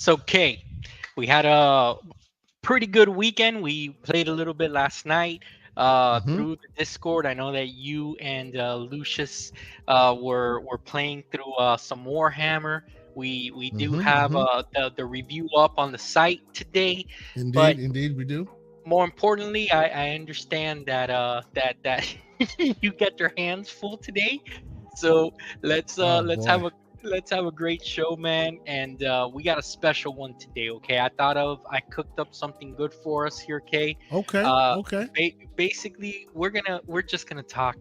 So, Kay, we had a pretty good weekend. We played a little bit last night Hmm. through the Discord. I know that you and Lucius were playing through some Warhammer. We do have Hmm. the review up on the site today, but Indeed, we do. more importantly, I understand that that you get your hands full today. So Oh let's have boy. a great show, man. And we got a special one today. Okay, I cooked up something good for us here, Kay. Okay. Uh, Okay. Basically, we're just gonna talk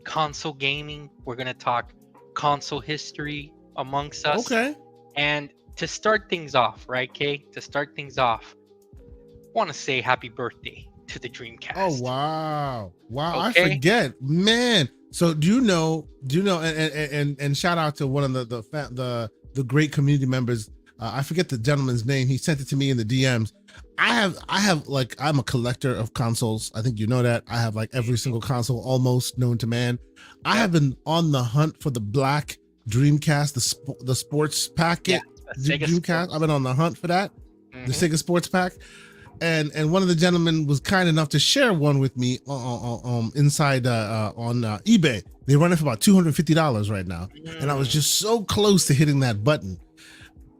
console gaming. We're gonna talk console history amongst us. Okay. And to start things off, right, Kay? To start things off, want to say happy birthday to the Oh Dreamcast. wow. Wow. I Okay? forget, man. So do you know? Do you know? And shout out to one of the great community members. I forget the gentleman's name. He sent it to me in the DMs. I have like I'm a collector of consoles. I think you know that. I have like every Mhm. single console almost known to man. I Yep. have been on the hunt for the black Dreamcast, the sports Yeah. packet A Sega Dreamcast. I've Sports. been on the hunt for that, the Hmm. Sega Sports Pack, and one of the gentlemen was kind enough to share one with me inside on eBay. They run it for about $250 right now, and I was Mm, just so close to hitting that button.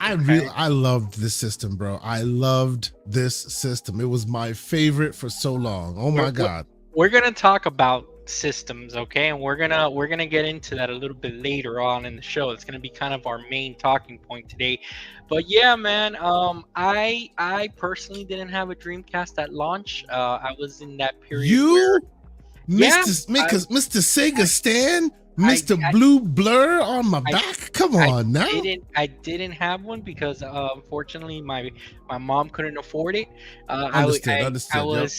okay. I loved this system, bro. I loved this system. It was my favorite for so long. Oh We're, my we're god. we're gonna talk about systems, okay? And we're gonna get into that a little bit later on in the show. It's gonna be kind of our main talking point today. But yeah, man, I personally didn't have a Dreamcast at launch. I was in that period where You, yeah, I Mr. Sega Stan, I Mr. Blue Blur on my I back. Come I on now. didn't have one because unfortunately my mom couldn't afford it. Understood. I Understood. Yep. was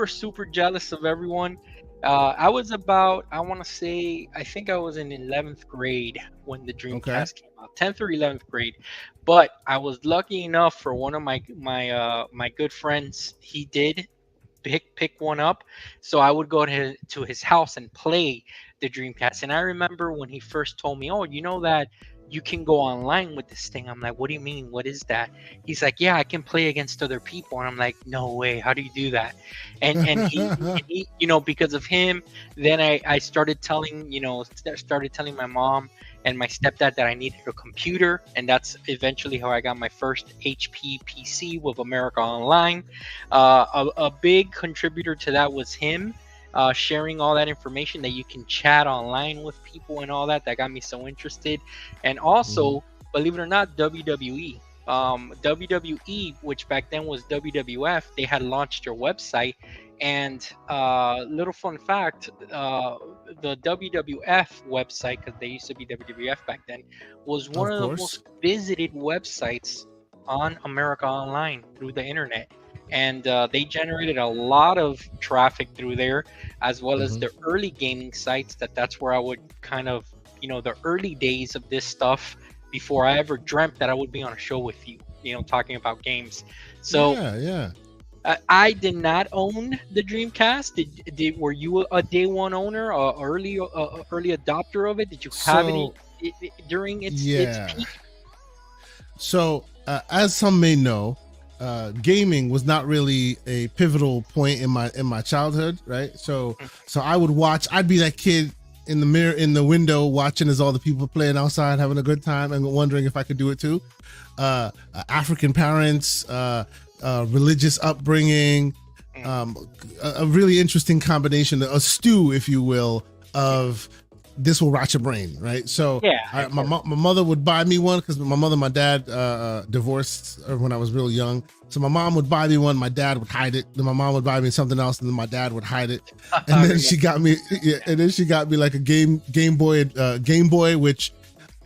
super jealous of everyone. I was about I want to say I think I was in 11th grade when the Okay. Dreamcast came out, 10th or 11th grade. But I was lucky enough for one of my good friends. He did pick one up, so I would go to his house and play the Dreamcast. And I remember when he first told me, "Oh, you know that you can go online with this thing." I'm like, "What do you mean? What is that?" He's like, "Yeah, I can play against other people." And I'm like, "No way! How do you do that?" And he because of him, then I started telling started telling my mom and my stepdad that I needed a computer, and that's eventually how I got my first HP PC with America Online. A big contributor to that was him sharing all that information that you can chat online with people and all that. That got me so interested. And Mhm. also, believe it or not, WWE. WWE, which back then was WWF, they had launched their website. And little fun fact, the WWF website, because they used to be WWF back then, was one Of of the course. most visited websites on America Online through the internet. And they generated a lot of traffic through there, as well as Hmm. the early gaming sites. That's where I would kind of, the early days of this stuff before I ever dreamt that I would be on a show with you, talking about games. So Yeah, yeah. I did not own the Dreamcast. Were you a day one owner, early adopter of it? Did you have any So during its yeah. peak? So as some may know, gaming was not really a pivotal point in my childhood, right? So I would watch. I'd be that kid in the mirror in the window watching as all the people playing outside having a good time and wondering if I could do it too. African parents, religious upbringing, Mm, um, a really interesting combination, a stew, if you will, of this will rot your brain, right? So yeah, of my course. my mother would buy me one because my mother and my dad divorced when I was real young. So my mom would buy me one, my dad would hide it. Then my mom would buy me something else, and then my dad would hide it. And I then remember. she got me, yeah, and then she got me like a Game Boy, which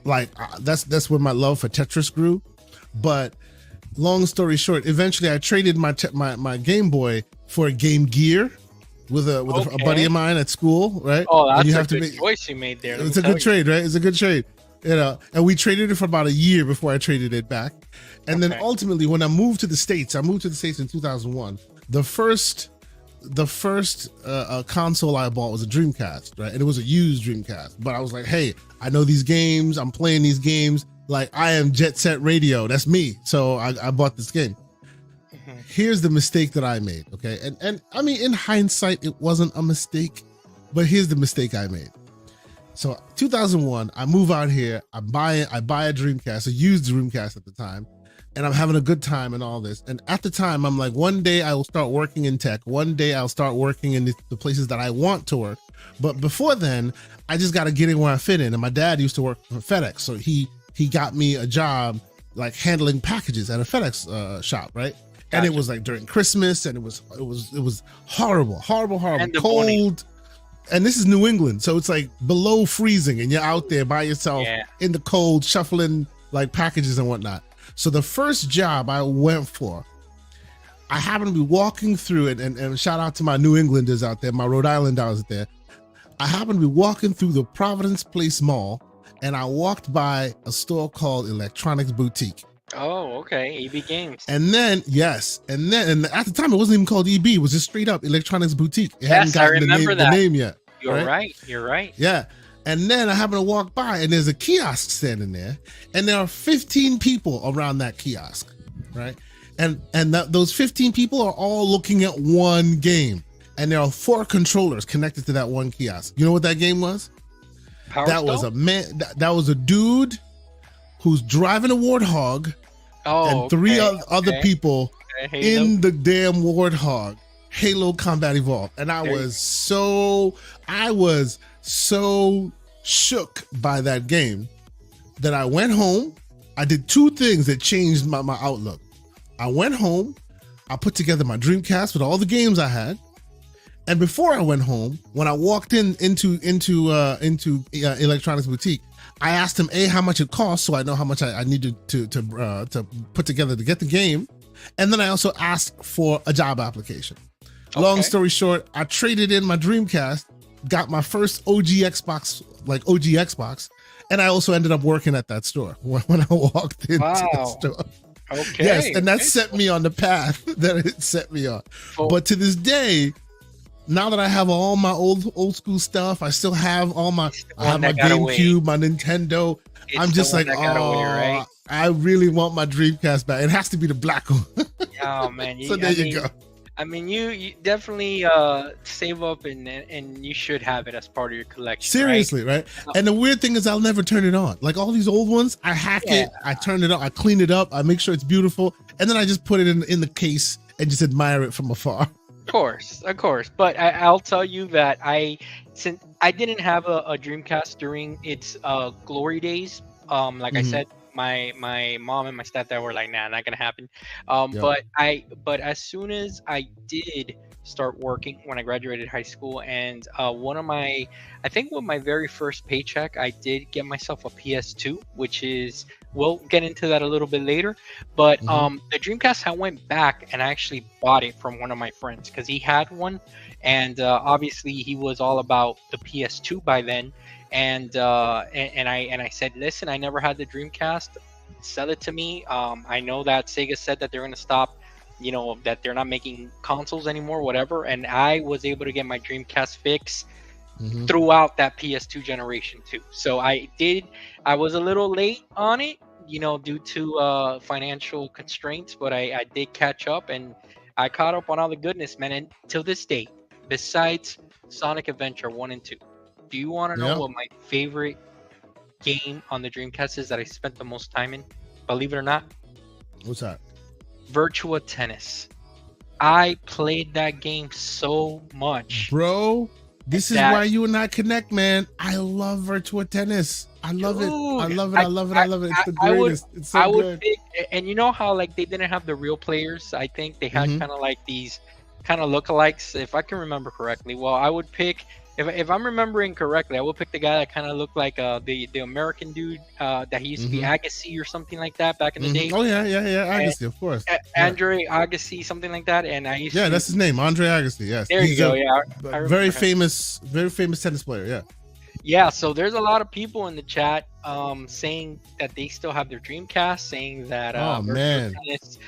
like that's where my love for Tetris grew. But long story short, eventually I traded my Game Boy for a Game Gear with a buddy Okay. of mine at school, right? Oh, And you that's a have to good make choice you made there. Let me it's a tell good you. trade, right? It's a good trade. And we traded it for about a year before I traded it back. And then Okay. ultimately when I moved to the States in 2001. The first console I bought was a Dreamcast, right? And it was a used Dreamcast. But I was like, hey, I know these games. I'm playing these games. Like I am Jet Set Radio. That's me. So I bought this game. Here's the mistake that I made. Okay. And I mean, in hindsight, it wasn't a mistake, but here's the mistake I made. So 2001, I move out here. I buy a Dreamcast, a used Dreamcast at the time, and I'm having a good time and all this. And at the time, I'm like, one day I will start working in tech. One day I'll start working in the places that I want to work. But before then, I just got to get in where I fit in. And my dad used to work for FedEx, so he got me a job like handling packages at a FedEx shop, right? Gotcha. And it was like during Christmas, and it was horrible, and cold. And this is New England, so it's like below freezing, and you're out there by yourself in the cold, shuffling like packages and whatnot. So the first job I went for, I happened to be walking through it, and shout out to my New Englanders out there, my Rhode Islanders out there. I happened to be walking through the Providence Place Mall, and I walked by a store called Electronics Boutique. Oh, okay. EB Games. And then, and at the time, it wasn't even called EB. It was just straight up Electronics Boutique. It hadn't gotten the name yet. You're right. Yeah. And then I happen to walk by, and there's a kiosk standing there, and there are 15 people around that kiosk, right? And those 15 people are all looking at one game, and there are 4 controllers connected to that one kiosk. You know what that game was? Was a man. That was a dude who's driving a warthog, and 3 other people in the damn warthog. Halo Combat Evolved. And I was so shook by that game that I went home. I did 2 things that changed my outlook. I went home, I put together my Dreamcast with all the games I had. And before I went home, when I walked into Electronics Boutique, I asked him how much it cost, so I know how much I needed to put together to get the game. And then I also asked for a job application. Okay. Long story short, I traded in my Dreamcast, got my first OG Xbox, and I also ended up working at that store when I walked into the store. Okay. Yes, and that set me on the path that it set me on. Oh. But to this day, now that I have all my old school stuff, I still have my GameCube, my Nintendo. I'm just like, right? I really want my Dreamcast back. It has to be the black one. Oh man! So there you go. I mean, you definitely save up and you should have it as part of your collection. Seriously, right? And the weird thing is, I'll never turn it on. Like all these old ones, I hack it, I turn it on, I clean it up, I make sure it's beautiful, and then I just put it in the case and just admire it from afar. Of course. But I'll tell you that since I didn't have a Dreamcast during its glory days, I said, my mom and my stepdad were like, nah, not gonna happen. But as soon as I did start working when I graduated high school, and with my very first paycheck, I did get myself a PS2, which is, we'll get into that a little bit later. But the Dreamcast, I went back and I actually bought it from one of my friends because he had one, and obviously he was all about the PS2 by then. And I said, listen, I never had the Dreamcast. Sell it to me. I know that Sega said that they're going to stop, that they're not making consoles anymore, whatever. And I was able to get my Dreamcast fix throughout that PS2 generation too. So I was a little late on it, due to financial constraints, but I did catch up, and I caught up on all the goodness, man. And till this day, besides Sonic Adventure 1 and 2, do you want to know what my favorite game on the Dreamcast is that I spent the most time in? Believe it or not. What's that? Virtua Tennis. I played that game so much. Bro, this is why you and I connect, man. I love Virtua Tennis. I love it. I love it. I love it. I love it. It's the greatest. It's so good. And you know how they didn't have the real players? I think they had kind of like these kind of lookalikes, if I can remember correctly. Well, I would pick... If I'm remembering correctly, I will pick the guy that kind of looked like the American dude that he used to be Agassi or something like that back in the day. Oh yeah, Agassi, of course. Andre Agassi, something like that. And I used that's his name, Andre Agassi. Yes, there you go. Yeah, very famous tennis player. Yeah. Yeah, so there's a lot of people in the chat saying that they still have their Dreamcast, saying that Tennis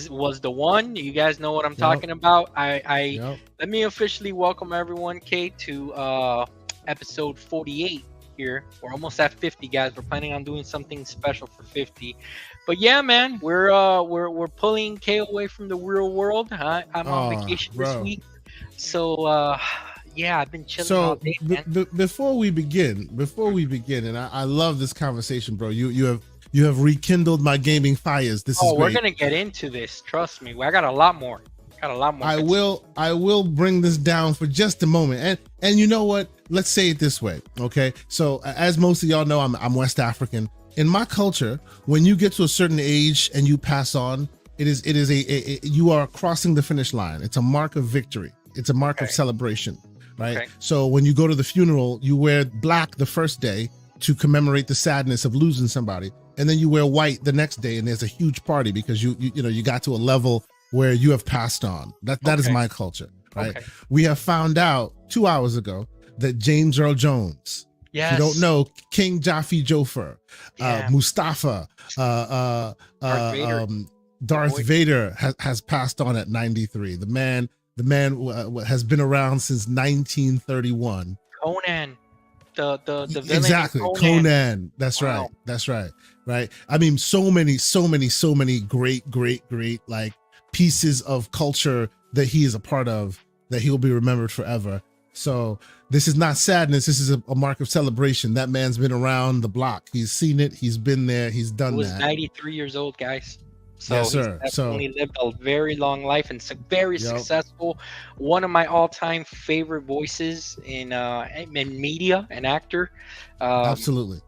was the one. You guys know what I'm talking about. Let me officially welcome everyone, Kate, to episode 48 here. We're almost at 50, guys. We're planning on doing something special for 50. But yeah, man, we're pulling K away from the real world. I'm on vacation this bro. week, so yeah, I've been chilling all So day, man. before we begin, and I love this conversation, bro. You have rekindled my gaming fires. This is Oh, we're great. gonna get into this. Trust me. I got a lot more. I will bring this down for just a moment. And you know what? Let's say it this way, okay? So as most of y'all know, I'm West African. In my culture, when you get to a certain age and you pass on, it is you are crossing the finish line. It's a mark of victory. It's a mark of celebration, right? Okay. So when you go to the funeral, you wear black the first day to commemorate the sadness of losing somebody, and then you wear white the next day, and there's a huge party because you got to a level where you have passed on. That is my culture, right? Okay. We have found out 2 hours ago that James Earl Jones, Yes. if you don't know, King Jaffe Joffer, Yeah. Mustafa, Darth Vader has passed on at 93. The man has been around since 1931. Conan, the villain. Exactly, Conan. That's Wow. right. That's right. Right. I mean, so many great like pieces of culture that he is a part of, that he'll be remembered forever. So this is not sadness. This is a mark of celebration. That man's been around the block. He's seen it. He's been there. He's done He was that. 93 years old, guys. So Yes, sir. he's definitely lived a very long life and very successful. One of my all-time favorite voices in media, an actor. Absolutely.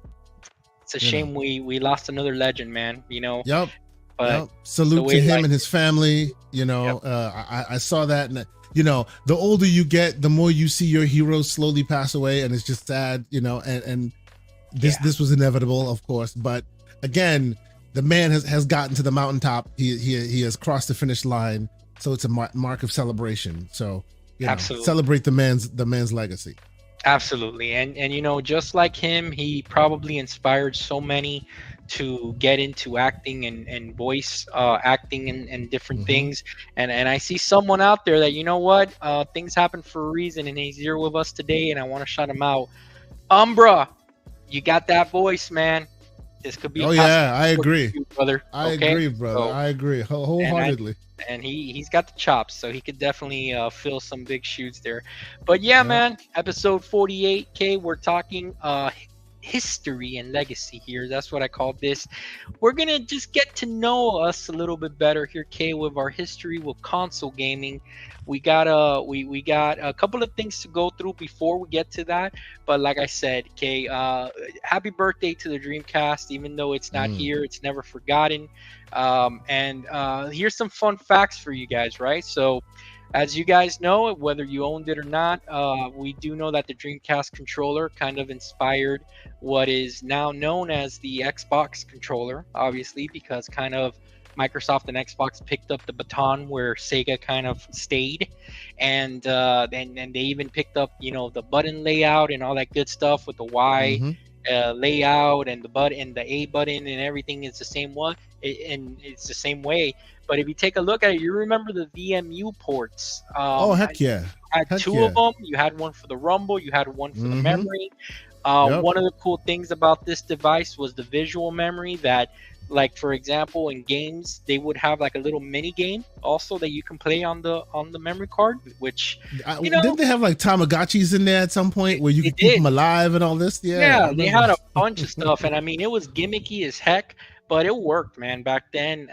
It's a shame we lost another legend, man. Yep. But salute to him and his family. I saw that, and the older you get, the more you see your heroes slowly pass away, and it's just sad. And this was inevitable, of course. But again, the man has gotten to the mountaintop. He has crossed the finish line. So it's a mark of celebration. So absolutely celebrate the man's legacy. Absolutely. And just like him, he probably inspired so many to get into acting and voice acting and different things. And I see someone out there that, things happen for a reason, and he's here with us today, and I want to shout him out. Umbra, you got that voice, man. This could be I agree, brother. I agree, brother. I agree wholeheartedly. And he's got the chops, so he could definitely fill some big shoes there. But man, episode 48K, we're talking history and legacy here. That's what I call this. We're gonna just get to know us a little bit better here, K, with our history with console gaming. We got we got a couple of things to go through before we get to that. But like I said, Kay, happy birthday to the Dreamcast. Even though it's not here, it's never forgotten. And here's some fun facts for you guys, right? So as you guys know, whether you owned it or not, we do know that the Dreamcast controller kind of inspired what is now known as the Xbox controller, obviously, because kind of Microsoft and Xbox picked up the baton where Sega kind of stayed, and they even picked up the button layout and all that good stuff with the Y layout and the button, the A button, and everything is the same one, and it's the same way. But if you take a look at it, you remember the VMU ports. Heck yeah! You had two of them. You had one for the Rumble. You had one for the memory. One of the cool things about this device was the visual memory that, like, for example, in games, they would have like a little mini game also that you can play on the memory card, which didn't they have like Tamagotchis in there at some point where you could keep them alive and all this? Yeah, they had a bunch of stuff, and I mean, it was gimmicky as heck, but it worked, man, back then.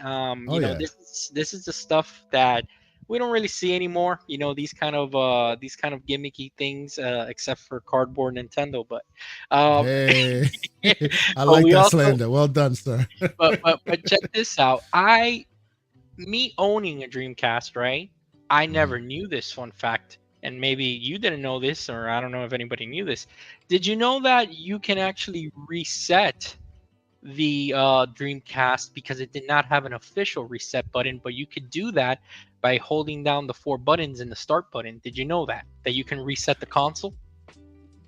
This is the stuff that we don't really see anymore, these kind of gimmicky things, except for cardboard Nintendo. But hey, I like that slander. Well done, sir. but check this out. Me owning a Dreamcast, right? I never knew this fun fact, and maybe you didn't know this, or I don't know if anybody knew this. Did you know that you can actually reset the Dreamcast, because it did not have an official reset button, but you could do that by holding down the 4 buttons in the start button? Did you know that you can reset the console?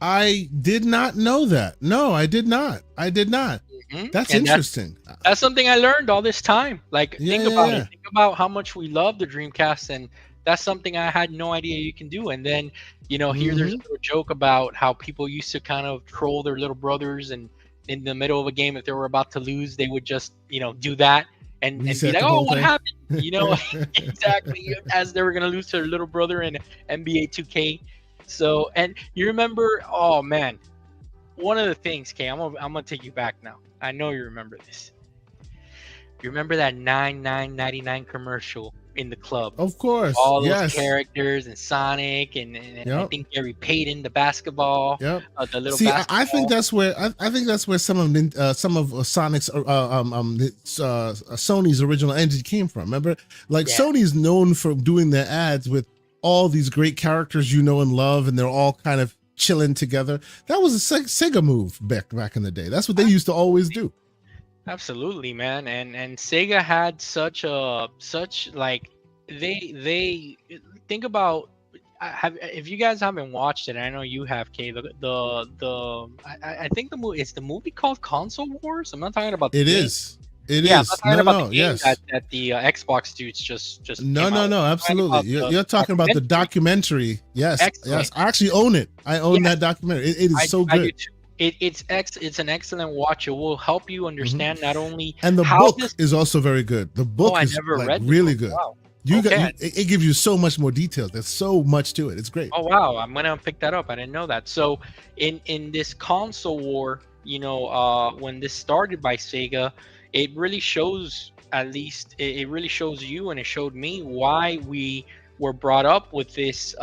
I did not know that. No, I did not. That's interesting. That's something I learned all this time. Like, think about it. Think about how much we love the Dreamcast, and That's something I had no idea you can do. And then, here there's a Mm-hmm. little joke about how people used to kind of troll their little brothers, and in the middle of a game, if they were about to lose, they would just, do that and be Reset like, the "Oh, whole what thing. happened?" Exactly, as they were gonna lose to their little brother in NBA 2K. So, and you remember, oh man, one of the things, Kay, I'm gonna take you back now. I know you remember this. You remember that 99.99 commercial in the club? Of course. All those Yes. characters and Sonic and I Yep. think Gary Payton, the basketball, Yep. the little See, I think basketball. that's where I think that's where some of Sonic's Sony's original engine came from. Remember, like Yeah, Sony's known for doing their ads with all these great characters you know and love, and they're all kind of chilling together. That was a Sega move back in the day. That's what they used to always do. absolutely, man. And Sega had such like they think about. If you guys haven't watched it, I know you have, Kay. I think the movie called Console Wars. I'm not talking about the It game. is. It Yeah, I'm is. not talking No, about no, the game yes. that the Xbox dudes just No, came out no, with. no, I'm talking absolutely. about You're the talking about the documentary. Yes, Excellent. yes. I actually own it. I own Yes, that documentary. It is so I do good. too. It's an excellent watch. It will help you Mhm. understand not only And the how book this. is also very good. The Oh, book I is never like read the really book. good. Wow. You got Okay. it gives you so much more details. There's so much to it. It's great. Oh wow, I'm gonna pick that up. I didn't know that. So in this console war, when this started by Sega, it really shows, at least it really shows you, and it showed me why we were brought up with this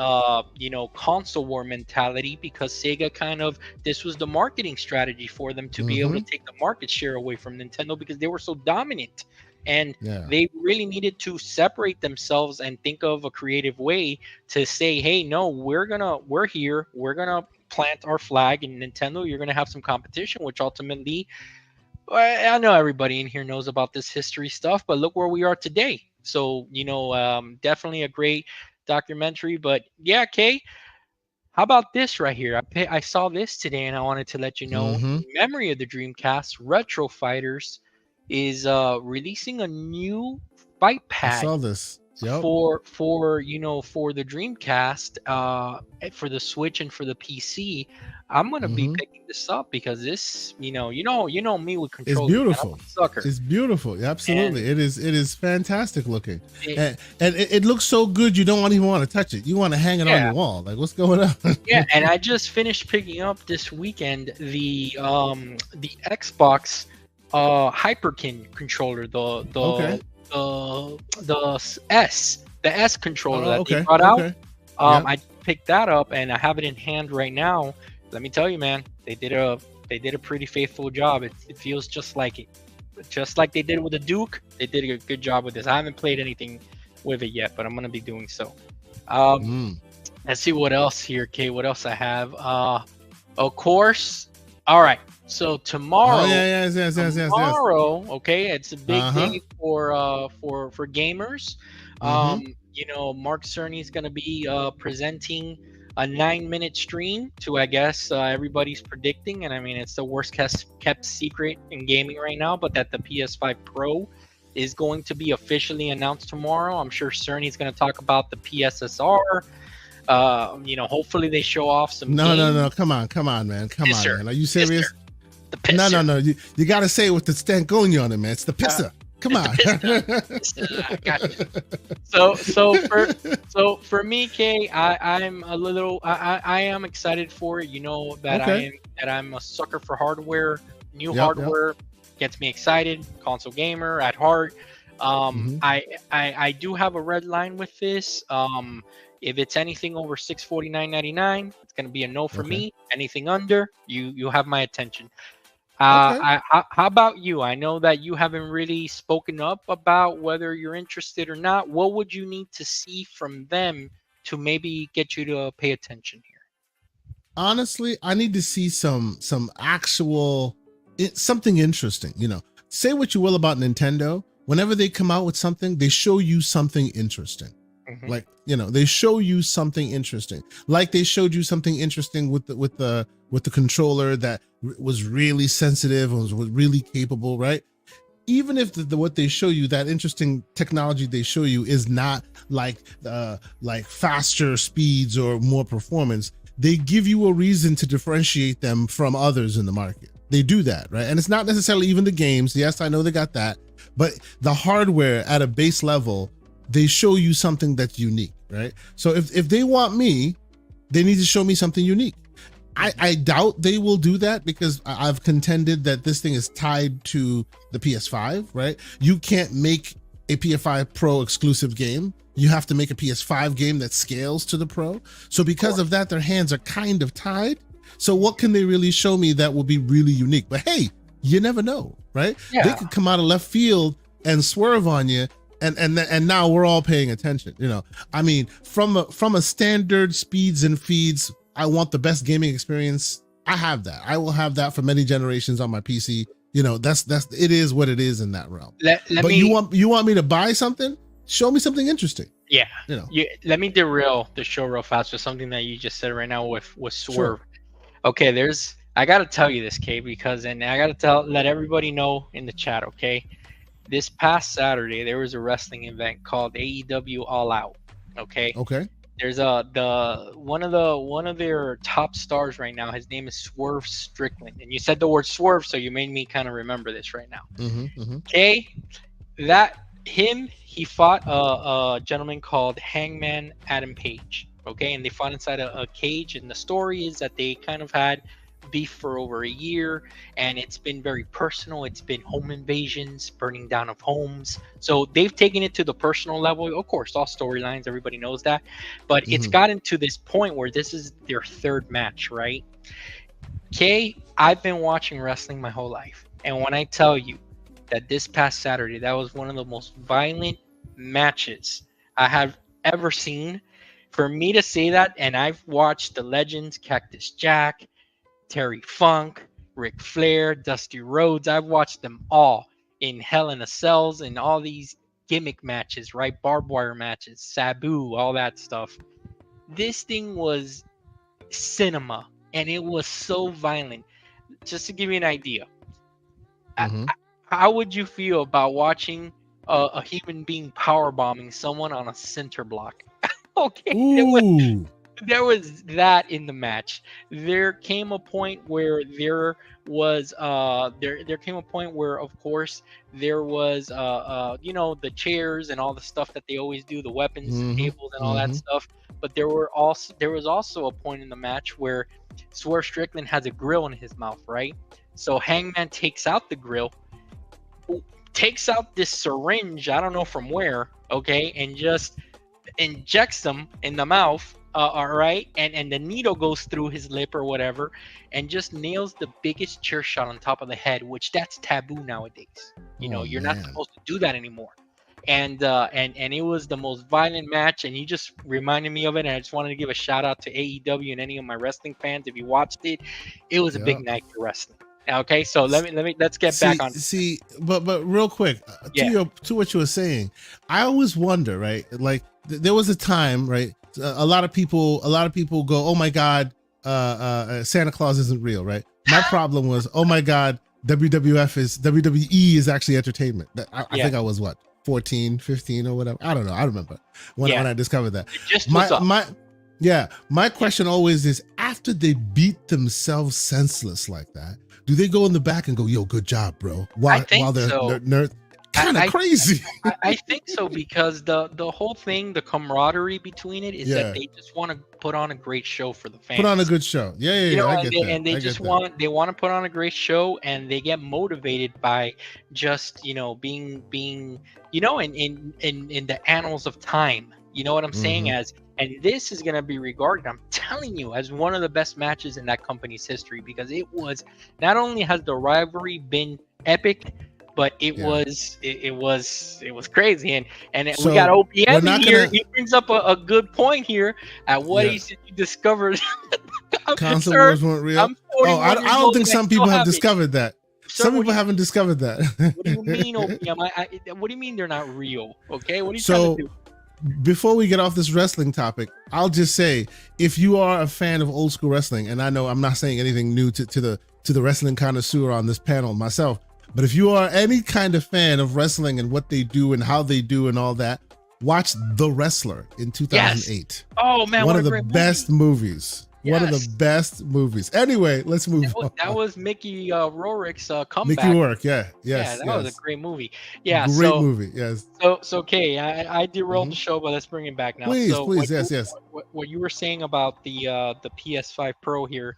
console war mentality, because Sega kind of, this was the marketing strategy for them to be able to Mm-hmm. take the market share away from Nintendo, because they were so dominant. And Yeah. they really needed to separate themselves and think of a creative way to say, hey, no, we're here, we're gonna plant our flag in Nintendo, you're gonna have some competition, which ultimately, I know everybody in here knows about this history stuff, but look where we are today. So, definitely a great documentary. But yeah, Kay, how about this right here? I saw this today, and I wanted to let you know, Mm-hmm. in memory of the Dreamcast, Retro Fighters is releasing a new fight I pad saw this. Yep. for the Dreamcast, for the Switch and for the PC. I'm gonna be Mm-hmm. picking this up because this, you know me with It's controllers, man. I'm beautiful. a sucker, It's beautiful. and Absolutely. It is fantastic looking. it, And it looks so good you don't even want to touch it. You want to hang it on yeah, your wall. Like what's going on? yeah. And I just finished picking up this weekend the Xbox Hyperkin controller, Okay. the S controller Oh, that they okay. brought out. Okay. Yeah. I picked that up and I have it in hand right now. Let me tell you, man, they did a pretty faithful job. It feels just like it, just like they did with the Duke. They did a good job with this. I haven't played anything with it yet, but I'm gonna be doing so. Um, Mm. let's see what else here, Kate. What else I have? Of course. All right. So Oh tomorrow, yeah, yes. okay, it's a big Uh-huh. day for gamers. Mm-hmm. Mark Cerny's going to be presenting a 9-minute stream to, I guess, everybody's predicting, and I mean it's the worst kept secret in gaming right now, but that the PS5 Pro is going to be officially announced tomorrow. I'm sure Cerny's going to talk about the PSSR. Hopefully they show off some No, no, games. no. Come on, man. Come on, Pisser, man. Are you pisser, serious? the No, pisser. no, no. You got to say it with the Stankonia on it, man. It's the pisser. Come It's on. the pisser. I got you. So for me, Kay, I'm a little I am excited for it. You know that Okay. I'm a sucker for hardware. New Yep. hardware gets me excited. Console gamer at heart. Hmm. I do have a red line with this. If it's anything over $649.99, it's gonna be a no for Okay. me. Anything under, you have my attention. Okay. How about you? I know that you haven't really spoken up about whether you're interested or not. What would you need to see from them to maybe get you to pay attention here? Honestly, I need to see some actual something interesting. Say what you will about Nintendo. Whenever they come out with something, they show you something interesting. Hmm. Like they show you something interesting. Like they showed you something interesting with the controller that was really sensitive and was really capable, right? even if what they show you, that interesting technology they show you, is not like faster speeds or more performance, they give you a reason to differentiate them from others in the market. They do that, right? And it's not necessarily even the games. Yes, I know they got that, but the hardware at a base level, they show you something that's unique, right? So if they want me, they need to show me something unique. I doubt they will do that, because I've contended that this thing is tied to the PS5, right? You can't make a PS5 Pro exclusive game. You have to make a PS5 game that scales to the Pro. So because of that, their hands are kind of tied. So what can they really show me that will be really unique? But hey, you never know, right? Yeah. They could come out of left field and swerve on you, and now we're all paying attention. You know, I mean, from a standard speeds and feeds, I want the best gaming experience. I have that. I will have that for many generations on my PC. You know, that's it is what it is in that realm. But you want me to buy something? Show me something interesting. Yeah. You know. Let me derail the show real fast with something that you just said right now with Swerve. Sure. Okay, I gotta tell you this, Kay, because and I gotta let everybody know in the chat, okay? This past Saturday there was a wrestling event called AEW All Out. Okay. Okay. There's one of their top stars right now. His name is Swerve Strickland, and you said the word swerve, so you made me kind of remember this right now. Okay, he fought a gentleman called Hangman Adam Page. Okay, and they fought inside a cage, and the story is that they kind of had beef for over a year, and it's been very personal. It's been home invasions, burning down of homes. So they've taken it to the personal level. Of course, all storylines, everybody knows that, but it's gotten to this point where this is their third match, right? Okay, I've been watching wrestling my whole life, and when I tell you that this past Saturday, that was one of the most violent matches I have ever seen. For me to say that, and I've watched the legends, Cactus Jack, Terry Funk, Ric Flair, Dusty Rhodes. I've watched them all in Hell in a Cells and all these gimmick matches, right? Barbed wire matches, Sabu, all that stuff. This thing was cinema, and it was so violent. Just to give you an idea, how would you feel about watching a human being power bombing someone on a center block? Okay, there was that in the match. There came a point where there came a point where, of course, there was the chairs and all the stuff that they always do, the weapons and tables and all that stuff. But there was also a point in the match where Swerve Strickland has a grill in his mouth, right? So Hangman takes out the grill, takes out this syringe, I don't know from where, okay, and just injects them in the mouth, all right, and the needle goes through his lip or whatever, and just nails the biggest chair shot on top of the head, which that's taboo nowadays. You're not supposed to do that anymore. And it was the most violent match, and you just reminded me of it, and I just wanted to give a shout out to AEW and any of my wrestling fans. If you watched it, it was a big night for wrestling. Okay, so let's get back on. But real quick, to what you were saying, I always wonder, right? Like there was a time, right? A lot of people go, "Oh my God, Santa Claus isn't real," right? My problem was, "Oh my God, WWE is actually entertainment." I think I was 14, 15 or whatever. I don't know. I remember when I discovered that. My question always is, after they beat themselves senseless like that, do they go in the back and go, "Yo, good job, bro"? While they're nerd, kind of crazy. I think so, because the whole thing, the camaraderie between it is that they just want to put on a great show for the fans. Put on a good show. I get that. And they want to put on a great show, and they get motivated by just being in the annals of time. You know what I'm saying? And this is going to be regarded, I'm telling you, as one of the best matches in that company's history, because it was, not only has the rivalry been epic, but it was crazy. And so we got OPM here. He brings up a good point here at what he said you discovered. Console wars weren't real. I don't think some people have discovered that. Some people haven't discovered that. What do you mean, OPM? What do you mean they're not real? Okay, what are you trying to do? Before we get off this wrestling topic, I'll just say, if you are a fan of old school wrestling, and I know I'm not saying anything new to the wrestling connoisseur on this panel myself, But if you are any kind of fan of wrestling and what they do and how they do and all that, watch The Wrestler in 2008. Yes. Oh man, one what of a the great best movie. movies. One of the Yes. best movies. Anyway, let's move on. That was Mickey Rourke's comeback. Mickey Rourke, yeah, Yeah, yes, that yes. was a great movie. Yeah, Great movie, yes. So okay, I derailed the show, but let's bring it back now. Please, So please, what yes. what you were saying about the PS5 Pro here,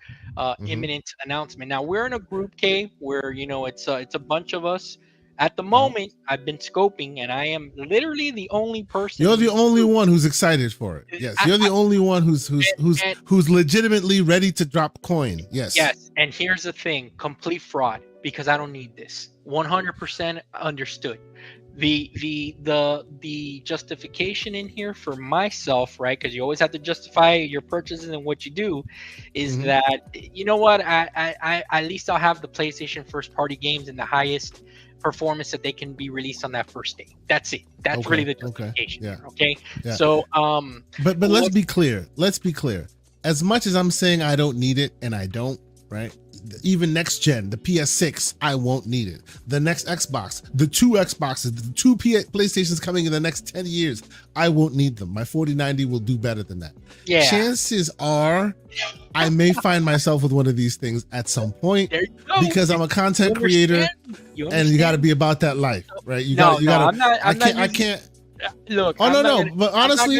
imminent announcement. Now we're in a group, K, where it's a bunch of us. At the moment, I've been scoping, and I am literally the only person. You're the only one who's excited for it. Yes, you're the only one who's legitimately ready to drop coin. Yes. Yes, and here's the thing: complete fraud, because I don't need this. 100% understood. The justification in here for myself, right? Because you always have to justify your purchases and what you do, is that you know what? I at least I'll have the PlayStation first party games in the highest performance that they can be released on that first day. That's it. That's really the justification. Okay. Yeah. So but let's be clear. Let's be clear. As much as I'm saying I don't need it, and I don't, right? Even next gen, the PS6, I won't need it. The next Xbox, the two Xboxes, the two PlayStations coming in the next 10 years, I won't need them. My 4090 will do better than that. Yeah. Chances are I may find myself with one of these things at some point, because I'm a content creator, and you got to be about that life, right? I can't. Look. But honestly,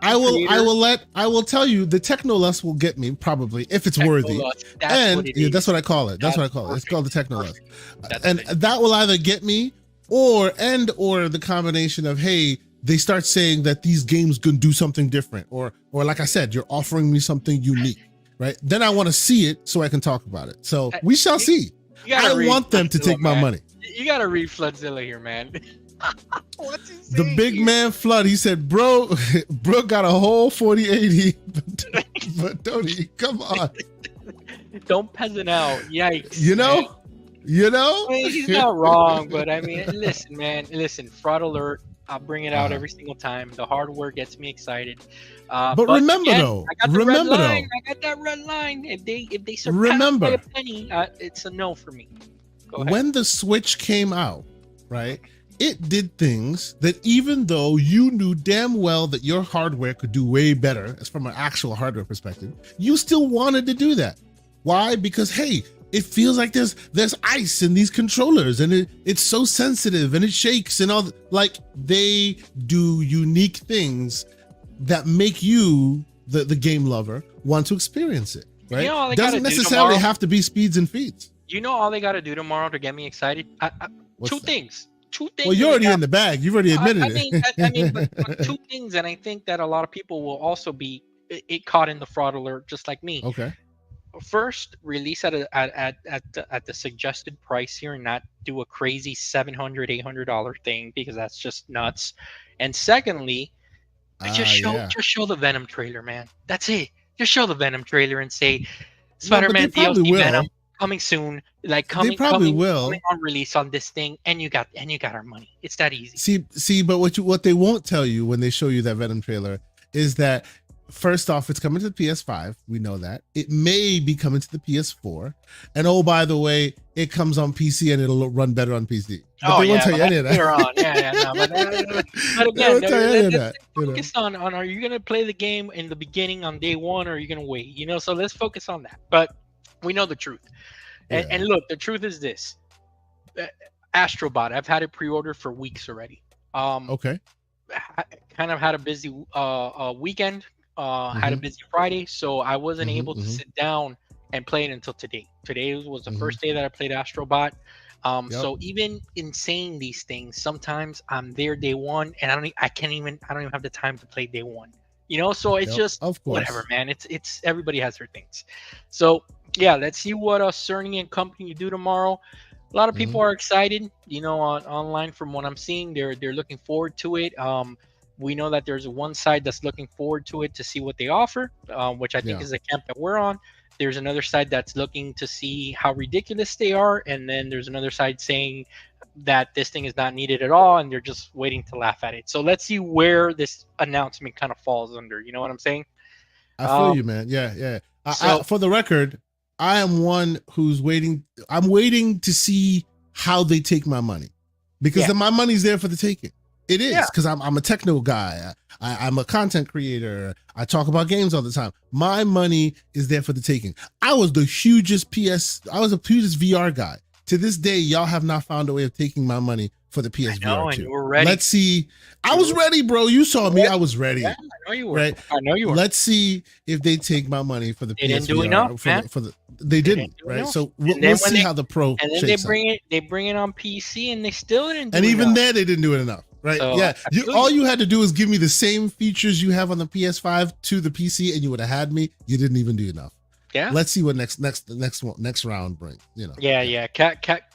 I will tell you, the Technolust will get me probably if it's worthy. That's what I call it. That's what I call it. It's called the Technolust, and that will either get me or the combination of, hey, they start saying that these games can do something different, or like I said, you're offering me something unique, right? Then I want to see it so I can talk about it. So we shall see. I want them to take my money. You gotta read Floodzilla here, man. The big man Flood, he said, bro got a whole 4080, but Tony, come on. Don't peasant out. Yikes. You know? I mean, he's not wrong, but I mean, listen, fraud alert. I'll bring it out every single time. The hardware gets me excited. But remember, though, I got that red line. If they surpass by a penny, it's a no for me. When the Switch came out, right? It did things that, even though you knew damn well that your hardware could do way better, as from an actual hardware perspective, you still wanted to do that. Why? Because, hey, it feels like there's ice in these controllers, and it's so sensitive, and it shakes, and all. Like, they do unique things that make you, the game lover, want to experience it. Right? It doesn't necessarily have to be speeds and feeds. You know all they got to do tomorrow to get me excited? Two things. Well, you're already in the bag. You've already admitted it. But two things, and I think that a lot of people will also be caught in the fraud alert, just like me. Okay. First, release at the suggested price here, and not do a crazy $700, $800 thing, because that's just nuts. And secondly, just show the Venom trailer, man. That's it. Just show the Venom trailer and say Spider-Man DLC Venom coming soon, coming on release on this thing, and you got our money. It's that easy. See, but what they won't tell you when they show you that Venom trailer is that, first off, it's coming to the PS5. We know that. It may be coming to the PS4, and oh, by the way, it comes on PC and it'll run better on PC. But they won't tell you any of that. Later on. But again, let's focus on are you gonna play the game in the beginning on day one, or are you gonna wait? So let's focus on that. But we know the truth. And look, the truth is this: Astrobot, I've had it pre-ordered for weeks already. Okay. I kind of had a busy weekend. Had a busy Friday, so I wasn't able to sit down and play it until today. Today was the first day that I played Astrobot. So even in saying these things, sometimes I'm there day one, and I don't even have the time to play day one. So it's just whatever, man. It's everybody has their things. So yeah, let's see what Cerny and company do tomorrow. A lot of people are excited, online from what I'm seeing. They're looking forward to it. We know that there's one side that's looking forward to it to see what they offer, which I think is the camp that we're on. There's another side that's looking to see how ridiculous they are, and then there's another side saying that this thing is not needed at all, and they're just waiting to laugh at it. So let's see where this announcement kind of falls under. You know what I'm saying? I feel you, man. Yeah. For the record, I am one who's waiting. I'm waiting to see how they take my money, because then my money's there for the taking. It is, because I'm a techno guy. I'm a content creator. I talk about games all the time. My money is there for the taking. I was the hugest VR guy. To this day, y'all have not found a way of taking my money for the PSVR 2. You were ready. Let's see. I was ready, bro. You saw me. I was ready. Yeah, I know you were. Right? I know you were. Let's see if they take my money for the PSVR. They didn't do enough, man. They didn't, right? Enough. So we'll see how the Pro and then they bring it on PC, and they still didn't do and enough. even there, they didn't do it enough. Right? So, yeah. All you had to do was give me the same features you have on the PS5 to the PC, and you would have had me. You didn't even do enough. Yeah. Let's see what next round brings. You know. Yeah.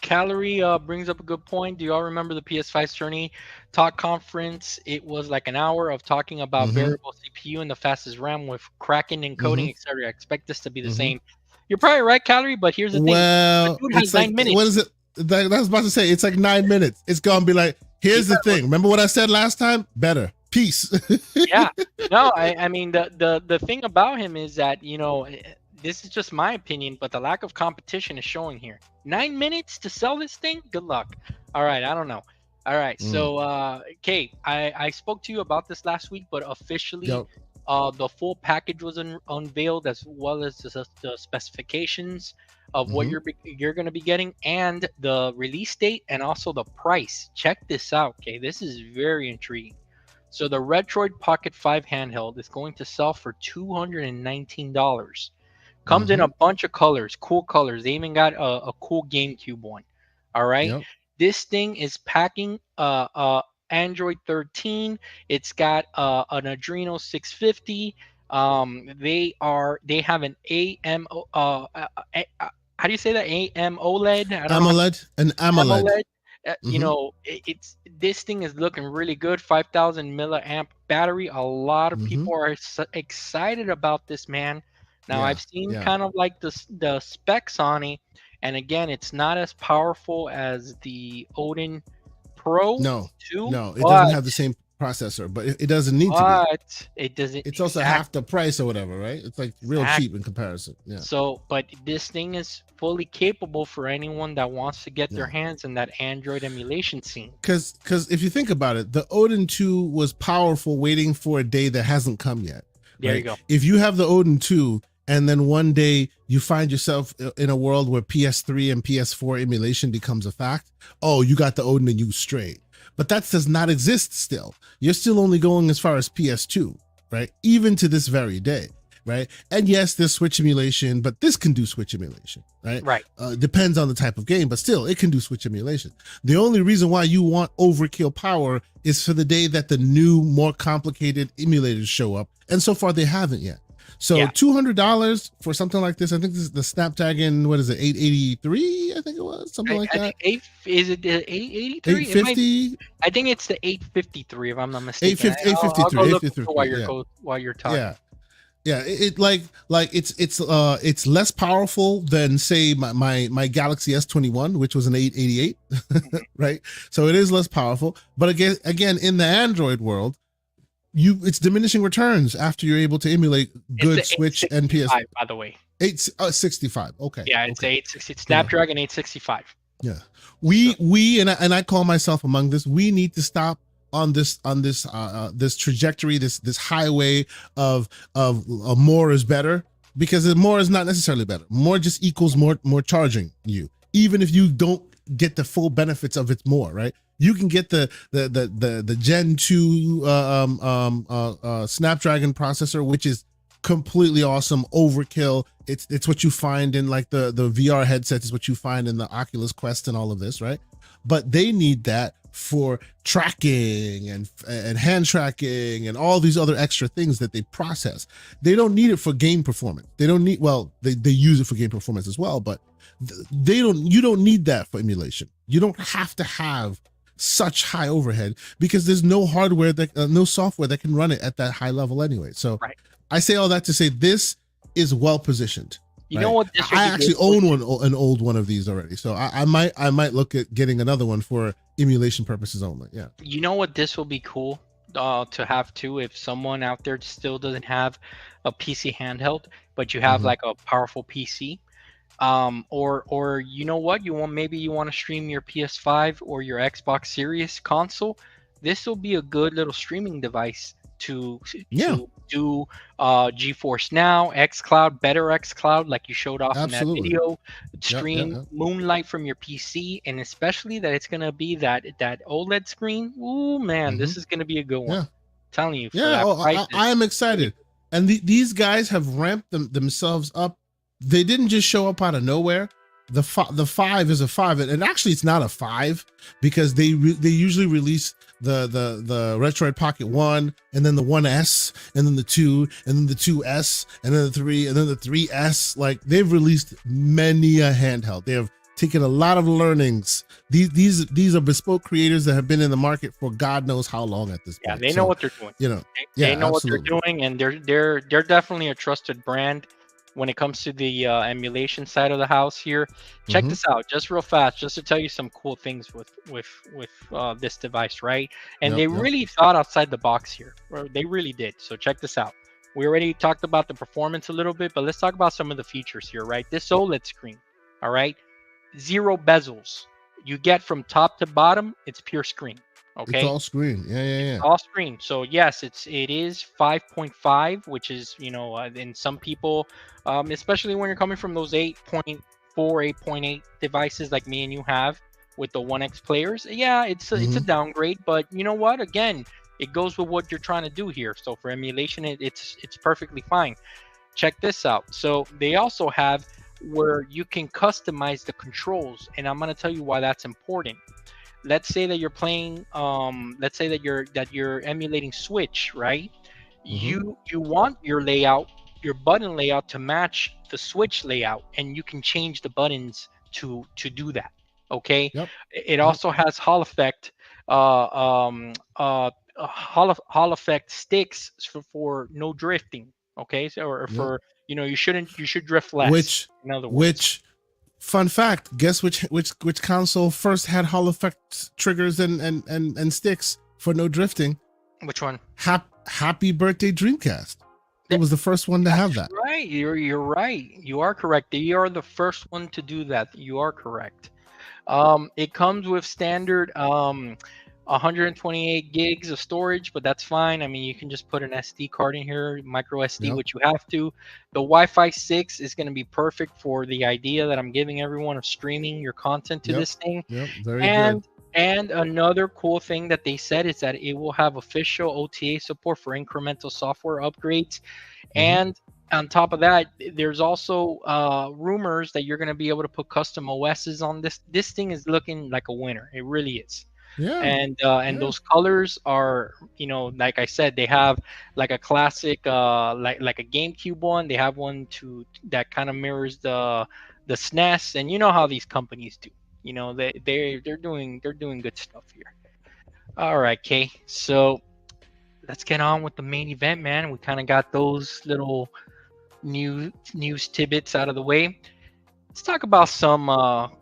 Calorie brings up a good point. Do y'all remember the PS5 Journey talk conference? It was like an hour of talking about variable CPU and the fastest RAM with cracking, encoding, etc. I expect this to be the same. You're probably right, Calorie, but here's the thing. Well, the dude has 9 minutes. What is it? I was about to say, it's like 9 minutes. It's gonna be like, here's the thing. Remember what I said last time? Better. Peace. Yeah. No, I mean the thing about him is that, you know, this is just my opinion, but the lack of competition is showing here. 9 minutes to sell this thing? Good luck. All right, I don't know. All right, so Kate, I spoke to you about this last week, but officially the full package was unveiled, as well as the specifications of what you're going to be getting, and the release date, and also the price. Check this out, okay? This is very intriguing. So the Retroid Pocket 5 handheld is going to sell for $219. Comes in a bunch of colors, cool colors. They even got a cool GameCube one. All right. This thing is packing Android 13. It's got an Adreno 650. They have an how do you say that? AMOLED? An AMOLED. You know, this thing is looking really good. 5,000 milliamp battery. A lot of people are excited about this, man. Now I've seen kind of like the specs on it, and again, it's not as powerful as the Odin Pro. No, it doesn't have the same processor, but it doesn't need to be. But it doesn't. It's also half the price or whatever, right? It's like real cheap in comparison. Yeah. So, but this thing is fully capable for anyone that wants to get their hands in that Android emulation scene. Because if you think about it, the Odin 2 was powerful, waiting for a day that hasn't come yet. There you go. If you have the Odin 2, and then one day you find yourself in a world where PS3 and PS4 emulation becomes a fact, oh, you got the Odin and you straight. But that does not exist still. You're still only going as far as PS2, right? Even to this very day, right? And yes, there's Switch emulation, but this can do Switch emulation, right? Right. Depends on the type of game, but still, it can do Switch emulation. The only reason why you want overkill power is for the day that the new, more complicated emulators show up. And so far, they haven't yet. So $200 for something like this. I think this is the Snapdragon, what is it, 883? I think it was something like that. Is it the 883? 850? I think it's the 853 if I'm not mistaken. 853 while you're talking. Yeah. It's less powerful than, say, my Galaxy S21, which was an 888, right? So it is less powerful. But again, in the Android world, it's diminishing returns after you're able to emulate good Switch and PS. By the way, 865. Okay. Yeah, it's 860 Snapdragon 865. Yeah, we and I call myself among this. We need to stop on this trajectory, this highway of more is better, because more is not necessarily better. More just equals more charging you, even if you don't get the full benefits of it more, right? You can get the Gen 2 Snapdragon processor, which is completely awesome, overkill. It's what you find in like the VR headsets, is what you find in the Oculus Quest and all of this, right? But they need that for tracking and hand tracking and all these other extra things that they process. They don't need it for game performance. They don't need, well, they use it for game performance as well, but you don't need that for emulation. You don't have to have such high overhead, because there's no hardware no software that can run it at that high level anyway. So I say all that to say this is well positioned. You know what? I actually own an old one of these already, so I might look at getting another one for emulation purposes only. Yeah. You know what? This will be cool to have too, if someone out there still doesn't have a PC handheld, but you have like a powerful PC. Or you know what, maybe you want to stream your PS5 or your Xbox Series console. This will be a good little streaming device to Yeah, do GeForce Now, XCloud, better XCloud, like you showed off in that absolutely. video. Yep, yep, Stream yep. Moonlight from your PC, and especially that it's gonna be that OLED screen. Ooh man, Hmm. this is gonna be a good one. Yeah, Telling you, for yeah. that Oh, price, I am it's really excited. And these guys have ramped themselves up. They didn't just show up out of nowhere. The five is a five, and actually it's not a five because they usually release the Retroid Pocket 1, and then the 1S, and then the 2, and then the 2S, and then the 3, and then the 3S. Like, they've released many a handheld. They have taken a lot of learnings. These are bespoke creators that have been in the market for God knows how long at this yeah, point. they know So, what they're doing. you know, They yeah, know what they're absolutely. doing, and they're definitely a trusted brand when it comes to the emulation side of the house here. Check Hmm. this out, just real fast, just to tell you some cool things with this device, right? And Yep, they yep. really thought outside the box here, or they really did. So check this out. We already talked about the performance a little bit, but let's talk about some of the features here, right? This OLED screen, all right, zero bezels. You get from top to bottom, it's pure screen. It's Okay, all screen. Yeah, yeah, yeah. all screen. So yes, it is 5.5, which is, in some people, especially when you're coming from those 8.4, 8.8 devices like me and you have with the 1X players. Yeah, it's a Hmm. downgrade, but you know what? Again, it goes with what you're trying to do here. So for emulation, it's perfectly fine. Check this out. So they also have where you can customize the controls, and I'm going to tell you why that's important. Let's say that you're playing, let's say that you're emulating Switch, right? Hmm. You want your layout, your button layout, to match the Switch layout, and you can change the buttons to do that. Okay. Yep, It yep. also has Hall effect, Hall effect sticks for no drifting. Okay, so, or Yep. for, you should drift less, Which, in other words. which, fun fact, guess which console first had Hall effect triggers and sticks for no drifting? Which one? Happy birthday Dreamcast. It was the first one to have That's that. right. You're right. You are correct. You are the first one to do that. You are correct. It comes with standard 128 gigs of storage, but that's fine. I mean, you can just put an SD card in here, micro SD, Yep. which you have to. The Wi-Fi 6 is going to be perfect for the idea that I'm giving everyone of streaming your content to Yep. this thing. Yep. Very good. And another cool thing that they said is that it will have official OTA support for incremental software upgrades. Hmm. And on top of that, there's also rumors that you're going to be able to put custom OSs on this. This thing is looking like a winner. It really is. Yeah. And Yeah. those colors are, like I said, they have like a classic, like a GameCube one. They have one that kind of mirrors the SNES, and you know how these companies do. They're doing good stuff here. All right, Kay. So let's get on with the main event, man. We kind of got those little news tidbits out of the way. Let's talk about some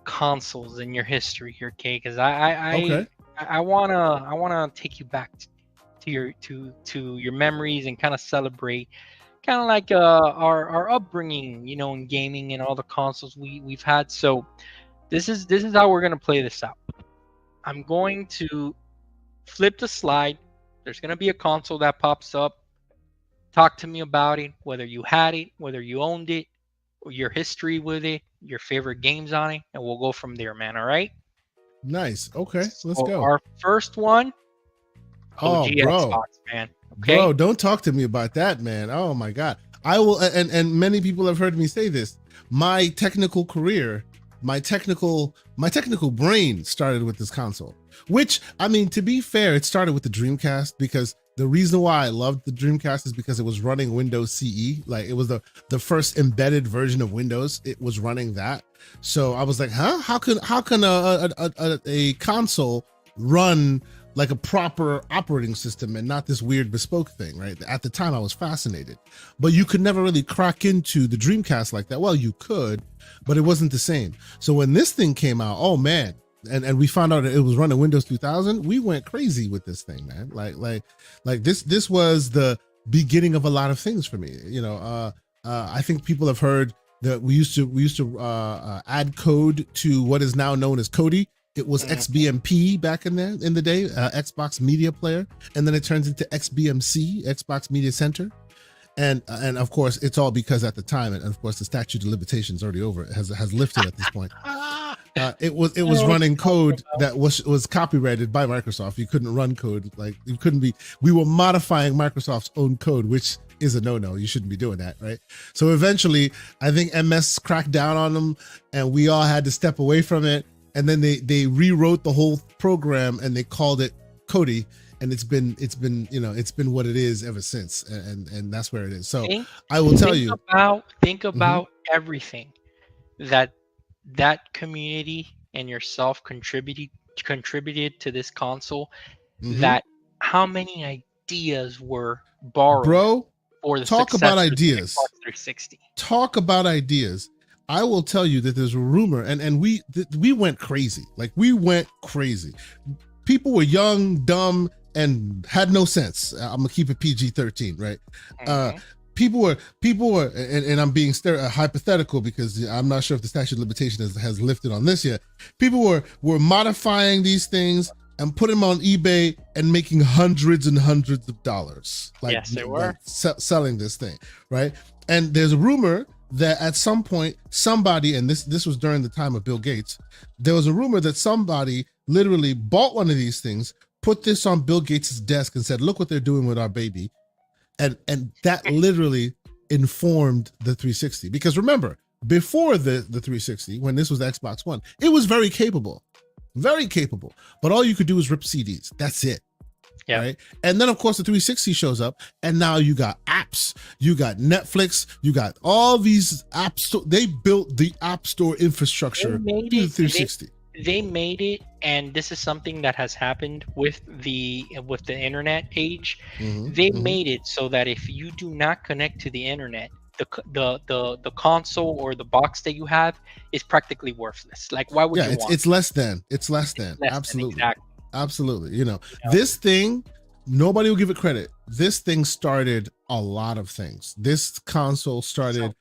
consoles in your history here, Kay, because Okay. I wanna take you back to your memories and kind of celebrate, kind of like our upbringing, in gaming and all the consoles we've had. So this is how we're gonna play this out. I'm going to flip the slide. There's gonna be a console that pops up. Talk to me about it, whether you had it, whether you owned it, or your history with it, your favorite games on it, and we'll go from there, man. All right. Nice. Okay. Let's So go. our first one, Oh, OG bro. Xbox, man. Okay. Bro, don't talk to me about that, man. Oh my God. I will, and many people have heard me say this. My technical career, my technical brain started with this console. Which, I mean, to be fair, it started with the Dreamcast, because the reason why I loved the Dreamcast is because it was running Windows CE. Like, it was the first embedded version of Windows. It was running that. So I was like, huh? How can a console run like a proper operating system and not this weird bespoke thing, right? At the time, I was fascinated, but you could never really crack into the Dreamcast like that. Well, you could, but it wasn't the same. So when this thing came out, oh man, and we found out that it was running Windows 2000, we went crazy with this thing, man. Like this was the beginning of a lot of things for me. I think people have heard We used to add code to what is now known as Kodi. It was XBMP back in the day, Xbox Media Player, and then it turns into XBMC, Xbox Media Center. And of course, it's all because at the time, and of course, the statute of limitations already over. It has lifted at this point. It was running code that was copyrighted by Microsoft. You couldn't run code, like you couldn't be. We were modifying Microsoft's own code, which is a no-no. You shouldn't be doing that, right? So eventually, I think MS cracked down on them, and we all had to step away from it. And then they rewrote the whole program and they called it Kodi. And it's been what it is ever since, and that's where it is. So I will tell you. Think about everything that community and yourself contributed to this console. That how many ideas were borrowed, bro? For the talk about ideas. Xbox 360. Talk about ideas. I will tell you that there's a rumor, and we went crazy. Like we went crazy. People were young, dumb, and had no sense. I'm gonna keep it PG-13, right? People were, and I'm being hypothetical because I'm not sure if the statute of limitation has lifted on this yet. People were modifying these things and putting them on eBay and making hundreds and hundreds of dollars. Like, yes, they were selling this thing, right? And there's a rumor that at some point somebody, and this was during the time of Bill Gates, there was a rumor that somebody literally bought one of these things, put this on Bill Gates' desk and said, look what they're doing with our baby. And that literally informed the 360. Because remember, before the 360, when this was Xbox One, it was very capable. But all you could do was rip CDs. That's it. Yeah. Right. And then of course the 360 shows up, and now you got apps, you got Netflix, you got all these apps. They built the App Store infrastructure to the 360. They made it, and this is something that has happened with the internet age. They made it so that if you do not connect to the internet, the console or the box that you have is practically worthless. Like, why would you want it's less than. Absolutely. Exactly. Absolutely. This thing, nobody will give it credit. This thing started a lot of things. This console started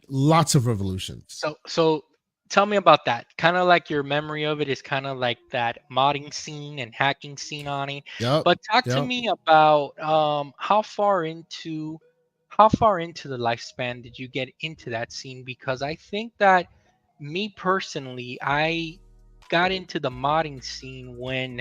lots of revolutions. So tell me about that. Kind of like your memory of it is kind of like that modding scene and hacking scene on it. But talk to me about how far into the lifespan did you get into that scene? Because I think that me personally, I got into the modding scene when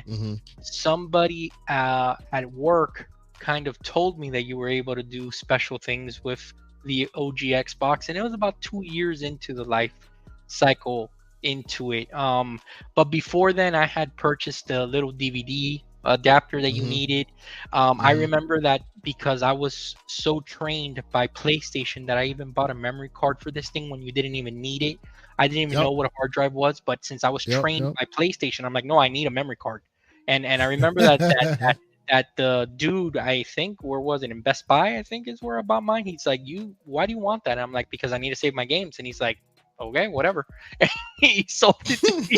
somebody at work kind of told me that you were able to do special things with the OG Xbox, and it was about 2 years into the life cycle into it. But before then, I had purchased a little DVD adapter that you needed. I remember that because I was so trained by PlayStation that I even bought a memory card for this thing when you didn't even need it. I didn't even know what a hard drive was, but since I was trained by PlayStation, I'm like, no, I need a memory card. And I remember that the dude, I think, where was it, in Best Buy, I think is where I bought mine. He's like, why do you want that? And I'm like, because I need to save my games. And he's like, okay, whatever. He sold it to me.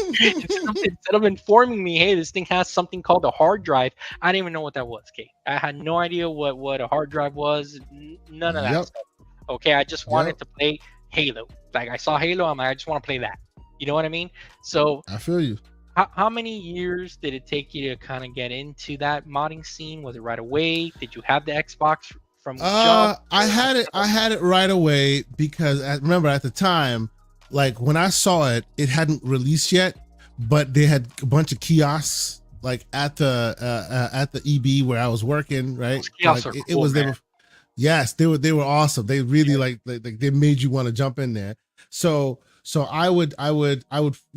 Instead of informing me, hey, this thing has something called a hard drive, I didn't even know what that was, Kate. I had no idea what a hard drive was. None of that stuff. Okay, I just wanted to play Halo. Like, I saw Halo, I'm like, I just want to play that. You know what I mean? So I feel you. How many years did it take you to kind of get into that modding scene? Was it right away? Did you have the Xbox from jump? I had it right away because remember at the time, like when I saw it, it hadn't released yet, but they had a bunch of kiosks like at the EB where I was working, right? Like, it was there. Yes, they were awesome. They really like they made you want to jump in there. So I would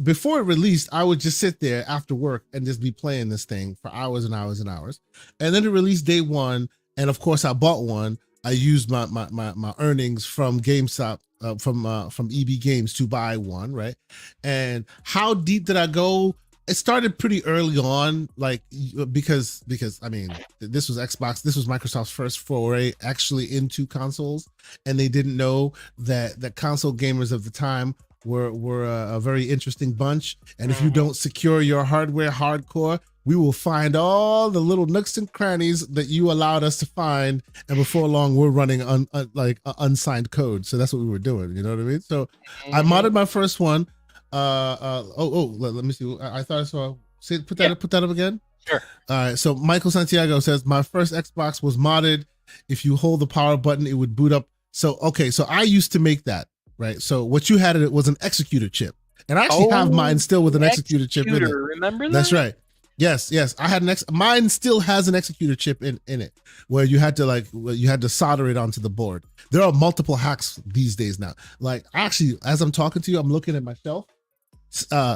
before it released, I would just sit there after work and just be playing this thing for hours and hours and hours. And then it released day one, and of course I bought one. I used my earnings from GameStop from EB Games to buy one, right? And how deep did I go? It started pretty early on, like because I mean, this was Microsoft's first foray actually into consoles, and they didn't know that console gamers of the time were a very interesting bunch. And if you don't secure your hardware hardcore, we will find all the little nooks and crannies that you allowed us to find, and before long we're running unsigned code. So that's what we were doing, you know what I mean? So I modded my first one. Let me see. I thought I saw. Put that up again. Sure. All right. So Michael Santiago says my first Xbox was modded. If you hold the power button, it would boot up. So okay. So I used to make that, right? So what you had it was an executor chip, and I actually have mine still with an executor chip in it. Remember that? That's right. Yes. I had mine still has an executor chip in it, where you had to solder it onto the board. There are multiple hacks these days now. Like actually, as I'm talking to you, I'm looking at my shelf.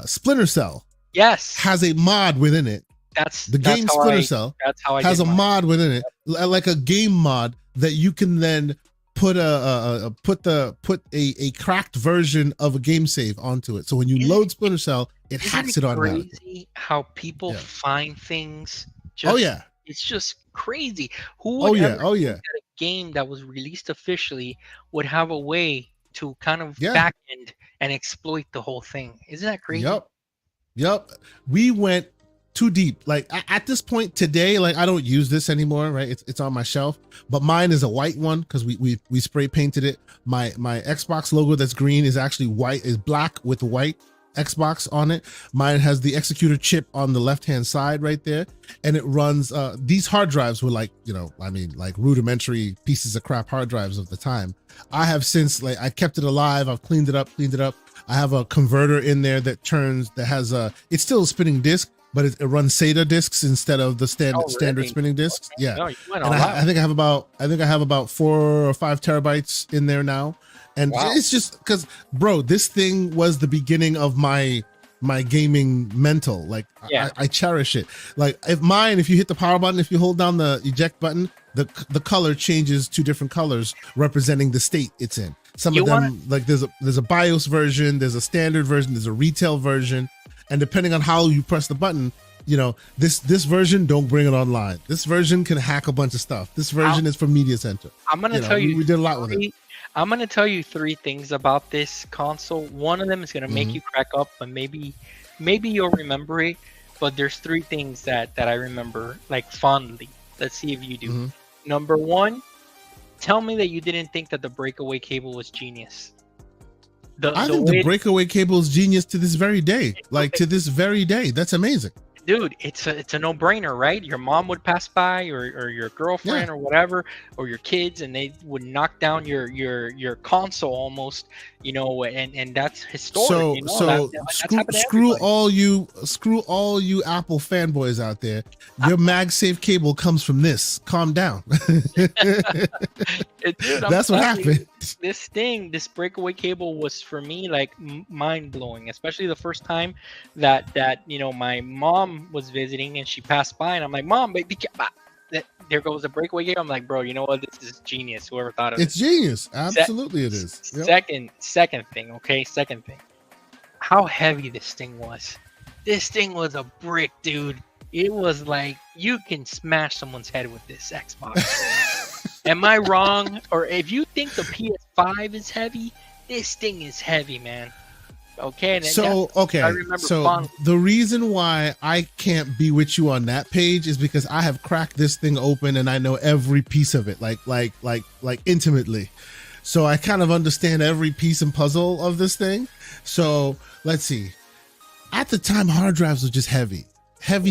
Splinter Cell has a mod within it. That's Splinter Cell has a mod within it, like a game mod that you can then put a cracked version of a game save onto it. So when you load Splinter Cell, it hacks it automatically. Crazy how people find things. It's just crazy. Who would ever think that a game that was released officially would have a way to kind of back end and exploit the whole thing? Isn't that crazy? Yep. We went too deep. Like at this point today, like I don't use this anymore, right? It's on my shelf, but mine is a white one because we spray painted it. My Xbox logo that's green is actually white, is black with white Xbox on it. Mine has the executor chip on the left hand side right there, and it runs these hard drives were like, like rudimentary pieces of crap hard drives of the time. I have since, like, I kept it alive, I've cleaned it up. I have a converter in there that has it's still a spinning disc, but it runs SATA discs instead of the standard spinning discs. Okay. Yeah. And I think I have about 4 or 5 terabytes in there now. And it's just because, bro, this thing was the beginning of my gaming mental. Like I cherish it. Like if you hit the power button, if you hold down the eject button, the color changes to different colors representing the state it's in. Some of them, like there's a BIOS version, there's a standard version, there's a retail version, and depending on how you press the button, this version, don't bring it online. This version can hack a bunch of stuff. This version is for Media Center. I'm gonna tell you, we did a lot with it. I'm gonna tell you 3 things about this console. One of them is gonna make you crack up, but maybe you'll remember it. But there's 3 things that I remember like fondly. Let's see if you do. Number 1, tell me that you didn't think that the breakaway cable was genius. I think the breakaway cable is genius to this very day. Like to this very day. That's amazing. Dude, it's a no-brainer, right? Your mom would pass by, or your girlfriend or whatever, or your kids, and they would knock down your console almost, and that's historic. Screw all you Apple fanboys out there. Your MagSafe cable comes from this. Calm down. Dude, that's what happened. This breakaway cable was for me like mind-blowing, especially the first time that my mom was visiting and she passed by, and I'm like, Mom, baby, there goes the breakaway cable. I'm like, bro, you know what? This is genius. Whoever thought of it. It's genius. Absolutely, it is. Yep. Second thing. Okay, second thing. How heavy this thing was. This thing was a brick, dude. It was like you can smash someone's head with this Xbox. Am I wrong? Or if you think the PS5 is heavy, this thing is heavy, man. Okay. The reason why I can't be with you on that page is because I have cracked this thing open and I know every piece of it, like intimately. So I kind of understand every piece and puzzle of this thing. So let's see. At the time, hard drives were just heavy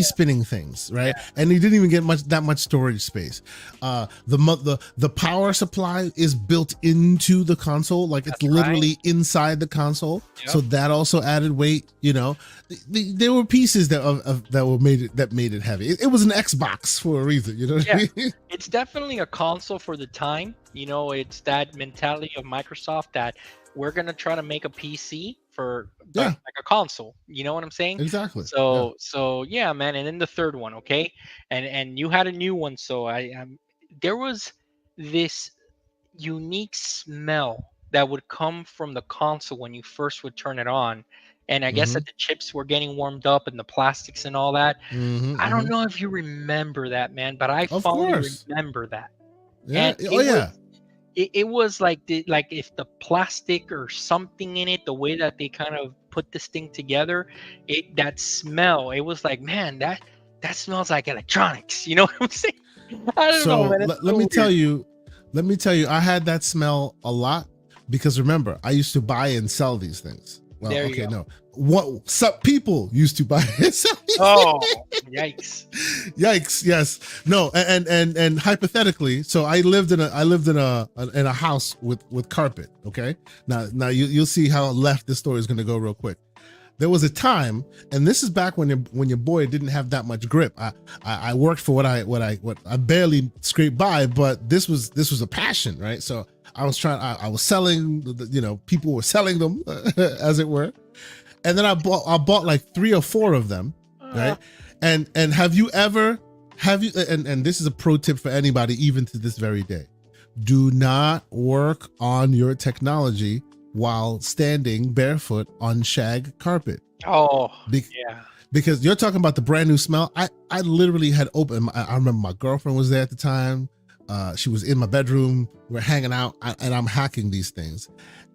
spinning things, right? And you didn't even get that much storage space. The power supply is built into the console, like it's literally inside the console. So that also added weight. There were pieces that made it heavy. It was an Xbox for a reason. You know what I mean? It's definitely a console for the time. It's that mentality of Microsoft that we're gonna try to make a PC for like a console. You know what I'm saying? Exactly. So yeah, man. And then the third one, okay, and you had a new one. So there was this unique smell that would come from the console when you first would turn it on. And I guess that the chips were getting warmed up and the plastics and all that. I don't know if you remember that, man, but I fondly remember that. Yeah. It was like if the plastic or something in it, the way that they kind of put this thing together, that smell, it was like, man, that smells like electronics. You know what I'm saying? I don't know, So man. It's let so me tell weird. you, I had that smell a lot because remember, I used to buy and sell these things. Well, There you okay, go. no. What some people used to buy and sell these Oh, yikes. Yikes! Yes, no, and hypothetically, so I lived in a house with carpet. Okay, now you'll see how left this story is going to go real quick. There was a time, and this is back when your boy didn't have that much grip. I worked for what I barely scraped by, but this was a passion, right? So I was selling, people were selling them, as it were, and then I bought like 3 or 4 of them, Uh, right? And have you and this is a pro tip for anybody, even to this very day: do not work on your technology while standing barefoot on shag carpet. oh, Be- yeah. because you're talking about the brand new smell. I literally had opened. I remember my girlfriend was there at the time. She was in my bedroom. We're hanging out, and I'm hacking these things.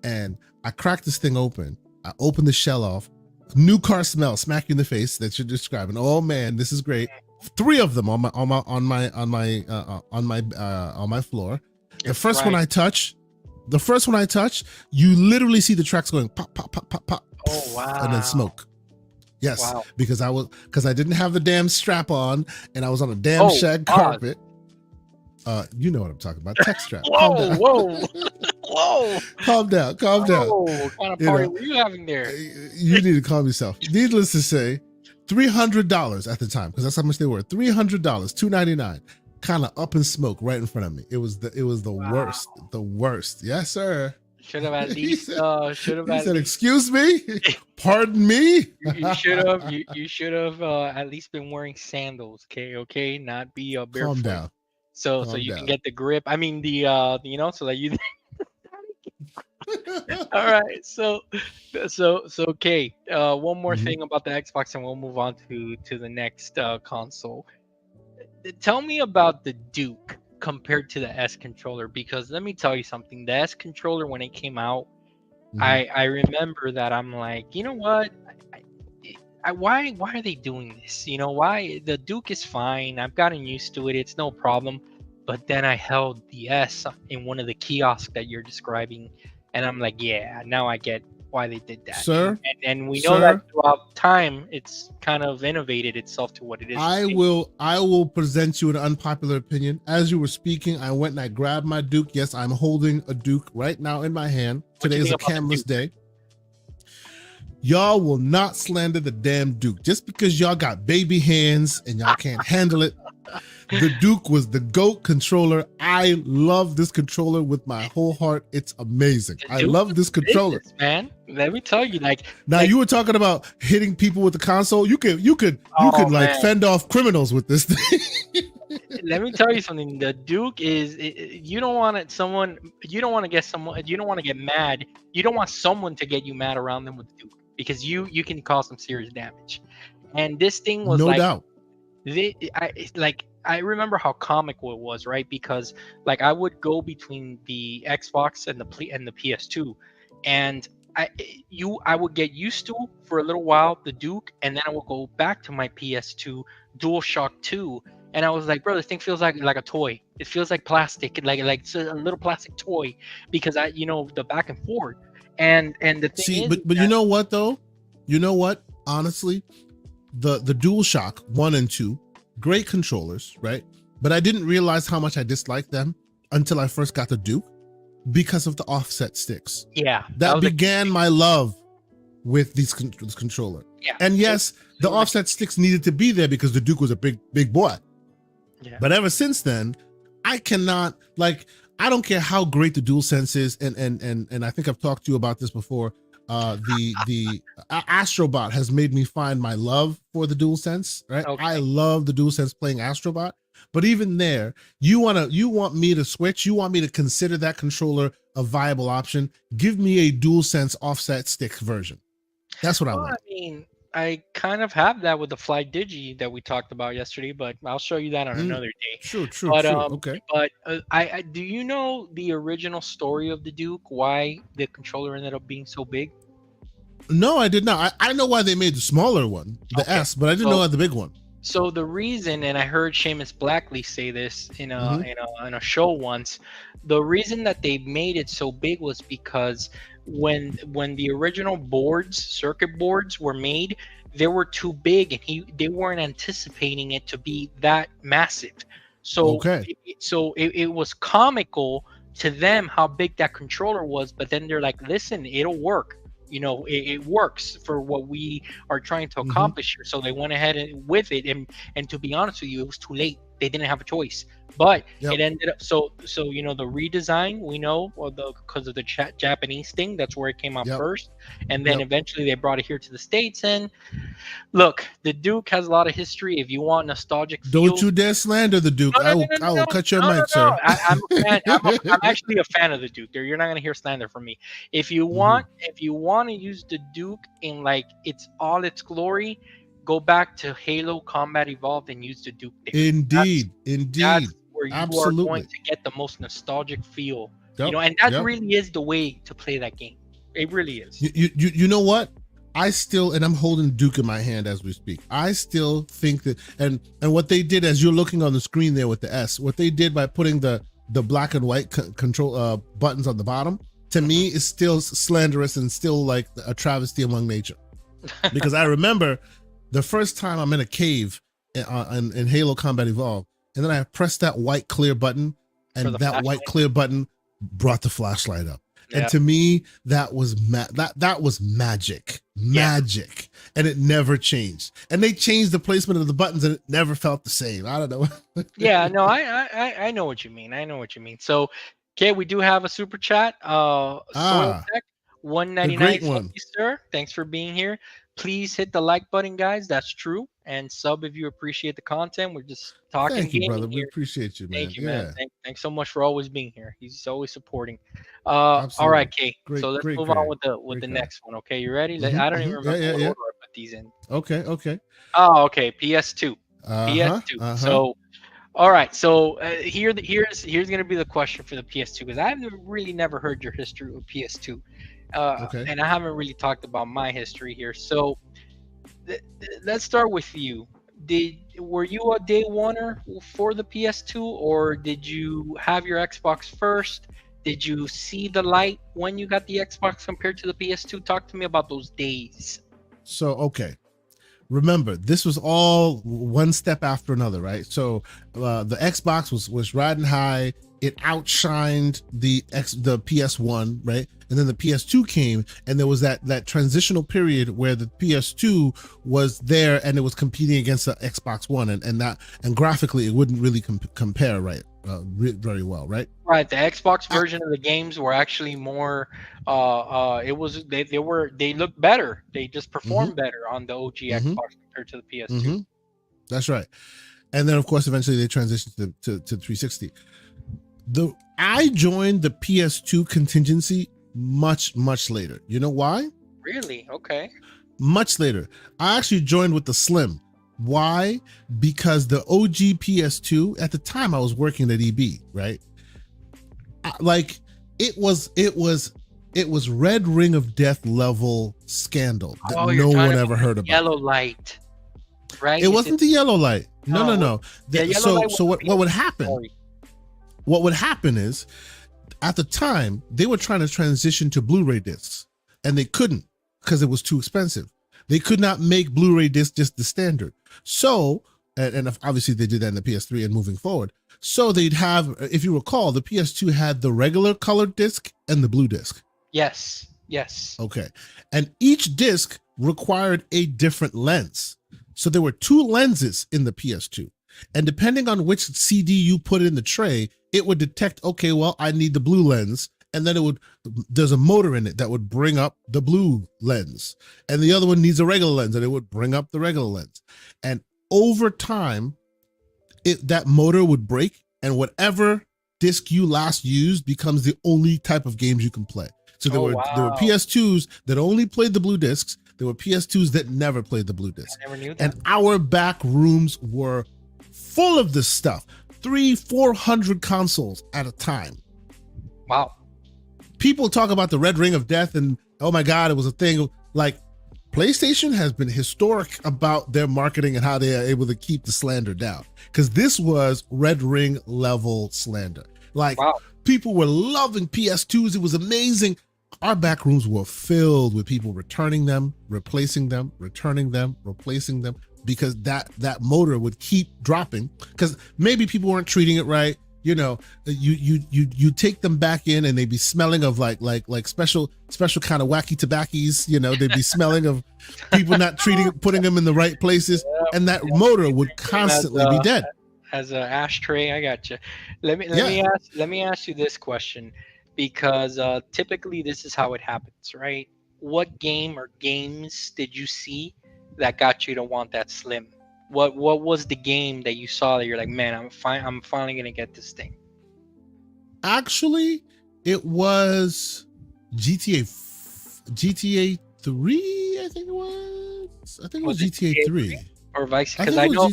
And I cracked this thing open. I opened the shell off. New car smell, smack you in the face that you're describing. Oh man, this is great. 3 of them on my floor. The It's first one right. I touch, you literally see the tracks going pop, pop, pop, pop, pop, Oh, wow. and then smoke. Yes, Wow. because I didn't have the damn strap on, and I was on a damn shag pause. carpet. You know what I'm talking about. Tech strap. Calm Whoa, down. whoa, whoa. Calm down. Calm down. What kind of You party know, were you having there? You need to calm yourself. Needless to say, $300 at the time, because that's how much they were. $300, $299, kind of up in smoke right in front of me. It was the Wow. worst. The worst. Yes, sir. Should have at least. He said, "Excuse me, pardon me." You should have at least been wearing sandals. Okay, not be barefoot. Calm down. So Calm you down. can get the grip. I mean so that you. All right. So okay. One more Mhm. thing about the Xbox, and we'll move on to the next console. Tell me about the Duke compared to the S controller, because let me tell you something. The S controller, when it came out, Mhm. I remember that I'm like, you know what? Why are they doing this? You know, why the Duke is fine. I've gotten used to it. It's no problem. But then I held the S in one of the kiosks that you're describing, and I'm like, yeah, now I get why they did that. Sir, And we know sir, that throughout time, it's kind of innovated itself to what it is. I will present you an unpopular opinion. As you were speaking, I went and I grabbed my Duke. Yes, I'm holding a Duke right now in my hand. What Today you is a think about the camless Duke? day. Y'all will not slander the damn Duke just because y'all got baby hands and y'all can't handle it. The Duke was the GOAT controller. I love this controller with my whole heart. It's amazing. The I Duke love was this controller. business, man. Let me tell you, Now like- you were talking about hitting people with the console. You could Oh, like man. fend off criminals with this thing. let me tell you something. The Duke is you don't want it. You don't want to get someone. You don't want to get mad. You don't want someone to get you mad around them with the Duke, because you can cause some serious damage. And this thing was No doubt. I remember how comical it was, right? Because like I would go between the Xbox and the PS2, and I would get used to for a little while the Duke, and then I would go back to my PS2 DualShock 2, and I was like, bro, this thing feels like a toy. It feels like plastic, like it's a little plastic toy, because the back and forth, and the thing See, is, but you know what though? You know what? Honestly, the DualShock 1 and 2, great controllers, right? But I didn't realize how much I disliked them until I first got the Duke because of the offset sticks. yeah, That was a- began my love with this controller. yeah, And yes, the it was a- offset sticks needed to be there because the Duke was a big boy. Yeah. But ever since then, I cannot, like, I don't care how great the DualSense is, and I think I've talked to you about this before. The Astrobot has made me find my love for the DualSense, right? Okay. I love the DualSense playing Astrobot, but even there, you want me to switch, you want me to consider that controller a viable option. Give me a DualSense offset stick version. That's what I Well, want. I mean, I kind of have that with the Fly Digi that we talked about yesterday, but I'll show you that on another day. True. But Okay. but I do you know the original story of the Duke? Why the controller ended up being so big? No, I did not. I know why they made the smaller one, the Okay. S, but I didn't So- know about the big one. So the reason, and I heard Seamus Blackley say this in a Hmm. in a show once, the reason that they made it so big was because when the original boards, circuit boards, were made, they were too big, and they weren't anticipating it to be that massive. So Okay. it was comical to them how big that controller was, but then they're like, listen, it'll work. It works for what we are trying to Hmm. accomplish here. So they went ahead with it, and to be honest with you, it was too late. They didn't have a choice. But Yep. it ended up so the redesign, we know, or because of the Japanese thing, that's where it came out Yep. first, and then Yep. eventually they brought it here to the States. And look, the Duke has a lot of history. If you want nostalgic Don't feel, you dare slander the Duke. no, no, no, I no, will cut your no, no, mic, no, no. sir. I'm a fan. I'm actually a fan of the Duke. There, you're not gonna hear slander from me. Hmm. If you want to use the Duke in like its glory, go back to Halo Combat Evolved and use the Duke there. That's Indeed. Indeed. that's where you are going Absolutely. to get the most nostalgic feel. Yep. And that Yep. really is the way to play that game. It really is. You know what? I still, and I'm holding Duke in my hand as we speak. I still think that, and what they did, as you're looking on the screen there with the S, what they did by putting the black and white control buttons on the bottom, to me is still slanderous and still like a travesty among nature. Because I remember the first time I'm in a cave in Halo Combat Evolved, and then I pressed that white clear button, For and the that white flashlight. clear button brought the flashlight up. Yeah. And to me, that was that was magic, and it never changed. And they changed the placement of the buttons, and it never felt the same. I don't know. Yeah, no, I know what you mean. I know what you mean. So, okay, we do have a super chat. Soil Tech The 199. great Thank one. you, sir. Thanks for being here. Please hit the like button, guys. That's true. And sub if you appreciate the content. We're just talking Thank you, gaming brother. We here. appreciate you, man. Thank you, man. Yeah, Thanks so much for always being here. He's always supporting. All absolutely. right, Kay. So Great, let's great move on guy. with the Great guy. next one. Okay, you ready? Mhm, I don't even mhm. remember what Yeah. order I put these in. Okay. Oh, okay. PS2. Uh-huh. PS2. Uh-huh. So, all right. So here's gonna be the question for the PS2, because I've really never heard your history with PS2, Okay. and I haven't really talked about my history here. So let's start with you. Were you a day oneer for the PS2, or did you have your Xbox first? Did you see the light when you got the Xbox compared to the PS2? Talk to me about those days. So, okay. Remember, this was all one step after another, right? So the Xbox was riding high. It outshined the PS1, right? And then the PS2 came, and there was that transitional period where the PS2 was there and it was competing against the Xbox One, and graphically it wouldn't really compare, right? Very well, right? Right, the Xbox version of the games were actually more. It was they looked better. They just performed better on the OG Xbox compared to the PS2. That's right. And then, of course, eventually they transitioned to 360. I joined the PS2 contingency much later. You know why? Really? Okay. Much later. I actually joined with the Slim. Why? Because the OG PS2, at the time I was working at EB, right? Like it was Red Ring of Death level scandal that no one ever heard about. Yellow light, right? It wasn't the yellow light. No. So what would happen? Sorry. What would happen is, at the time, they were trying to transition to Blu-ray discs, and they couldn't because it was too expensive. They could not make Blu-ray discs just the standard. So, and obviously they did that in the PS3 and moving forward. So they'd have, if you recall, the PS2 had the regular colored disc and the blue disc. Yes. Okay. And each disc required a different lens. So there were two lenses in the PS2. And depending on which CD you put in the tray, it would detect, okay, well, I need the blue lens. And then there's a motor in it that would bring up the blue lens. And the other one needs a regular lens, and it would bring up the regular lens. And over time, that motor would break, and whatever disc you last used becomes the only type of games you can play. So there were PS2s that only played the blue discs. There were PS2s that never played the blue disc. I never knew that. And our back rooms were full of this stuff. 300-400 consoles at a time. Wow. People talk about the Red Ring of Death and, oh my God, it was a thing. Like, PlayStation has been historic about their marketing and how they are able to keep the slander down. Because this was Red Ring level slander. Like, Wow. people were loving PS2s. It was amazing. Our back rooms were filled with people returning them, replacing them, returning them, replacing them, because that motor would keep dropping. Because maybe people weren't treating it right. You know, you take them back in and they'd be smelling of like special kind of wacky tobaccos. You know, they'd be smelling of people not putting them in the right places, and that motor would constantly be dead. As an ashtray, I got you. Let me ask you this question, because typically this is how it happens, right? What game or games did you see that got you to want that slim? What was the game that you saw that you're like, man, I'm finally gonna get this thing? Actually, it was GTA 3. I think it was. I think it was GTA 3 or Vice. Because I know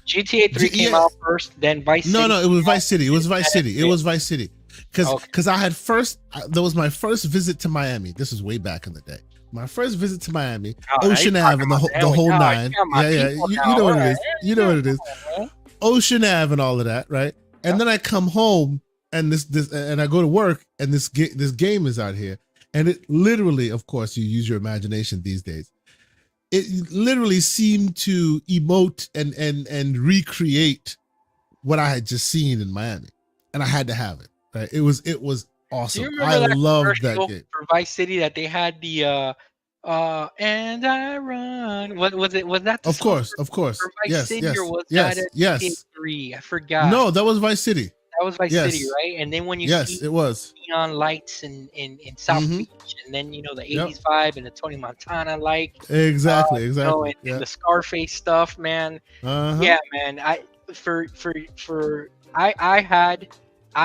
GTA 3 came out first, then Vice City. No, it was Vice City. It was Vice City. It was Vice City. Because I had that was my first visit to Miami. This was way back in the day. My first visit to Miami, Ocean Ave and the whole nine. Yeah, you know what it is. You know what it is. Ocean Ave and all of that, right? And then I come home and this and I go to work and this game is out here, and it literally, of course, you use your imagination these days. It literally seemed to emote and recreate what I had just seen in Miami, and I had to have it. Right? It was awesome. I loved that game for Vice City that they had the and I run. What was it? Was that the Of course. For Vice Yes, City, yes, or was yes, that yes. 3? I forgot. No, that was Vice City. That was Vice City, right? And then when you see it was neon lights in South Beach, and then the 80s vibe and the Tony Montana exactly. And the Scarface stuff, man. Yeah, man. I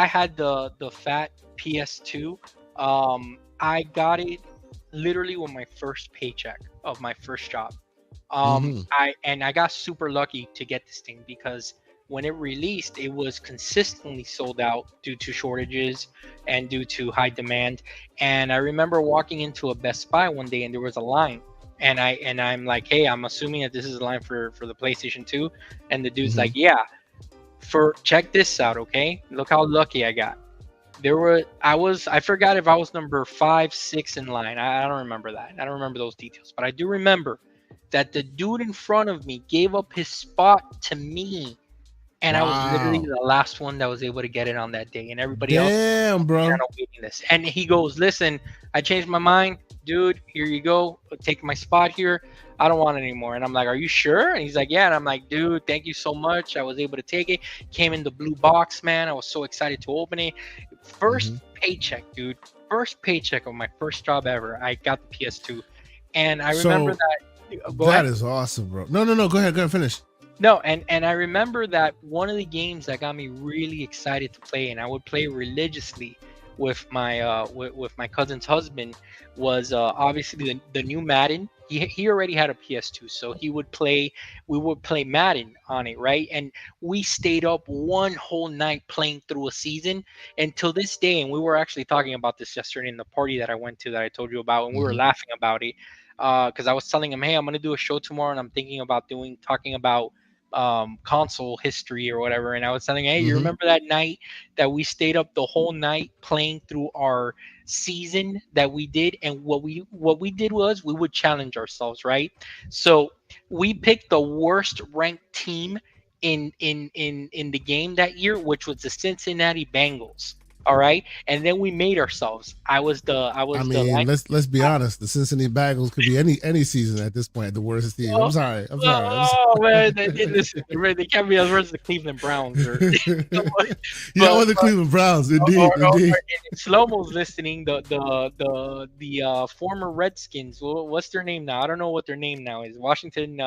had the fat PS2. I got it literally with my first paycheck of my first job. I got super lucky to get this thing, because when it released, it was consistently sold out due to shortages and due to high demand. And I remember walking into a Best Buy one day and there was a line. And I'm like, hey, I'm assuming that this is a line for the PlayStation 2. And the dude's like, yeah, check this out, okay? Look how lucky I got. I forgot if I was number 5, 6 in line. I don't remember that. I don't remember those details. But I do remember that the dude in front of me gave up his spot to me. And I was literally the last one that was able to get it on that day, and everybody else bro. waiting this. And he goes, "Listen, I changed my mind, dude. Here you go. Take my spot here. I don't want it anymore." And I'm like, "Are you sure?" And he's like, "Yeah." And I'm like, "Dude, thank you so much. I was able to take it. Came in the blue box, man. I was so excited to open it. First paycheck, dude. First paycheck of my first job ever. I got the PS2, and I remember that. That is awesome, bro. No. Go ahead. Finish. No, and I remember that one of the games that got me really excited to play, and I would play religiously with my with my cousin's husband, was obviously the new Madden. He already had a PS2, so we would play Madden on it, right? And we stayed up one whole night playing through a season until this day. And we were actually talking about this yesterday in the party that I went to that I told you about, and we were laughing about it because I was telling him, hey, I'm gonna do a show tomorrow, and I'm thinking about talking about console history or whatever. And I was telling, hey, you remember that night that we stayed up the whole night playing through our season that we did? And what we did was we would challenge ourselves, right? So we picked the worst ranked team in the game that year, which was the Cincinnati Bengals. All right, and then we made ourselves. I mean, let's be honest. The Cincinnati Bengals could be any season at this point. The worst team. I'm sorry. Oh man, listen, they can't be as worse as the Cleveland Browns. Or the Cleveland Browns, indeed. Slow-mo's listening. The former Redskins. What's their name now? I don't know what their name now is. Washington.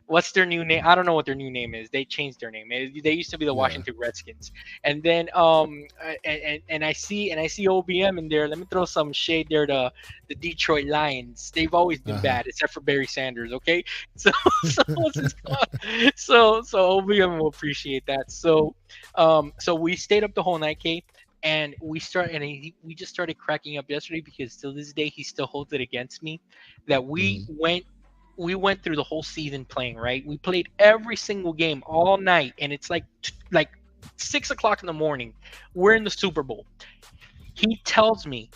What's their new name? I don't know what their new name is. They changed their name. They used to be the Washington Redskins. And then and I see OBM in there. Let me throw some shade there to the Detroit Lions. They've always been bad, except for Barry Sanders. Okay, so OBM will appreciate that. So we stayed up the whole night, Kate. and we just started cracking up yesterday because till this day he still holds it against me that we went through the whole season playing, right? We played every single game all night, and it's like 6 o'clock in the morning. We're in the Super Bowl. He tells me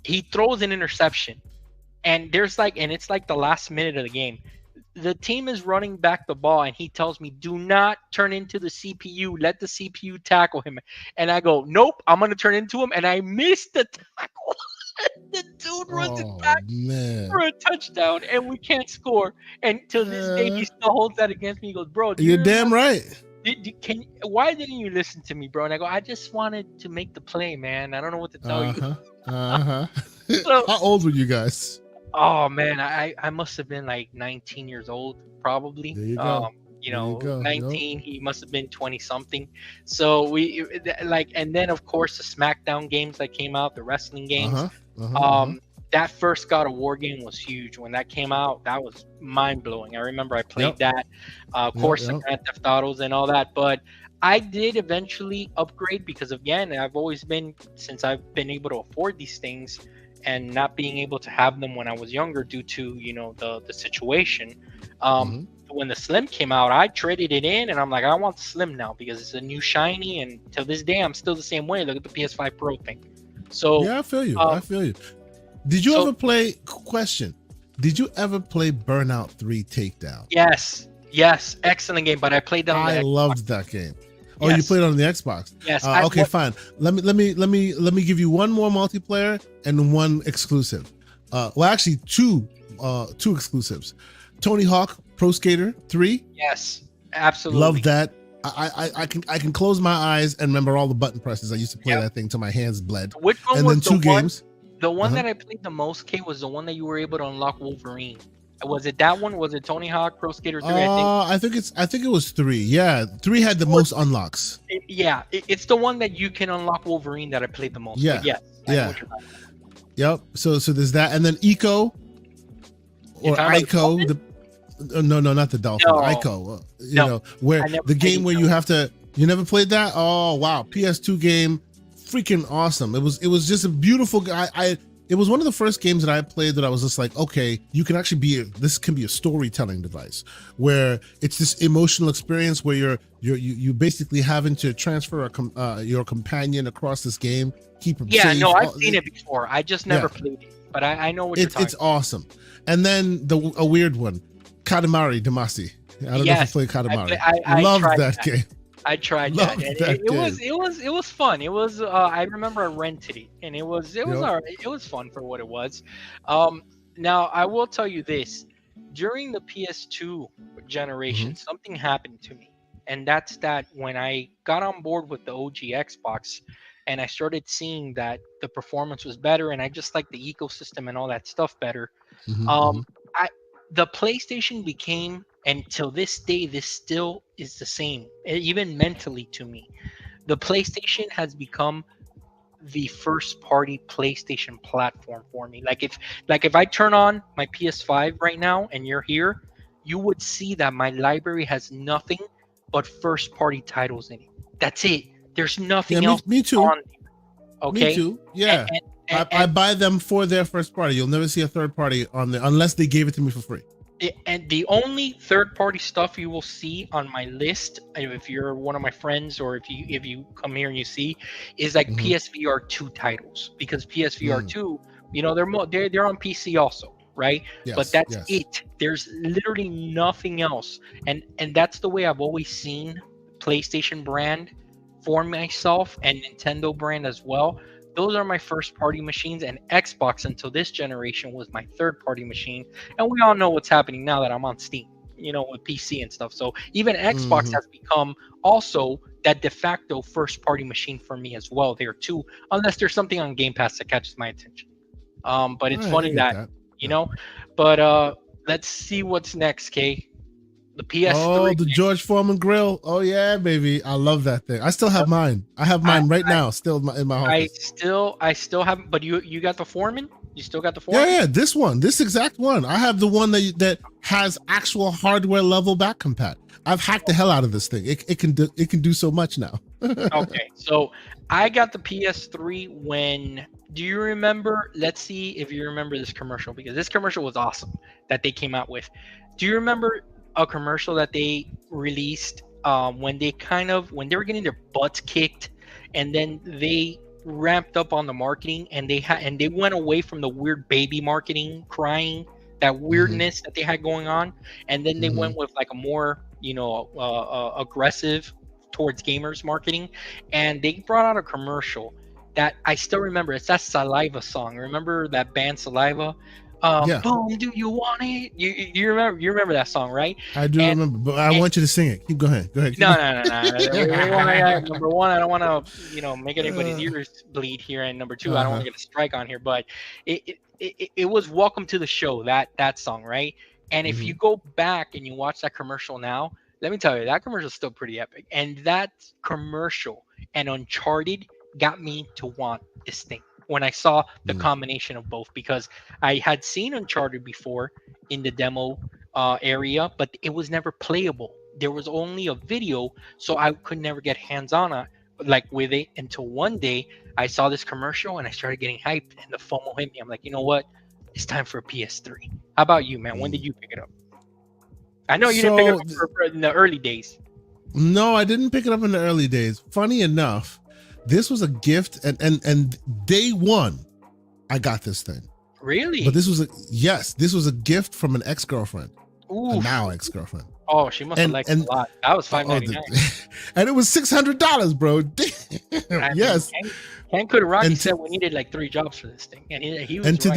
he throws an interception, and it's like the last minute of the game. The team is running back the ball, and he tells me, "Do not turn into the CPU. Let the CPU tackle him." And I go, "Nope, I'm gonna turn into him," and I missed the tackle. The dude runs it back for a touchdown, and we can't score. And till this day, he still holds that against me. He goes, "Bro, you're damn right. Why didn't you listen to me, bro?" And I go, "I just wanted to make the play, man. I don't know what to tell you." So, how old were you guys? Oh man, I must have been like 19 years old, probably. There you go. 19. He must have been 20 something. So we and then of course the SmackDown games that came out, the wrestling games. That first God of War game was huge when that came out. That was mind blowing. I remember I played that. Of course, the Grand Theft Autos and all that, but I did eventually upgrade because again, since I've been able to afford these things and not being able to have them when I was younger due to the situation. When the Slim came out, I traded it in, and I'm like, I want the Slim now because it's a new shiny, and till this day, I'm still the same way. Look at the PS5 Pro thing. So yeah, I feel you. I feel you. Did you ever play? Question: did you ever play Burnout 3 Takedown? Yes, excellent game. But I played that. I loved that game. Oh, you played on the Xbox? Yes. Okay, fine. Let me give you one more multiplayer and one exclusive. Well, actually, two exclusives. Tony Hawk Pro Skater 3. Yes, absolutely. Love that. I can close my eyes and remember all the button presses. I used to play that thing till my hands bled. Which one and was then two games. The one that I played the most, Kate, was the one that you were able to unlock Wolverine. Was it that one? Was it Tony Hawk Pro Skater 3? I think it was 3. Yeah, 3 had the most unlocks. It's the one that you can unlock Wolverine that I played the most. Yeah, Yep. So there's that, and then Eco or Ico. No, not the dolphin. No. Ico. You know, where the game where you have to. You never played that? Oh wow, PS2 game, freaking awesome. It was just a beautiful. It was one of the first games that I played that I was just like, okay, you can actually this can be a storytelling device where it's this emotional experience where you basically having to transfer your companion across this game, keep him safe. No, I've seen it before. I just never played it, but I know what you're talking about. It's awesome. And then a weird one, Katamari Damacy. I don't know if you played Katamari. I loved that game. I tried that. It was fun. It was I remember I rented it, and it was all right. It was fun for what it was. Now I will tell you this: during the PS2 generation, something happened to me, and that's that when I got on board with the OG Xbox, and I started seeing that the performance was better, and I just like the ecosystem and all that stuff better. The PlayStation became, and till this day, this still is the same, even mentally to me. The PlayStation has become the first party PlayStation platform for me. Like if I turn on my PS5 right now and you're here, you would see that my library has nothing but first party titles in it. That's it. There's nothing else. Me too. On there. Okay. Me too. Yeah. I buy them for their first party. You'll never see a third party on there unless they gave it to me for free. And the only third party stuff you will see on my list, if you're one of my friends or if you come here and you see, is like PSVR 2 titles, because PSVR 2, they're on PC also, right? Yes, but that's it. There's literally nothing else, and that's the way I've always seen PlayStation brand for myself and Nintendo brand as well. Those are my first party machines, and Xbox until this generation was my third party machine. And we all know what's happening now that I'm on Steam, with PC and stuff. So even Xbox has become also that de facto first party machine for me as well there too, unless there's something on Game Pass that catches my attention. But it's funny that. But let's see what's next, Kay. The PS3. Oh, the George Foreman grill. Oh yeah, baby. I love that thing. I still have mine. I have mine right now, still in my office. I still have, but you got the Foreman? You still got the Foreman? Yeah, this exact one. I have the one that has actual hardware level back compat. I've hacked the hell out of this thing. It can do so much now. Okay, so I got the PS3 when. Do you remember? Let's see if you remember this commercial because this commercial was awesome that they came out with. Do you remember a commercial that they released when when they were getting their butts kicked, and then they ramped up on the marketing and they went away from the weird baby marketing, crying, that Hmm. weirdness that they had going on, and then they Hmm. went with like a more aggressive towards gamers marketing, and they brought out a commercial that I still remember. It's that Saliva song. Remember that band Saliva? Yeah, Boom, do you want it? You remember that song, right? I do And remember, but I and want you to sing it. Keep going. Go ahead. Keep no, going. no, no, no. We want to, number one, I don't want to, make anybody's uh, ears bleed here, and number two, I don't want uh-huh. to get a strike on here. But it was "Welcome to the Show," that song, right? And if Hmm. you go back and you watch that commercial now, let me tell you, that commercial is still pretty epic. And that commercial and Uncharted got me to want this thing when I saw the combination of both, because I had seen Uncharted before in the demo area, but it was never playable. There was only a video, so I could never get hands on like with it until one day I saw this commercial and I started getting hyped, and the FOMO hit me. I'm like, you know what? It's time for a PS3. How about you, man? When did you pick it up? I know you didn't pick it So up in the early days. no, I didn't pick it up in the early days. Funny enough, this was a gift, and day one, I got this thing. But Really? this was a gift from an ex girlfriend, a Oof. now ex girlfriend, Oh, she must have liked it and a lot. That was oh, five ninety nine. and it was $600, bro. Damn, I mean, yes, Ken Kutaragi and said we needed like 3 jobs for this thing, and he was and right. to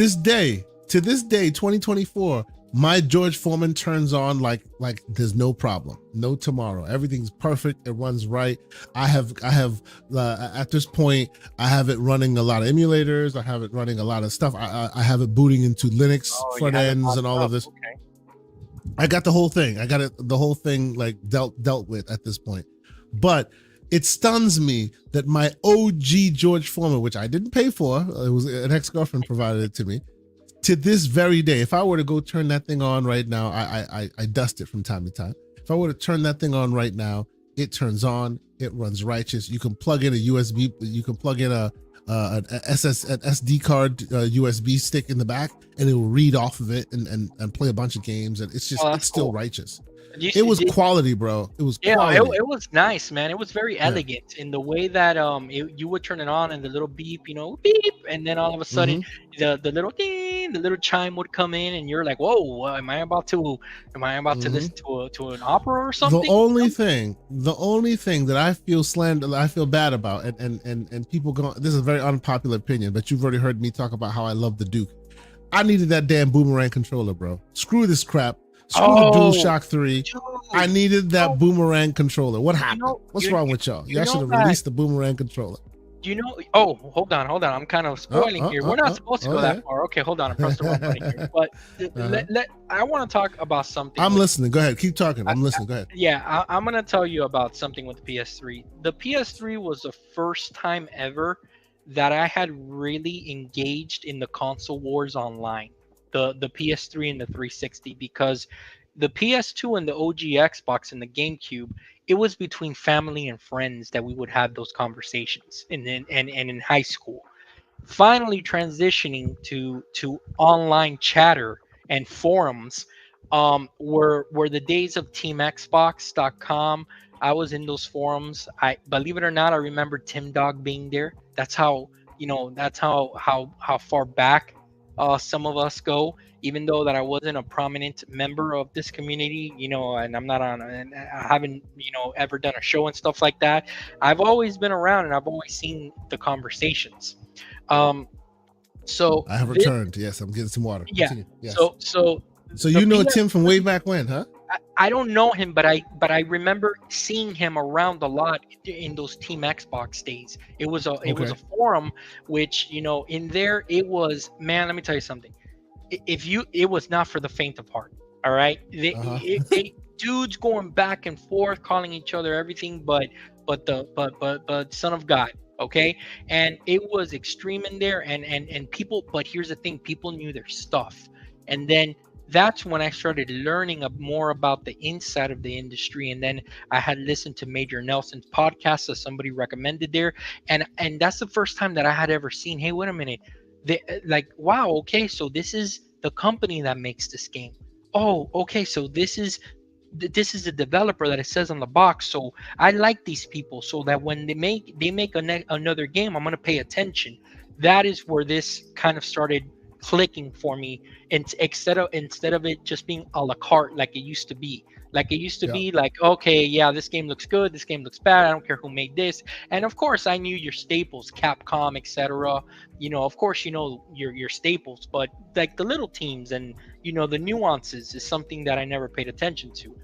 this day, 2024, my George Foreman turns on like there's no problem, no tomorrow. Everything's perfect. It runs right. I have at this point, I have it running a lot of emulators. I have it running a lot of stuff. I have it booting into Linux Oh, you front have it ends and modded all of up. this. Okay. I got the whole thing. I got it, the whole thing like dealt with at this point. But it stuns me that my OG George Foreman, which I didn't pay for, it was an ex-girlfriend provided it to me. To this very day, if I were to go turn that thing on right now, I dust it from time to time. If I were to turn that thing on right now, it turns on. It runs righteous. You can plug in a USB. You can plug in an SD card USB stick in the back, and it will read off of it and play a bunch of games. And Oh, it's that's still cool. righteous. Did It you, was did, quality, bro. It was Yeah, quality. it was nice, man. It was very Yeah. elegant in the way that you would turn it on and the little beep, beep, and then all of a sudden Mm-hmm. the little ding, the little chime would come in, and you're like, whoa, am I about to Mm-hmm. listen to an opera or The something? only thing that I feel bad about, and people go, this is a very unpopular opinion, but you've already heard me talk about how I love the Duke. I needed that damn boomerang controller, bro. Screw this crap. Screw the Oh, DualShock 3. I dude, needed that boomerang controller. What you happened? know, What's you, wrong you, with y'all? you Y'all should know have that released the boomerang controller. Oh, hold on. I'm kind of spoiling here. We're not supposed to Oh go yeah. that far. Okay, hold on. I pressed the wrong button here. But Uh-huh. I want to talk about something I'm with. listening. Go ahead. Keep talking. I'm listening. Go ahead. Yeah, I'm gonna tell you about something with the PS3. The PS3 was the first time ever that I had really engaged in the console wars online. The PS3 and the 360, because the PS2 and the OG Xbox and the GameCube, it was between family and friends that we would have those conversations, and in high school. Finally transitioning to online chatter and forums were the days of teamxbox.com. I was in those forums. I believe it or not, I remember Tim Dog being there. That's how, that's how far back some of us go, even though that I wasn't a prominent member of this community, and I'm not on, and I haven't, ever done a show and stuff like that. I've always been around and I've always seen the conversations. um so I have this, returned. Yes, I'm getting some water. yeah, Continue. Yes. so So the you know Tim from way PS3, back when, huh? I don't know him, but I remember seeing him around a lot in those Team Xbox days. It was a Okay. forum, which, in there it was, man, let me tell you something. If you It was not for the faint of heart. All right, Uh-huh. dudes going back and forth, calling each other everything but son of God. Okay, and it was extreme in there, and people. But here's the thing: people knew their stuff, and then that's when I started learning more about the inside of the industry. And then I had listened to Major Nelson's podcast that somebody recommended there, and that's the first time that I had ever seen. Hey, wait a minute, like, wow, okay, so this is the company that makes this game. Oh, okay, so this is the developer that it says on the box. So I like these people, so that when they make another game, I'm gonna pay attention. That is where this kind of started clicking for me, and instead of it just being a la carte like it used to be. Like it used to Yeah. be like, okay, yeah, this game looks good, this game looks bad, I don't care who made this. And of course I knew your staples, Capcom, etc. Of course, your staples, but like the little teams and the nuances is something that I never paid attention to.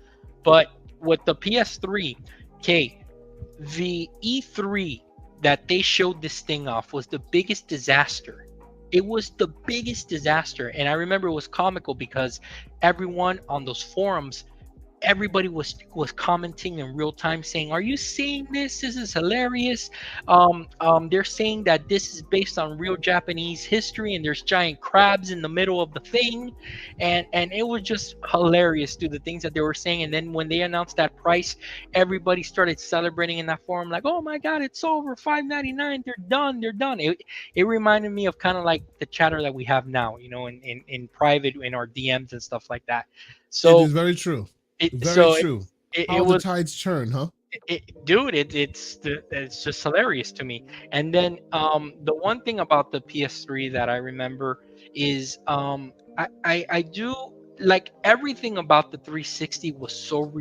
But with the PS3, okay, the E3 that they showed this thing off was the biggest disaster. It was the biggest disaster. And I remember it was comical because everyone on those forums, everybody was commenting in real time saying, are you seeing this? This is hilarious. They're saying that this is based on real Japanese history, and there's giant crabs in the middle of the thing. And it was just hilarious, dude, the things that they were saying. And then when they announced that price, everybody started celebrating in that forum like, oh my god, it's over, $5.99, they're done. It reminded me of kind of like the chatter that we have now, in private, in our DMs and stuff like that. It So is very true. it Very so true. it How the was tides turn, huh? dude, it's just hilarious to me. And then the one thing about the PS3 that I remember is I do like everything about the 360 was so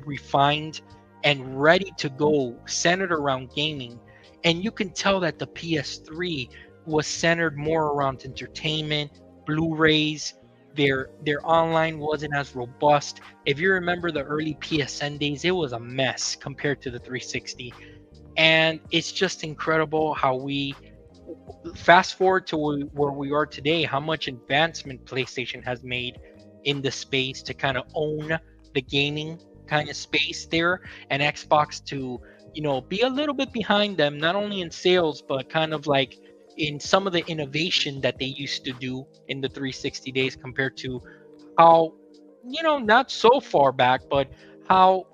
refined and ready to go, centered around gaming. And you can tell that the PS3 was centered more around entertainment, Blu-rays. Their online wasn't as robust. If you remember the early PSN days, it was a mess compared to the 360. And it's just incredible how we fast forward to where we are today, how much advancement PlayStation has made in the space to kind of own the gaming kind of space there, and Xbox to, be a little bit behind them, not only in sales, but kind of like in some of the innovation that they used to do in the 360 days compared to how, not so far back, but how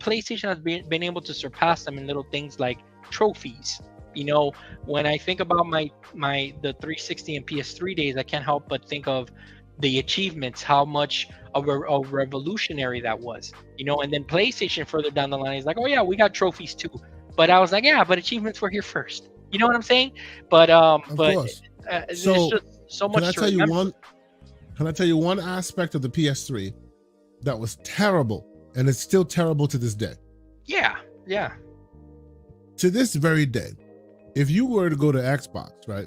PlayStation has been able to surpass them in little things like trophies. When I think about the 360 and PS3 days, I can't help but think of the achievements, how much of a revolutionary that was. And then PlayStation further down the line is like, oh yeah, we got trophies too. But I was like, yeah, but achievements were here first. You know what I'm saying? But Of but course. there's So just so can much I to tell you remember. one? Can I tell you one aspect of the PS3 that was terrible, and it's still terrible to this day? Yeah, yeah. To this very day, if you were to go to Xbox, right,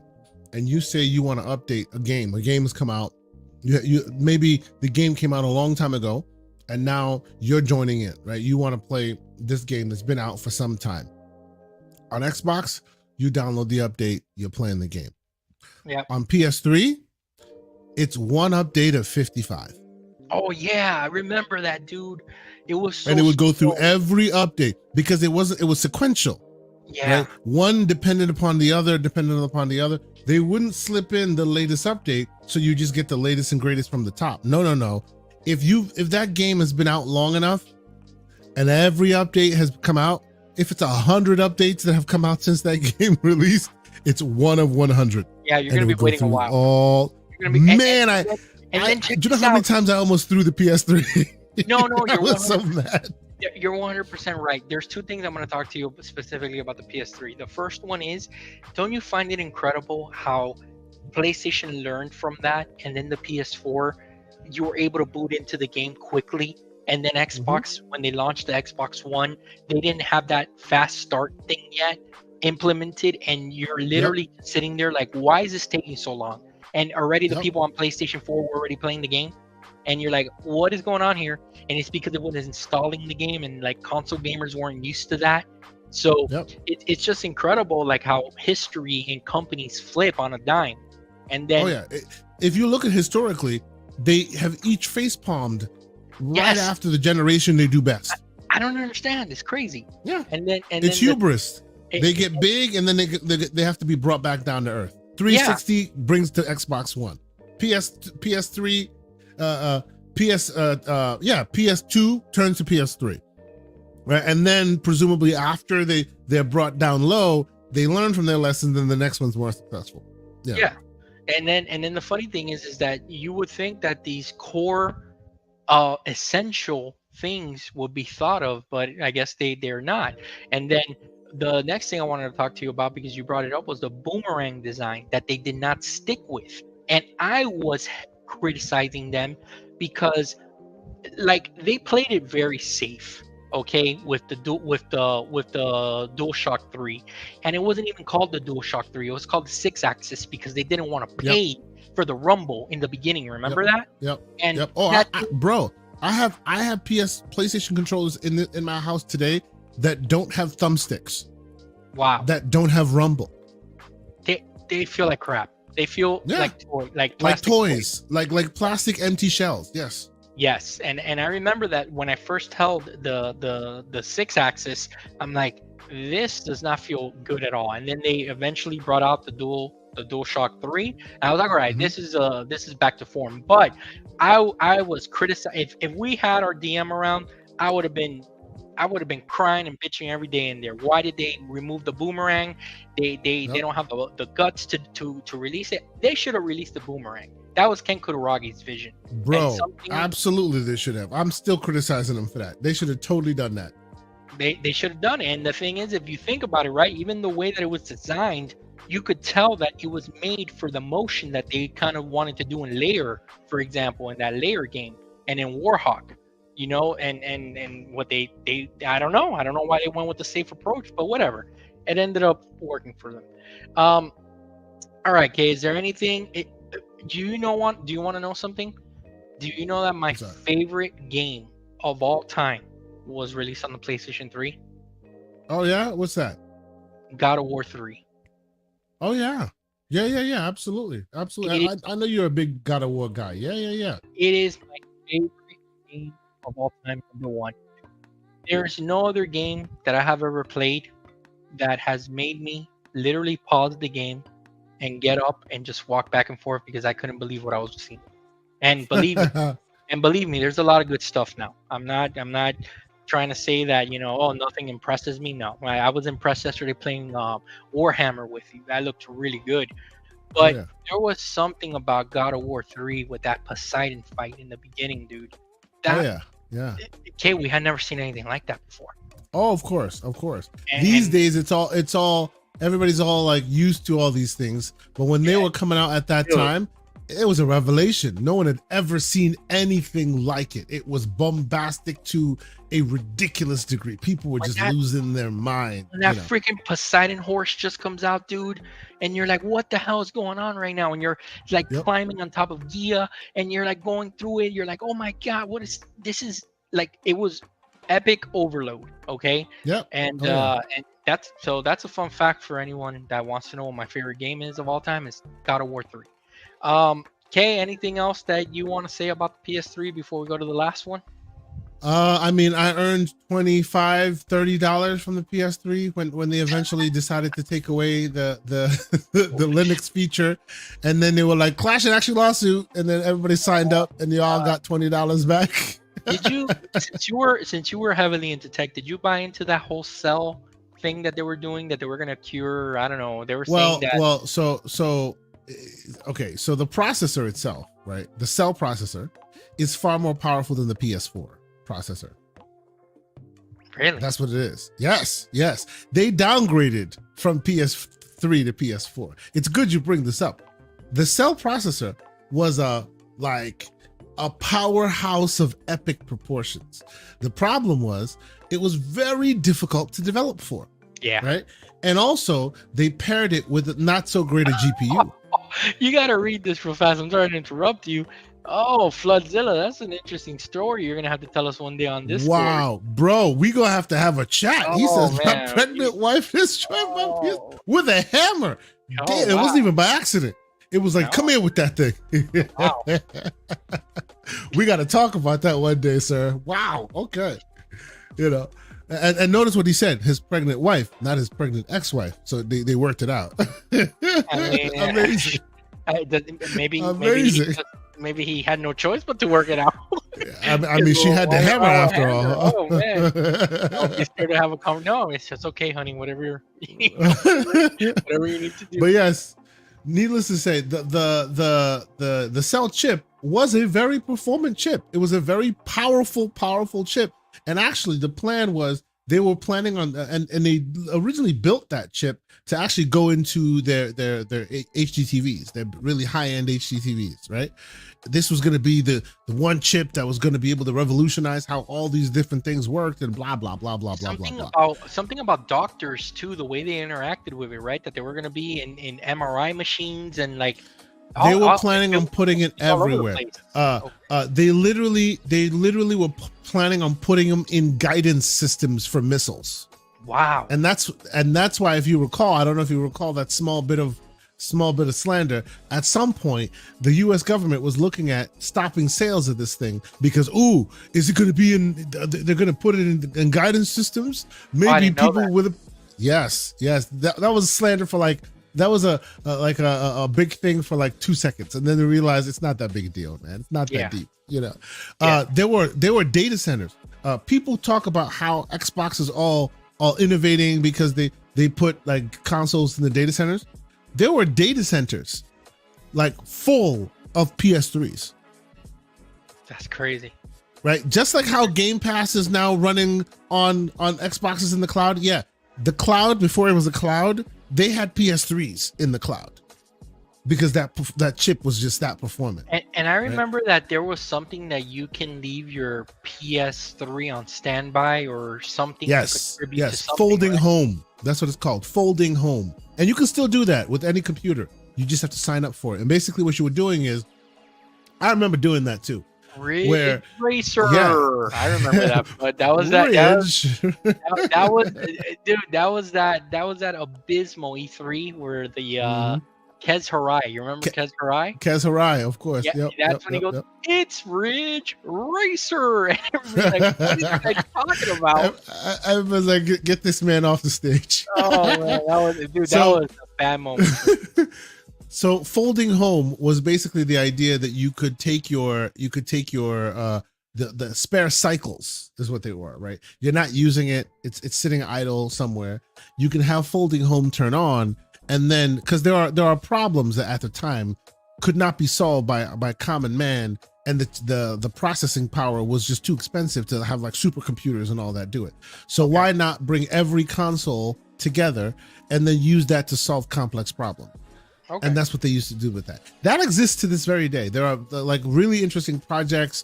and you say you want to update a game has come out, you maybe the game came out a long time ago, and now you're joining in, right? You want to play this game that's been out for some time. On Xbox, you download the update, you're playing the game. Yeah. On PS3, it's one update of 55. Oh yeah, I remember that, dude. It was so And it would go through slow. every update because it was sequential. Yeah. Right? One dependent upon the other. They wouldn't slip in the latest update, so you just get the latest and greatest from the top. No. If that game has been out long enough and every update has come out, if it's 100 updates that have come out since that game released, it's one of 100. Yeah, you're gonna be waiting a while. You're gonna be Man, do you know how many times I almost threw the PS3? No, I you're was so mad. You're 100% right. There's two things I'm going to talk to you specifically about the PS3. The first one is, don't you find it incredible how PlayStation learned from that, and then the PS4, you were able to boot into the game quickly, and then Xbox, when they launched the Xbox One, they didn't have that fast start thing yet implemented, and you're literally sitting there like, why is this taking so long? And already the people on PlayStation 4 were already playing the game. And you're like, what is going on here? And it's because it was installing the game, and like console gamers weren't used to that. So it's just incredible, like how history and companies flip on a dime. And then, if you look at historically, they have each face palmed right after the generation they do best. I don't understand. It's crazy. Yeah. And then it's hubris. They get big, and then they have to be brought back down to earth. 360 brings to Xbox One. PS3 PS2 turns to PS3, right? And then presumably after they're brought down low, they learn from their lessons, and the next one's more successful. Yeah. And then the funny thing is that you would think that these core essential things would be thought of, but I guess they're not. And then the next thing I wanted to talk to you about, because you brought it up, was the boomerang design that they did not stick with. And I was criticizing them because like they played it very safe, okay, with the DualShock 3, and it wasn't even called the DualShock 3. It was called the 6-axis because they didn't want to pay for the rumble in the beginning. Remember that? And oh, bro, I have PlayStation controllers in my house today that don't have thumbsticks. Wow. That don't have rumble. They feel like crap. They feel like toys, like plastic empty shells. Yes, and I remember that when I first held the 6-axis, I'm like, this does not feel good at all. And then they eventually brought out the DualShock 3, and I was like, all right, this is back to form. But I was criticized. If we had our DM around, I would have been crying and bitching every day in there. Why did they remove the boomerang? They don't have the guts to release it. They should have released the boomerang. That was Ken Kutaragi's vision. Bro, absolutely they should have. I'm still criticizing them for that. They should have totally done that. They should have done it. And the thing is, if you think about it, right, even the way that it was designed, you could tell that it was made for the motion that they kind of wanted to do in Layer, for example, in that Layer game, and in Warhawk, you know, and what they I don't know why they went with the safe approach, but whatever. It ended up working for them. All right, Kay, is there anything? Do you want to know something? Do you know that my favorite game of all time was released on the PlayStation 3? Oh yeah, what's that? God of War 3. Oh yeah, absolutely. I know you're a big God of War guy. Yeah. It is my favorite game of all time, number one. There's no other game that I have ever played that has made me literally pause the game and get up and just walk back and forth because I couldn't believe what I was seeing. And believe me, there's a lot of good stuff now. I'm not trying to say that, you know, nothing impresses me. No, I was impressed yesterday playing Warhammer with you. That looked really good. But there was something about God of War 3 with that Poseidon fight in the beginning, dude. Okay, we had never seen anything like that before. Oh, of course. These days, it's all. Everybody's all like used to all these things, but when they were coming out at that time, it was a revelation. No one had ever seen anything like it. It was bombastic to a ridiculous degree. People were just losing their mind. When that freaking Poseidon horse just comes out, dude, and you're like, what the hell is going on right now? And you're like climbing on top of Gia, and you're like going through it. You're like, oh my God, this is like, it was epic overload. Okay. And that's a fun fact for anyone that wants to know what my favorite game is of all time is God of War 3. Kay, anything else that you want to say about the PS3 before we go to the last one? I mean, I earned $25-$30 from the PS3 when they eventually decided to take away the Linux feature, and then they were like clash and action lawsuit, and then everybody signed up and they all got $20 back. Did you, since you were heavily into tech, did you buy into that whole cell thing that they were doing, that they were going to cure? I don't know. They were saying that. So the processor itself, right? The cell processor is far more powerful than the PS4 processor. Really? That's what it is. Yes. They downgraded from PS3 to PS4. It's good you bring this up. The cell processor was a powerhouse of epic proportions. The problem was it was very difficult to develop for. Yeah. Right. And also they paired it with not so great a GPU. You got to read this real fast. I'm sorry to interrupt you. Oh, Floodzilla, that's an interesting story. You're gonna have to tell us one day on this. Wow, story. Bro, we gonna have to have a chat. He says man. My pregnant wife destroyed my PS with a hammer. Damn, it wow. wasn't even by accident. It was like, come here with that thing. Wow. We got to talk about that one day, sir. Wow. Okay. You know, and notice what he said. His pregnant wife, not his pregnant ex-wife. So they worked it out. I mean, Amazing. Maybe maybe he had no choice but to work it out. I mean, she had the hammer after all. Oh man, I'll be sure to have a comment. No, it's just okay, honey. Whatever whatever you need to do. But yes, needless to say, the cell chip was a very performant chip. It was a very powerful chip. And actually, the plan was they were planning on, and they originally built that chip to actually go into their HDTVs, their really high end HDTVs, right? This was going to be the one chip that was going to be able to revolutionize how all these different things worked, and blah blah blah blah blah blah. Something about doctors too, the way they interacted with it, right? That they were going to be in MRI machines and like. They were planning on putting it everywhere. They literally were planning on putting them in guidance systems for missiles. Wow. And that's why, if you recall, I don't know if you recall that small bit of slander. At some point, the U.S. government was looking at stopping sales of this thing because, is it going to be in? They're going to put it in guidance systems. Maybe people with a. Yes. That was slander for like. That was a big thing for like 2 seconds, and then they realized it's not that big a deal, man. It's not that deep, you know. There were data centers. People talk about how Xbox is all innovating because they put like consoles in the data centers. There were data centers like full of PS3s. That's crazy, right? Just like how Game Pass is now running on Xboxes in the cloud. Yeah, the cloud, before it was a cloud, they had PS3s in the cloud because that chip was just that performant. And I remember that there was something that you can leave your PS3 on standby or something. Yes, folding home. That's what it's called, folding home. And you can still do that with any computer. You just have to sign up for it. And basically what you were doing is, I remember doing that too. Ridge Racer. Yeah. I remember that, but that was that. That was dude. That was that abysmal E3 where the Kez Harai. You remember Kez Harai? Kez Harai, of course. Yeah, that's when he goes, "It's Ridge Racer." And everybody's like, "What is that talking about?" I was like, "Get this man off the stage." Oh man, that was a bad moment. So folding home was basically the idea that you could take your the spare cycles is what they were, right? You're not using it. It's sitting idle somewhere. You can have folding home turn on, and then because there are problems that at the time could not be solved by common man, and the processing power was just too expensive to have like supercomputers and all that do it. So why not bring every console together and then use that to solve complex problems? Okay. And that's what they used to do with that. That exists to this very day. There are like really interesting projects,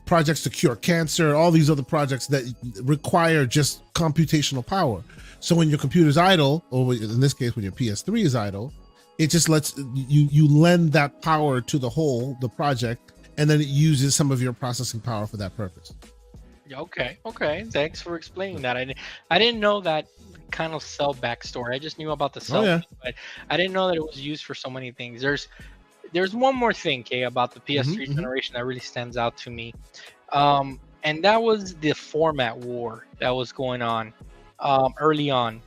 projects to cure cancer, all these other projects that require just computational power. So when your computer's idle, or in this case, when your PS3 is idle, it just lets you lend that power to the project, and then it uses some of your processing power for that purpose. Okay. Thanks for explaining that. I didn't know that kind of cell backstory. I just knew about the cell, but I didn't know that it was used for so many things. There's one more thing, Kay, about the PS3 generation that really stands out to me, and that was the format war that was going on early on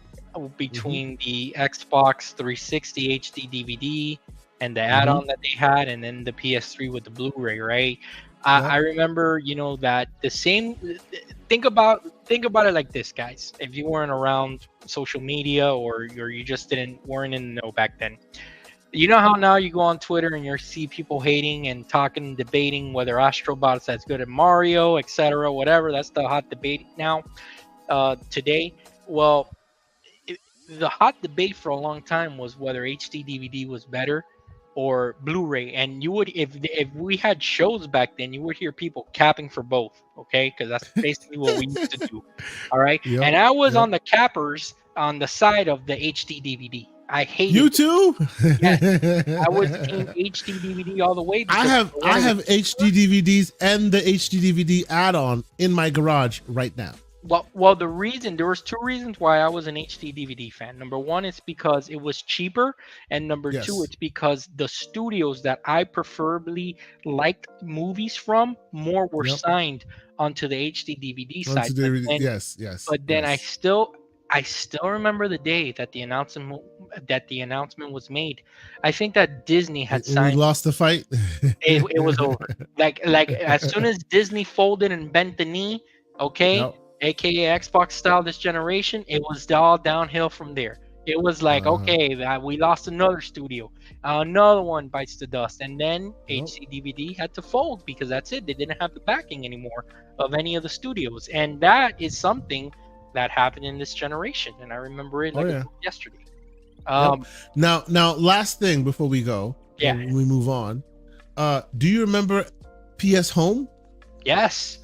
between the Xbox 360 HD DVD and the add-on that they had, and then the PS3 with the Blu-ray, right? I remember, that the same. Think about it like this, guys. If you weren't around social media or you just weren't in the know back then, you know how now you go on Twitter and you see people hating and talking, debating whether Astrobot's as good as Mario, etc., whatever. That's the hot debate now, today. Well, the hot debate for a long time was whether HD DVD was better or Blu-ray, and you would, if we had shows back then, you would hear people capping for both, okay, because that's basically what we used to do. All right. And I was on the cappers on the side of the HD DVD. I hated you too. Yes, I was team HD DVD all the way. I have HD DVDs and the HD DVD add-on in my garage right now. Well, there was two reasons why I was an HD DVD fan. Number one, it's because it was cheaper, and number two, it's because the studios that I preferably liked movies from more were signed onto the HD DVD side. Yes. But then I still I still remember the day that the announcement was made. I think that Disney had And we signed. lost the fight. It was over. Like as soon as Disney folded and bent the knee, okay, Yep. aka Xbox style this generation, it was all downhill from there. It was like, Uh-huh. okay, that we lost another studio, another one bites the dust, and then Yep. HC DVD had to fold because that's it. They didn't have the backing anymore of any of the studios, and that is something that happened in this generation, and I remember it Oh like it yeah. was yesterday. Yep. Um, Now, last thing before we go, yeah, when we move on. Do you remember PS Home? yes,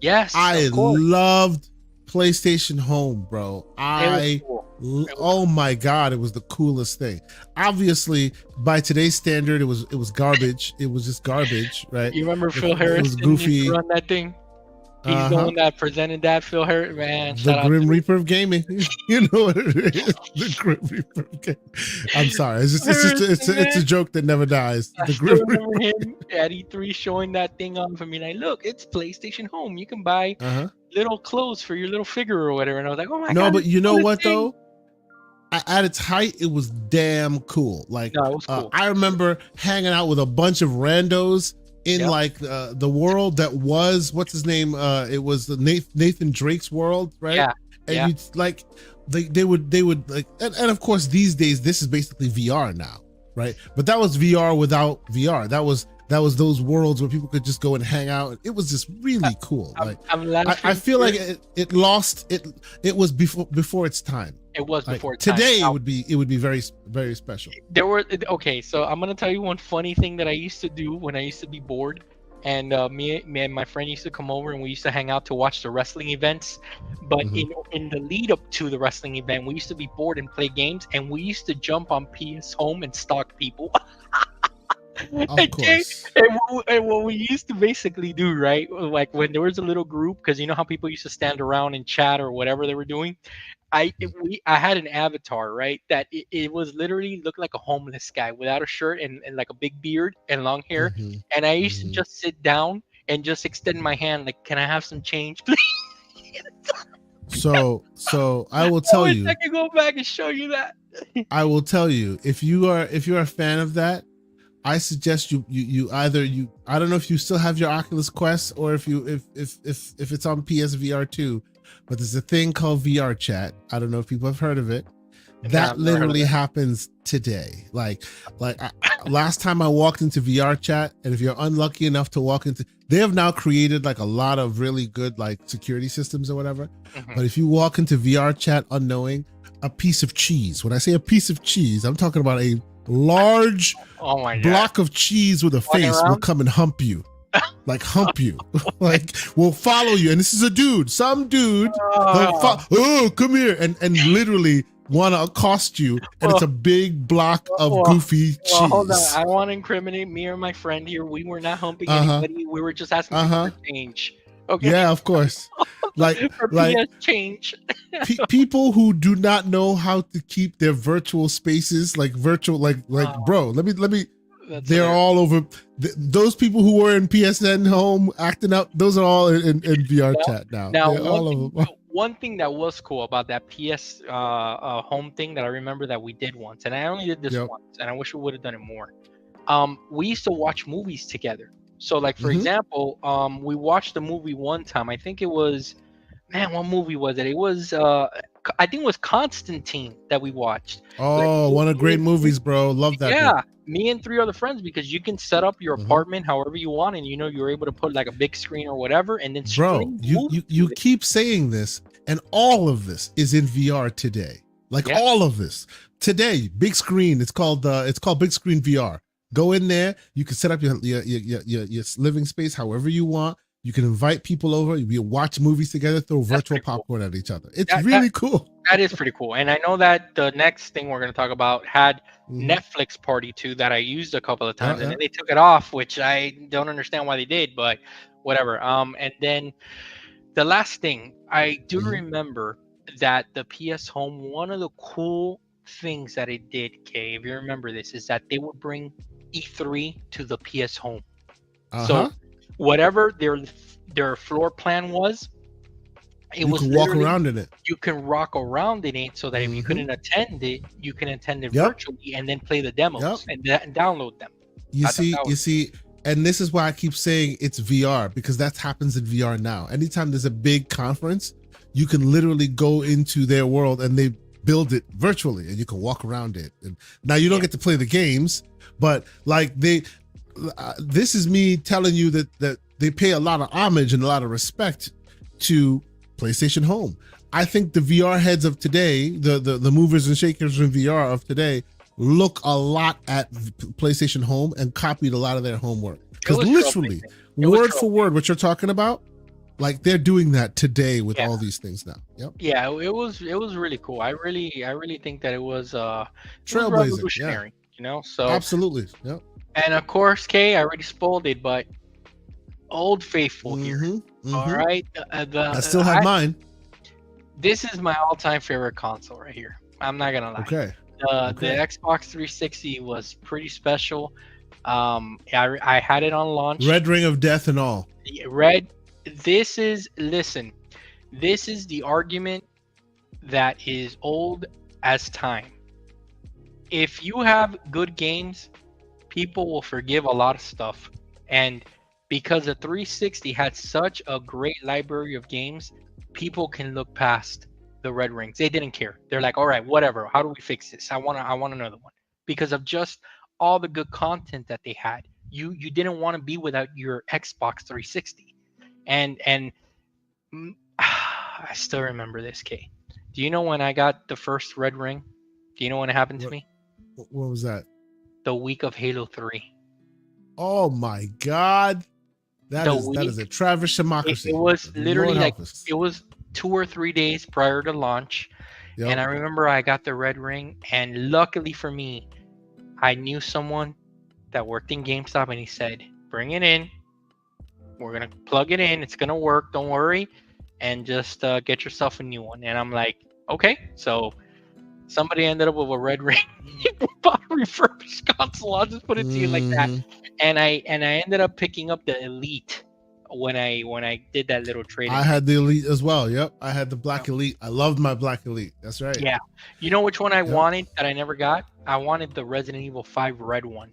yes, I of course, loved PlayStation Home, bro. it was cool. It was Oh my god, it was the coolest thing. Obviously, by today's standard, it was garbage. It was just garbage, right? You remember Phil It was Harrison used to goofy. run that thing? He's the Uh-huh. one that presented that. Phil Harrison, man, The shout out Grim to him. Reaper of gaming. You know what it is. The Grim Reaper of gaming. I'm sorry. It's a Man. joke that never dies. I The still Grim remember Reaper. him at E3 showing that thing off. I mean, like, look, it's PlayStation Home. You can buy Uh-huh. little clothes for your little figure or whatever. And I was like, oh my No, god, but it's you the know coolest what thing. though? At its height, it was damn cool. Like, No, it was cool. I remember hanging out with a bunch of randos in Yep. like the world that was what's his name? It was the Nathan Drake's world, right? Yeah. And Yeah. you like they would like, and of course these days this is basically VR now, right? But that was VR without VR. That was those worlds where people could just go and hang out. It was just really cool. I'm, Like I'm laughing. I feel like it lost it. It was before its time. It was Like, before its time. today Now, it would be very very special. there were okay, so I'm gonna tell you one funny thing that I used to do when I used to be bored, and me and my friend used to come over and we used to hang out to watch the wrestling events. But Mhm. in the lead up to the wrestling event, we used to be bored and play games, and we used to jump on PS Home and stalk people. Of Okay, course. and what we used to basically do, right? Like when there was a little group, because you know how people used to stand around and chat or whatever they were doing. I had an avatar, right? That it was literally looked like a homeless guy without a shirt and like a big beard and long hair. Mhm. And I used to Mhm. just sit down and just extend my hand, like, can I have some change, please? So I will I tell wish you. I could go back and show you that. I will tell you, if you're a fan of that, I suggest you either I don't know if you still have your Oculus Quest or if it's on PSVR 2, but there's a thing called VR chat. I don't know if people have heard of it. Nah, That I've never heard of literally that. happens today. Last time I walked into VR chat, and if you're unlucky enough to walk into, they have now created like a lot of really good like security systems or whatever. Mhm. But if you walk into VR chat unknowing, a piece of cheese. When I say a piece of cheese, I'm talking about a large Oh my god. block of cheese with a Walking face will around? come and hump you. Like hump you. Like will follow you. And this is a dude, some dude. Oh, come here. And literally want to accost you. And it's a big block of Well, goofy cheese. Well, hold on. I want to incriminate me or my friend here. We were not humping Uh-huh. anybody. We were just asking people for change. Okay. Yeah, of course. Like For like PS change. people who do not know how to keep their virtual spaces, like virtual, like bro, let me That's they're hilarious. all over. Those people who were in PSN home acting up, those are all in VR chat now. Now, They're all of them. one thing that was cool about that PS home thing that I remember that we did once, and I only did this Yep. once, and I wish we would have done it more. We used to watch movies together. So, like for Mhm. example, we watched the movie one time. I think it was, man, what movie was it? It was, I think it was Constantine that we watched. Oh, one of great movies, bro. Love that. Yeah, movie. me and three other friends, because you can set up your Mhm. apartment however you want, and you're able to put like a big screen or whatever, and then Bro, stream you movies you to it. keep saying this, and all of this is in VR today. Like Yeah. all of this today, big screen. It's called big screen VR. Go in there. You can set up your living space however you want. You can invite people over. You watch movies together. Throw virtual pretty cool. popcorn at each other. It's That- really cool. That is pretty cool. And I know that the next thing we're going to talk about had Mhm. Netflix Party 2 that I used a couple of times, and Yeah. then they took it off, which I don't understand why they did, but whatever. And then the last thing, I do Mhm. remember that the PS Home, one of the cool things that it did, Kay, if you remember this, is that they would bring E3 to the PS Home. Uh-huh. So whatever their floor plan was, It You was can walk literally around in it. you can rock around in it so that if you Hmm. couldn't attend it, you can attend it Yep. virtually and then play the Yep. demos and download them. I thought that You was see, and this is why I keep saying it's VR, because that happens in VR now. Anytime there's a big conference, you can literally go into their world and they build it virtually and you can walk around it. And now you don't Yeah. get to play the games, but like this is me telling you that they pay a lot of homage and a lot of respect to PlayStation Home. I think the VR heads of today, the movers and shakers in VR of today, look a lot at PlayStation Home and copied a lot of their homework. Because was literally, trailblazing. It was word for word, what you're talking about, like they're doing that today with Yeah. all these things now. Yep. Yeah, it was really cool. I really think that it was Trailblazing. Yeah. revolutionary, you know. So Absolutely. Yep. and of course, Kay, I already spoiled it, but Old Faithful here. All right, I still have mine. This is my all-time favorite console right here. I'm not gonna lie. Okay. The Xbox 360 was pretty special. I had it on launch. Red Ring of Death and all. This is the argument that is old as time. If you have good games, people will forgive a lot of stuff. And because the 360 had such a great library of games, people can look past the red rings. They didn't care. They're like, all right, whatever. How do we fix this? I want another one. Because of just all the good content that they had. You didn't want to be without your Xbox 360. And I still remember this, Kay. Do you know when I got the first red ring? Do you know when it happened to me? What was that? The week of Halo 3. Oh my God. That is a Travis democracy. It was literally it was 2 or 3 days prior to launch. Yep. And I remember I got the red ring, and luckily for me, I knew someone that worked in GameStop, and he said, bring it in. We're going to plug it in. It's going to work. Don't worry. And just get yourself a new one. And I'm like, okay. So somebody ended up with a red ring. Bought a refurbished console. I'll just put it to you like that. And I ended up picking up the Elite when I did that little trade. I had the Elite as well. Yep. I had the Black Elite. I loved my Black Elite. That's right. Yeah. You know which one I wanted that I never got? I wanted the Resident Evil 5 red one.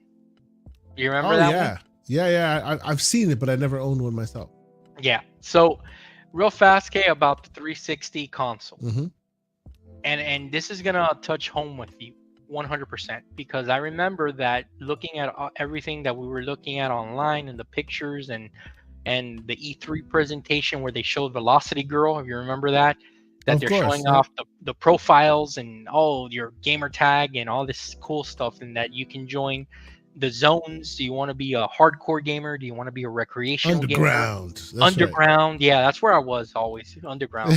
You remember that one? Yeah. I've seen it, but I never owned one myself. Yeah. So real fast, Kay, about the 360 console. And this is going to touch home with you 100%, because I remember that looking at everything that we were looking at online and the pictures and the E3 presentation where they showed Velocity Girl, if you remember that they're showing off the profiles and your gamer tag and all this cool stuff, and that you can join the zones. Do you want to be a hardcore gamer? Do you want to be a recreational underground gamer? Underground. Right. Yeah, that's where I was always, underground.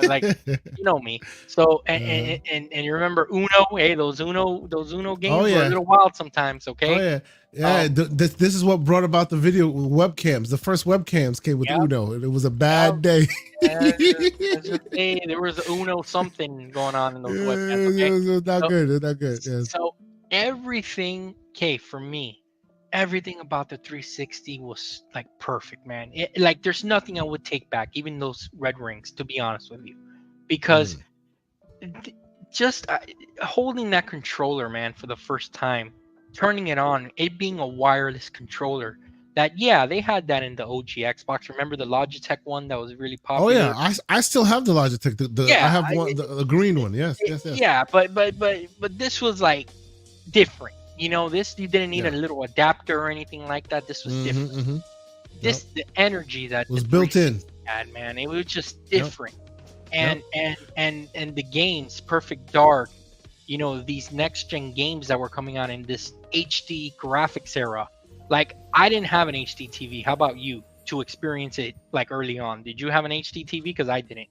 Like, you know me. So and you remember Uno? Hey, those Uno games were a little wild sometimes. Okay. Oh yeah. This is what brought about the video webcams. The first webcams came with Uno. It was a bad day. There was Uno something going on in those webcams. Okay? It was not good. It's not good. Yes. So everything, for me, everything about the 360 was like perfect, man. Like there's nothing I would take back, even those red rings, to be honest with you, because just holding that controller, man, for the first time, turning it on, it being a wireless controller. That they had that in the OG Xbox. Remember the Logitech one that was really popular? Oh yeah, I still have the Logitech. I have one, the green one. Yes. Yeah, but this was like different. You know, this, you didn't need a little adapter or anything like that. This was different. The energy that was built in had, man, it was just different. And the games, Perfect Dark, you know, these next gen games that were coming out in this HD graphics era. Like, I didn't have an HD TV. How about you, to experience it like early on? Did you have an HD TV? Because I didn't.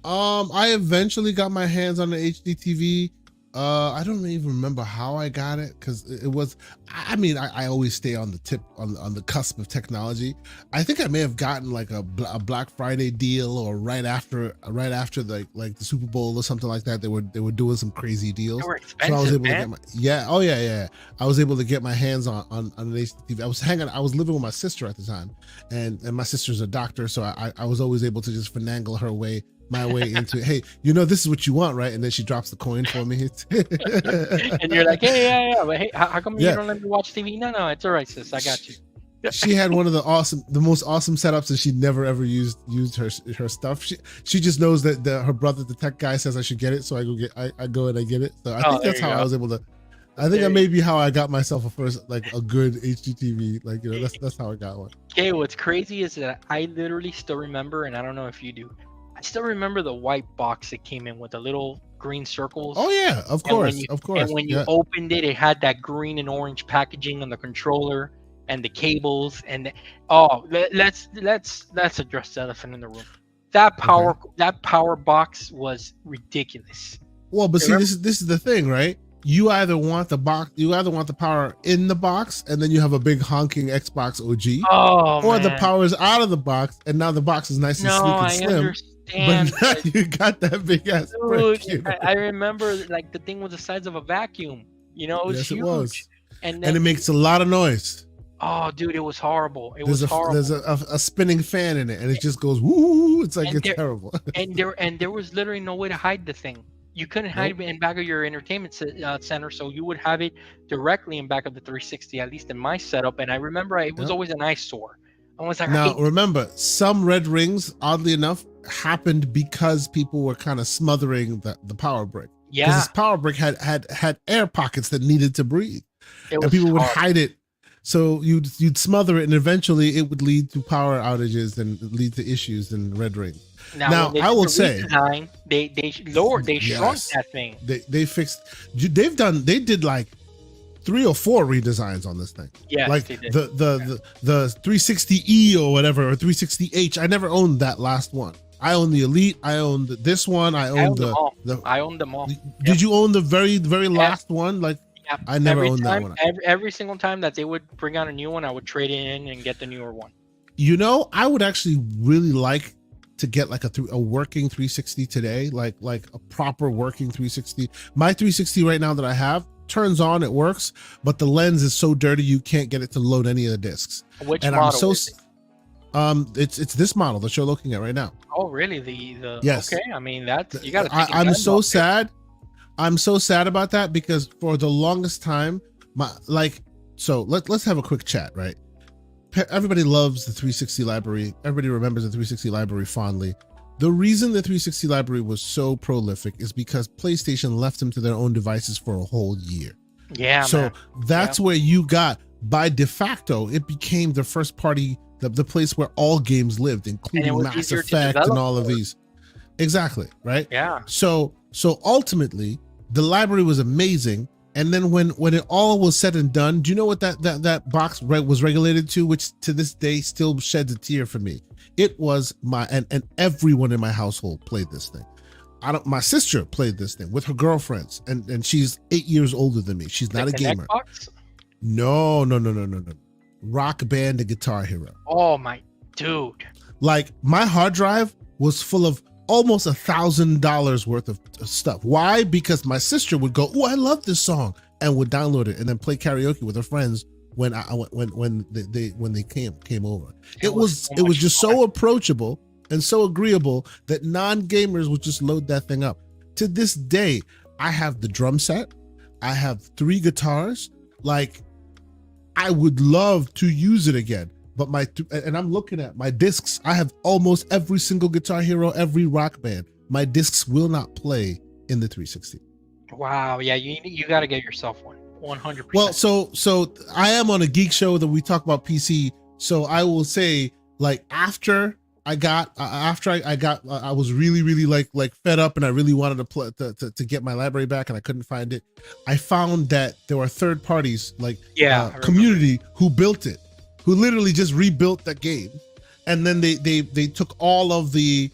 I eventually got my hands on an HD TV. I don't even remember how I got it because it was. I mean, I always stay on the tip on the cusp of technology. I think I may have gotten like a Black Friday deal or right after like the Super Bowl or something like that. They were doing some crazy deals. They were So I was expensive, able to man. get my I was able to get my hands on an HDTV. I was living with my sister at the time, and my sister's a doctor, so I was always able to just finagle my way into, hey, this is what you want, right? And then she drops the coin for me. And you're like, hey, yeah, but hey, how come you Yeah. don't let me watch TV? No, it's all right, sis. I got you. She had one of the most awesome setups, and she never ever used her stuff. She just knows that her brother, the tech guy, says I should get it, so I go and I get it. So I think that's how I was able to. I think that may be how I got myself a good HDTV. Like, that's how I got one. Okay, what's crazy is that I literally still remember, and I don't know if you do. I still remember the white box that came in with the little green circles. Oh yeah, of course. And when you opened it, it had that green and orange packaging on the controller and the cables. And let's address the elephant in the room. That power box was ridiculous. Well, but see, this is the thing, right? You either want the power in the box, and then you have a big honking Xbox OG, or the power is out of the box, and now the box is nice and sleek and slim. Understand. But now you got that big ass brick. I remember like the thing was the size of a vacuum. It was huge. It was. And it makes a lot of noise. Oh, dude, it was horrible. There's a spinning fan in it, and it just goes woo. It's like it's terrible. and there was literally no way to hide the thing. You couldn't hide it in back of your entertainment center, so you would have it directly in back of the 360, at least in my setup. And I remember it was always an eyesore. I was like, now remember, some red rings, oddly enough, happened because people were kind of smothering the power brick. Yeah, because this power brick had air pockets that needed to breathe, and people would hide it. So you'd smother it, and eventually it would lead to power outages and lead to issues in red rings. Now I will say, they shrunk that thing. They fixed. They did like 3 or 4 redesigns on this thing. Yeah, like the 360E or whatever, or 360H. I never owned that last one. I own the Elite. I owned this one. I owned I owned them all. Did you own the very last one? Like, I never owned that one. Every single time that they would bring out a new one, I would trade it in and get the newer one. I would actually really like to get like a working 360 today, like a proper working 360. My 360 right now that I have turns on, it works, but the lens is so dirty you can't get it to load any of the discs. Which model is it? It's this model that you're looking at right now. Oh, really? The yes. Okay, I mean that's you got to. I'm so sad. I'm so sad about that because for the longest time, let's have a quick chat, right? Everybody loves the 360 library. Everybody remembers the 360 library fondly. The reason the 360 library was so prolific is because PlayStation left them to their own devices for a whole year. Yeah. So that's where you got, by de facto, it became the first party, the place where all games lived, including Mass Effect and all of these. Exactly, right? Yeah. So ultimately, the library was amazing. And then when it all was said and done, do you know what that box was regulated to, which to this day still sheds a tear for me? It was and everyone in my household played this thing. My sister played this thing with her girlfriends, and she's 8 years older than me. She's not a gamer. Xbox? No. Rock Band and Guitar Hero. Oh my dude. Like, my hard drive was full of almost $1,000 worth of stuff. Why? Because my sister would go, "Oh, I love this song," and would download it and then play karaoke with her friends when they came over. It was just so approachable and so agreeable that non-gamers would just load that thing up. To this day, I have the drum set. I have 3 guitars. Like, I would love to use it again. But and I'm looking at my discs. I have almost every single Guitar Hero, every Rock Band. My discs will not play in the 360. Wow. Yeah, you got to get yourself one. 100%. Well, so I am on a geek show that we talk about PC. So I will say, like, after I was really like fed up, and I really wanted to play to get my library back, and I couldn't find it. I found that there were third parties, like community, who built it, who literally just rebuilt that game, and then they took all of the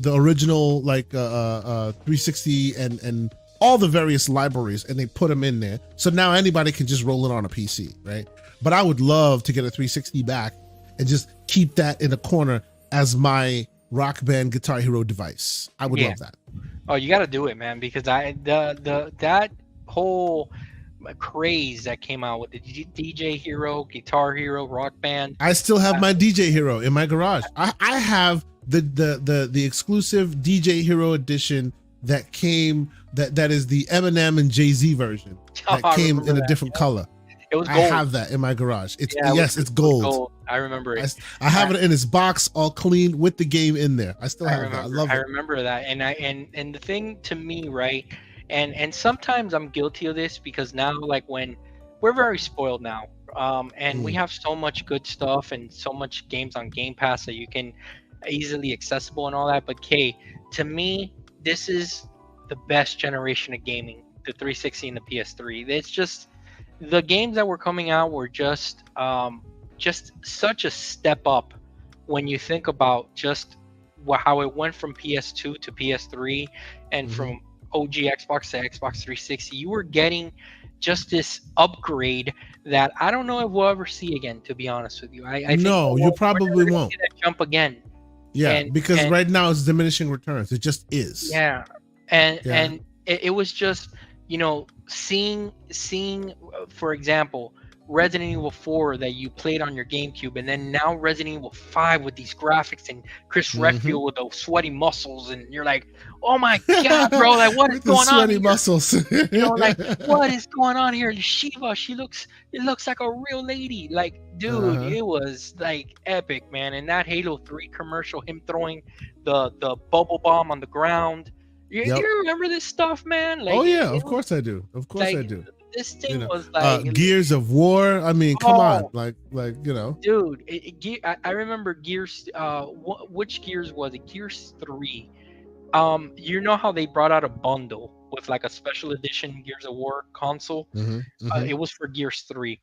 original, like 360 and all the various libraries and they put them in there. So now anybody can just roll it on a PC, right? But I would love to get a 360 back and just keep that in a corner as my Rock Band Guitar Hero device. I would love that. Oh, you got to do it, man, because that whole craze that came out with the DJ Hero, Guitar Hero, Rock Band. I still have my DJ Hero in my garage. I have the exclusive DJ Hero edition that came that is the Eminem and Jay-Z version that came in a different color. It was gold. I have that in my garage. It's it's gold. I remember it. I have it in its box, all clean with the game in there. I still have it. I love it. I remember that, and the thing to me, right? And sometimes I'm guilty of this because now, like, when we're very spoiled now, and we have so much good stuff and so much games on Game Pass that you can easily accessible and all that. But to me, this is the best generation of gaming, the 360 and the PS3. It's just the games that were coming out were just such a step up when you think about just how it went from PS2 to PS3 and from OG Xbox to Xbox 360. You were getting just this upgrade that I don't know if we'll ever see again, to be honest with you. I think you probably won't see that jump again. Yeah, because right now it's diminishing returns. It just is. Yeah, and it was just, you know, seeing for example, Resident Evil 4 that you played on your GameCube, and then now Resident Evil 5 with these graphics and Chris Redfield with those sweaty muscles, and you're like, oh my god, bro, like what is going on? Sweaty muscles. You know, like what is going on here? Shiva, it looks like a real lady. Like, dude, it was like epic, man. And that Halo 3 commercial, him throwing the bubble bomb on the ground. You remember this stuff, man? Like, oh yeah, of course I do. Of course I do. This thing was like Gears of War. I mean, come on, like you know, dude. I remember Gears. Which Gears was it? Gears 3. You know how they brought out a bundle with like a special edition Gears of War console? It was for Gears 3.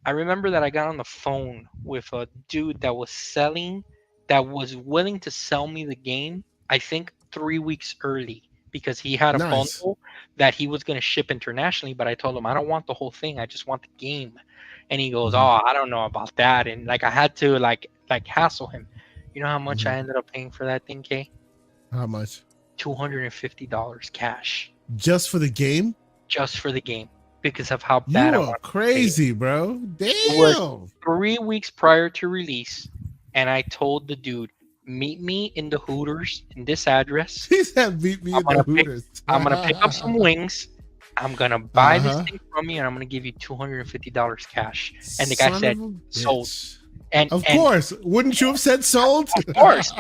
I remember that I got on the phone with a dude that was willing to sell me the game, I think 3 weeks early, because he had a bundle that he was going to ship internationally. But I told him, I don't want the whole thing. I just want the game. And he goes, oh, I don't know about that. And like, I had to like hassle him. You know how much I ended up paying for that thing, Kay? How much? $250 cash. Just for the game? Just for the game. Because of how bad I was. Crazy, bro. Damn. It was 3 weeks prior to release. And I told the dude, meet me in the Hooters in this address. He said, meet me in the Hooters. I'm going to pick up some wings. I'm going to buy this thing from you, and I'm going to give you $250 cash. And the guy said, sold. And of course. Wouldn't you have said sold? Of course.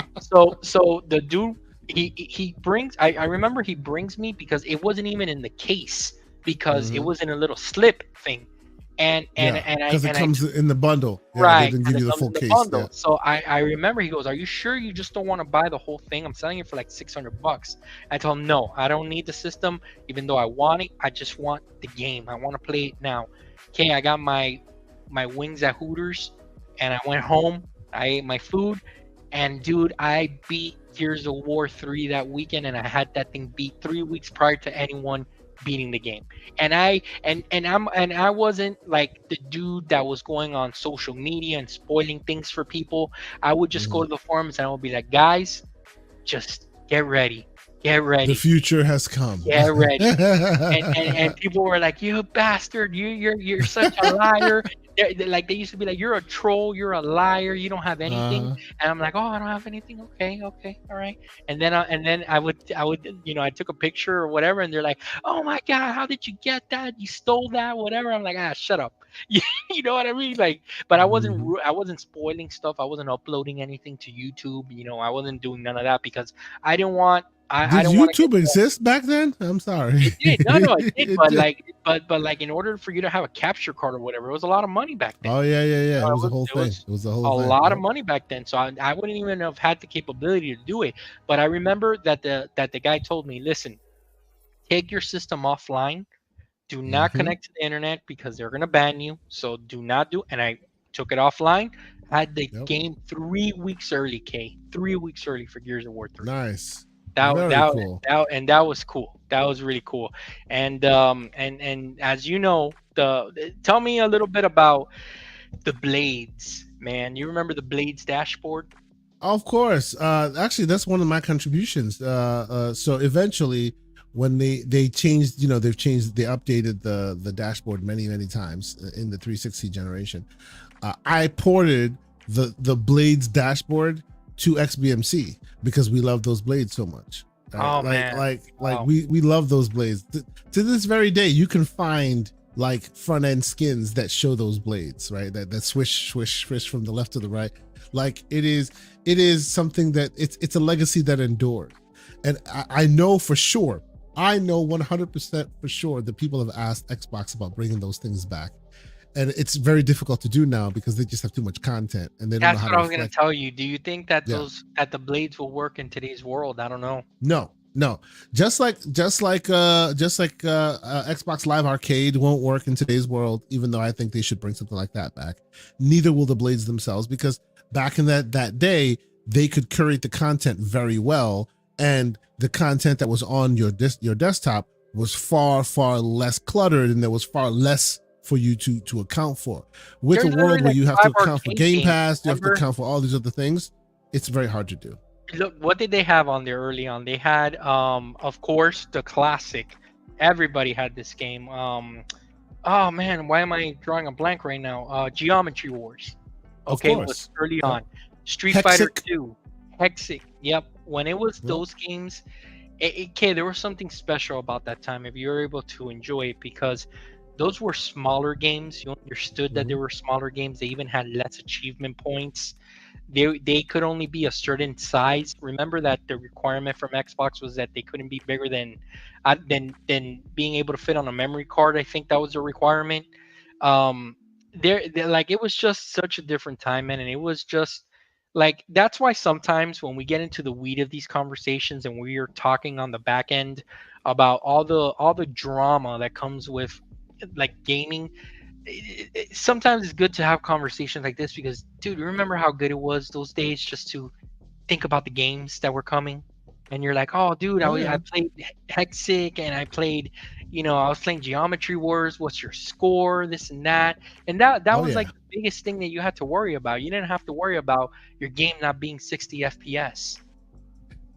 So the dude, he brings, I remember he brings me, because it wasn't even in the case, because it was in a little slip thing. And because it comes in the bundle, right? They didn't give you the full case. Yeah. So I remember he goes, "Are you sure you just don't want to buy the whole thing? I'm selling it for like $600." I told him, "No, I don't need the system. Even though I want it, I just want the game. I want to play it now." Okay, I got my wings at Hooters, and I went home. I ate my food, and dude, I beat Gears of War 3 that weekend, and I had that thing beat 3 weeks prior to anyone beating the game. And I wasn't like the dude that was going on social media and spoiling things for people. I would just go to the forums and I would be like, guys, just get ready. The future has come. Get ready. and people were like, you bastard, you're such a liar. Like, they used to be like, you're a troll, you're a liar, you don't have anything. And I'm like, oh, I don't have anything. Okay, all right. And then I would, you know, I took a picture or whatever, and they're like, oh my god, how did you get that? You stole that, whatever. I'm like, shut up. You know what I mean? Like, but I wasn't spoiling stuff. I wasn't uploading anything to YouTube. You know, I wasn't doing none of that, because I didn't want. Did YouTube exist back then? I'm sorry. It did. No, it did. But like, in order for you to have a capture card or whatever, it was a lot of money back then. Oh yeah. It was a whole thing. It was a whole thing. Lot of money back then. So I wouldn't even have had the capability to do it. But I remember that the guy told me, listen, take your system offline. Do not connect to the internet, because they're gonna ban you. So do not do. And I took it offline. I had the game 3 weeks early, 3 weeks early for Gears of War 3. Nice. That Very that cool. that was cool. That was really cool. And as you know, tell me a little bit about the blades, man. You remember the blades dashboard? Of course. Actually, that's one of my contributions. So eventually, when they changed, they updated the dashboard many times in the 360 generation. I ported the blades dashboard to XBMC because we love those blades so much. Right? Oh Like man. like like Wow. we love those blades. To this very day, you can find like front end skins that show those blades, right? That swish from the left to the right. Like it is something that it's a legacy that endured. And I know for sure, I know 100% for sure that people have asked Xbox about bringing those things back. And it's very difficult to do now because they just have too much content and they don't know That's how what to I was gonna reflect. tell you. Do you think that Yeah. the blades will work in today's world? I don't know. No. Just like Xbox Live Arcade won't work in today's world, even though I think they should bring something like that back. Neither will the blades themselves, because back in that day, they could curate the content very well, and the content that was on your desktop was far less cluttered, and there was far less for you to account for. With a There's literally world where like you have to five account for arcade Game games. Pass, you have to Remember? account for all these other things, it's very hard to do. Look, what did they have on there early on? They had, of course, the classic. Everybody had this game. Oh man, why am I drawing a blank right now? Geometry Wars. Of Okay, was course. early Yep. on. Street Fighter Hexic. 2, Hexic. Yep. When it was Yep. those games, okay, there was something special about that time if you were able to enjoy it because those were smaller games. You understood that they Mhm. were smaller games. They even had less achievement points. They could only be a certain size. Remember that the requirement from Xbox was that they couldn't be bigger than being able to fit on a memory card. I think that was a requirement. Um, like it was just such a different time, man, and it was just like that's why sometimes when we get into the weed of these conversations and we are talking on the back end about all the drama that comes with like gaming, sometimes it's good to have conversations like this because dude, you remember how good it was those days just to think about the games that were coming, and you're like, oh dude, Oh I yeah. played Hexic and I played, I was playing Geometry Wars, what's your score, this and that, and that Oh was yeah. like the biggest thing that you had to worry about. You didn't have to worry about your game not being 60 fps.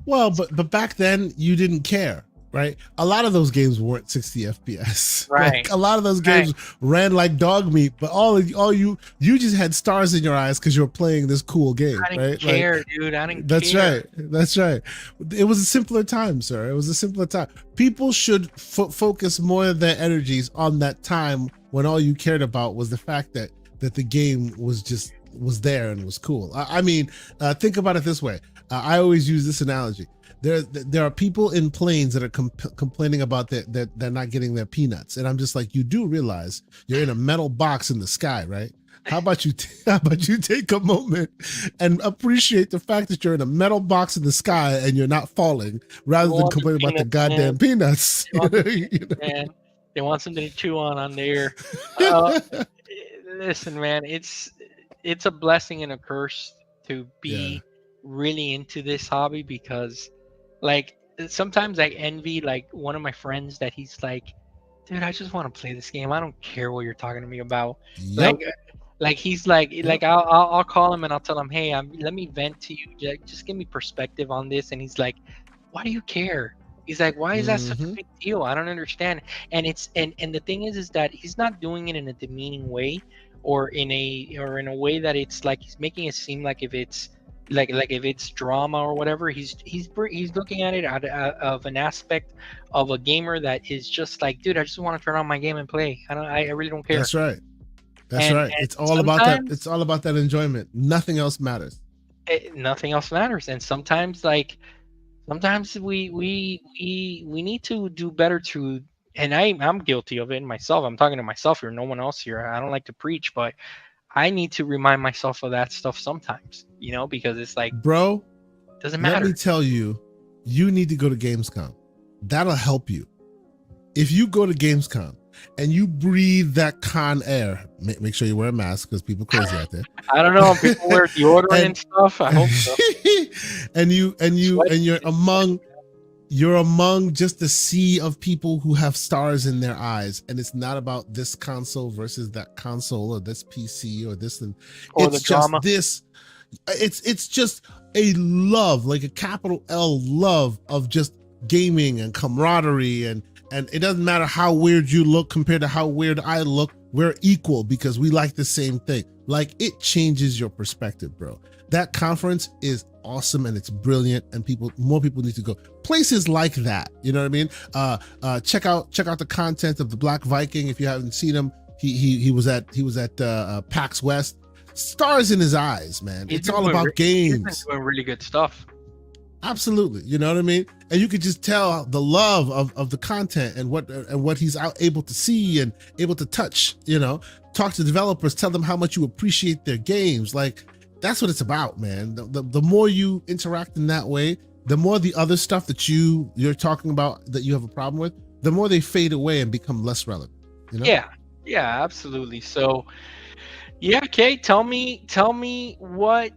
Well, but back then you didn't care, right? A lot of those games weren't 60 FPS. Like Right, a lot of those right. games ran like dog meat, but all you just had stars in your eyes because you were playing this cool game, I didn't right? Like care, dude. I didn't that's care. right. That's right. It was a simpler time, sir. It was a simpler time. People should focus more of their energies on that time when all you cared about was the fact that the game was there and was cool. I mean, think about it this way. I always use this analogy. There are people in planes that are complaining about that they're not getting their peanuts, and I'm just like, you do realize you're in a metal box in the sky, right? How about you? How about you take a moment and appreciate the fact that you're in a metal box in the sky and you're not falling, They rather than want the complaining about the peanuts, man. goddamn peanuts. They want the peanuts, man. They want something to chew on there. Uh, Listen, man, it's a blessing and a curse to Yeah. be really into this hobby because like sometimes I envy like one of my friends that he's like, dude, I just want to play this game. I don't care what you're talking to me about. Like Yep. he's like Yep. I'll call him and I'll tell him, hey, let me vent to you. Just give me perspective on this. And he's like, why do you care? He's like, why is that such a Mm-hmm. big deal? I don't understand. And it's and the thing is that he's not doing it in a demeaning way or in a way that it's like he's making it seem like if it's like if it's drama or whatever. He's looking at it of an aspect of a gamer that is just like, dude, I just want to turn on my game and play. I really don't care. That's right. That's and right. and It's all about that. sometimes It's all about that enjoyment. Nothing else matters. nothing else matters. And sometimes we need to do better to, and I'm guilty of it myself. I'm talking to myself here, no one else here. I don't like to preach, but I need to remind myself of that stuff sometimes, because it's like Bro, it doesn't let me matter. tell you, you need to go to Gamescom. That'll help you. If you go to Gamescom and you breathe that con air, make sure you wear a mask because people crazy out there. I don't know if people wear deodorant and and stuff. I hope so. and Sweat. you're among you're among just a sea of people who have stars in their eyes, and it's not about this console versus that console or this PC or this, and Or the it's just drama. this. It's just a love, like a capital L love of just gaming and camaraderie, and it doesn't matter how weird you look compared to how weird I look. We're equal because we like the same thing. Like, it changes your perspective, bro. That conference is awesome and it's brilliant, and more people need to go places like that. You know what I mean? Check out the content of the Black Viking if you haven't seen him. He was at PAX West. Stars in his eyes, man. It's all about games. He's been doing really good stuff. Absolutely, you know what I mean? And you could just tell the love of the content and what he's able to see and able to touch. You know, talk to developers, tell them how much you appreciate their games. Like, that's what it's about, man. The more you interact in that way, the more the other stuff that you're talking about that you have a problem with, the more they fade away and become less relevant. You know? Yeah, absolutely. So, yeah, Kay, tell me what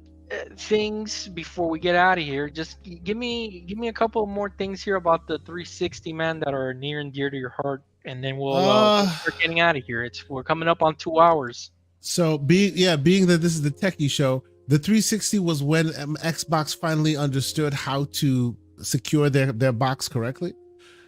things before we get out of here. Just give me a couple more things here about the 360, man, that are near and dear to your heart, and then we'll start getting out of here. We're coming up on 2 hours. So being that this is the techie show, the 360 was when Xbox finally understood how to secure their box correctly.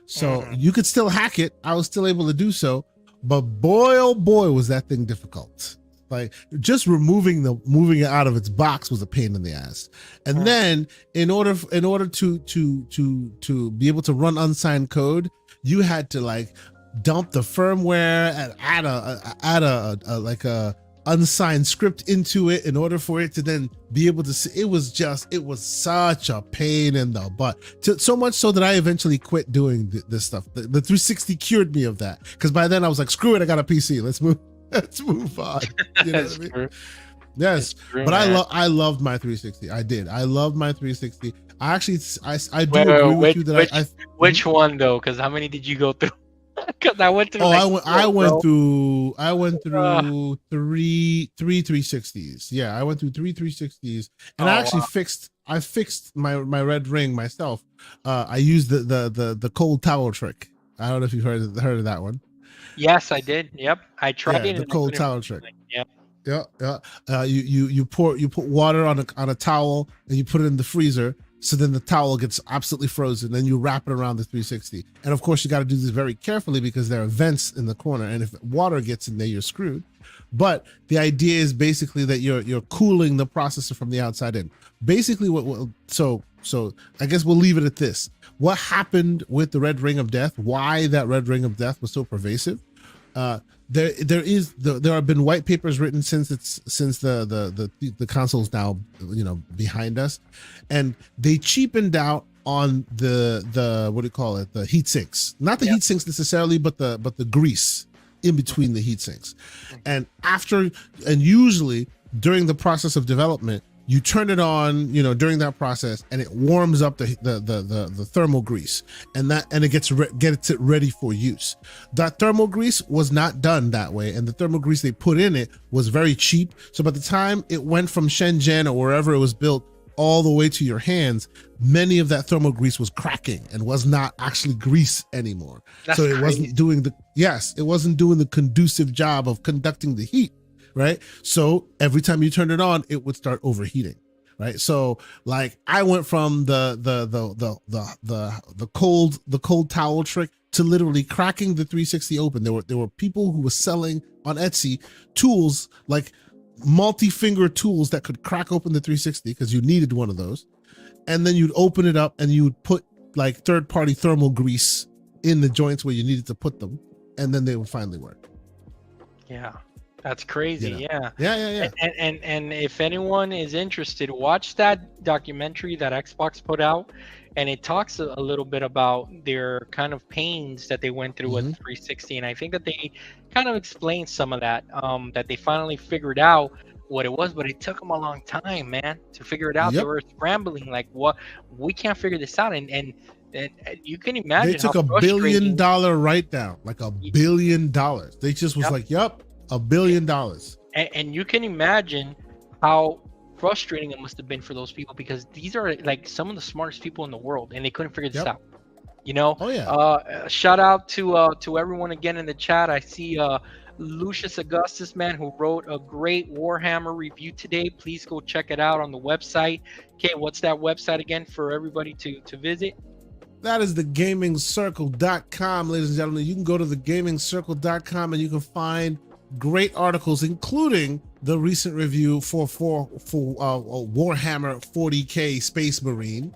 So you could still hack it. I was still able to do so, but boy, oh boy, was that thing difficult. Like, just moving it out of its box was a pain in the ass. And then in order to be able to run unsigned code, you had to like dump the firmware and add a unsigned script into it in order for it to then be able to see. It was such a pain in the butt, so much so that I eventually quit doing this stuff. The 360 cured me of that, because by then I was like, screw it, I got a PC, let's move on. You know what I mean? True. Yes, true, but man. I loved my 360. I did. I loved my 360. I actually I do agree with you that which one though? Because how many did you go through? Because I went through. I went through three 360s. Yeah, I went through three 360s, and I fixed my red ring myself. I used the cold towel trick. I don't know if you've heard of that one. Yes, I did. Yep, I tried it. The cold towel trick. Yep. Yeah. You put water on a towel and you put it in the freezer. So then the towel gets absolutely frozen. Then you wrap it around the 360. And of course, you got to do this very carefully because there are vents in the corner. And if water gets in there, you're screwed. But the idea is basically that you're cooling the processor from the outside in. Basically, so I guess we'll leave it at this. What happened with the Red Ring of Death? Why that Red Ring of Death was so pervasive? There have been white papers written since the console's now, you know, behind us, and they cheapened out on the what do you call it, the heat sinks, not the heat sinks necessarily, but the grease in between the heat sinks. And usually during the process of development, you turn it on, you know, during that process, and it warms up the thermal grease, and it gets it ready for use. That thermal grease was not done that way, and the thermal grease they put in it was very cheap. So by the time it went from Shenzhen or wherever it was built all the way to your hands, many of that thermal grease was cracking and was not actually grease anymore. So it wasn't doing the conducive job of conducting the heat. Right. So every time you turn it on, it would start overheating. Right. So like I went from the cold towel trick to literally cracking the 360 open. There were people who were selling on Etsy tools, like multi-finger tools that could crack open the 360 because you needed one of those. And then you'd open it up and you would put like third-party thermal grease in the joints where you needed to put them, and then they would finally work. Yeah. That's crazy. You know? Yeah. And if anyone is interested, watch that documentary that Xbox put out, and it talks a little bit about their kind of pains that they went through with 360. And I think that they kind of explained some of that, that they finally figured out what it was, but it took them a long time, man, to figure it out. They were scrambling, like, what, we can't figure this out. And you can imagine they took $1 billion write down, like $1 billion. They just was like, yep. $1 billion. And you can imagine how frustrating it must have been for those people, because these are like some of the smartest people in the world, and they couldn't figure this out. You know, Oh yeah. shout out to everyone again in the chat. I see Lucius Augustus, man, who wrote a great Warhammer review today. Please go check it out on the website. Okay, what's that website again for everybody to visit? That is thegamingcircle.com, ladies and gentlemen. You can go to thegamingcircle.com and you can find great articles, including the recent review for Warhammer 40K Space Marine.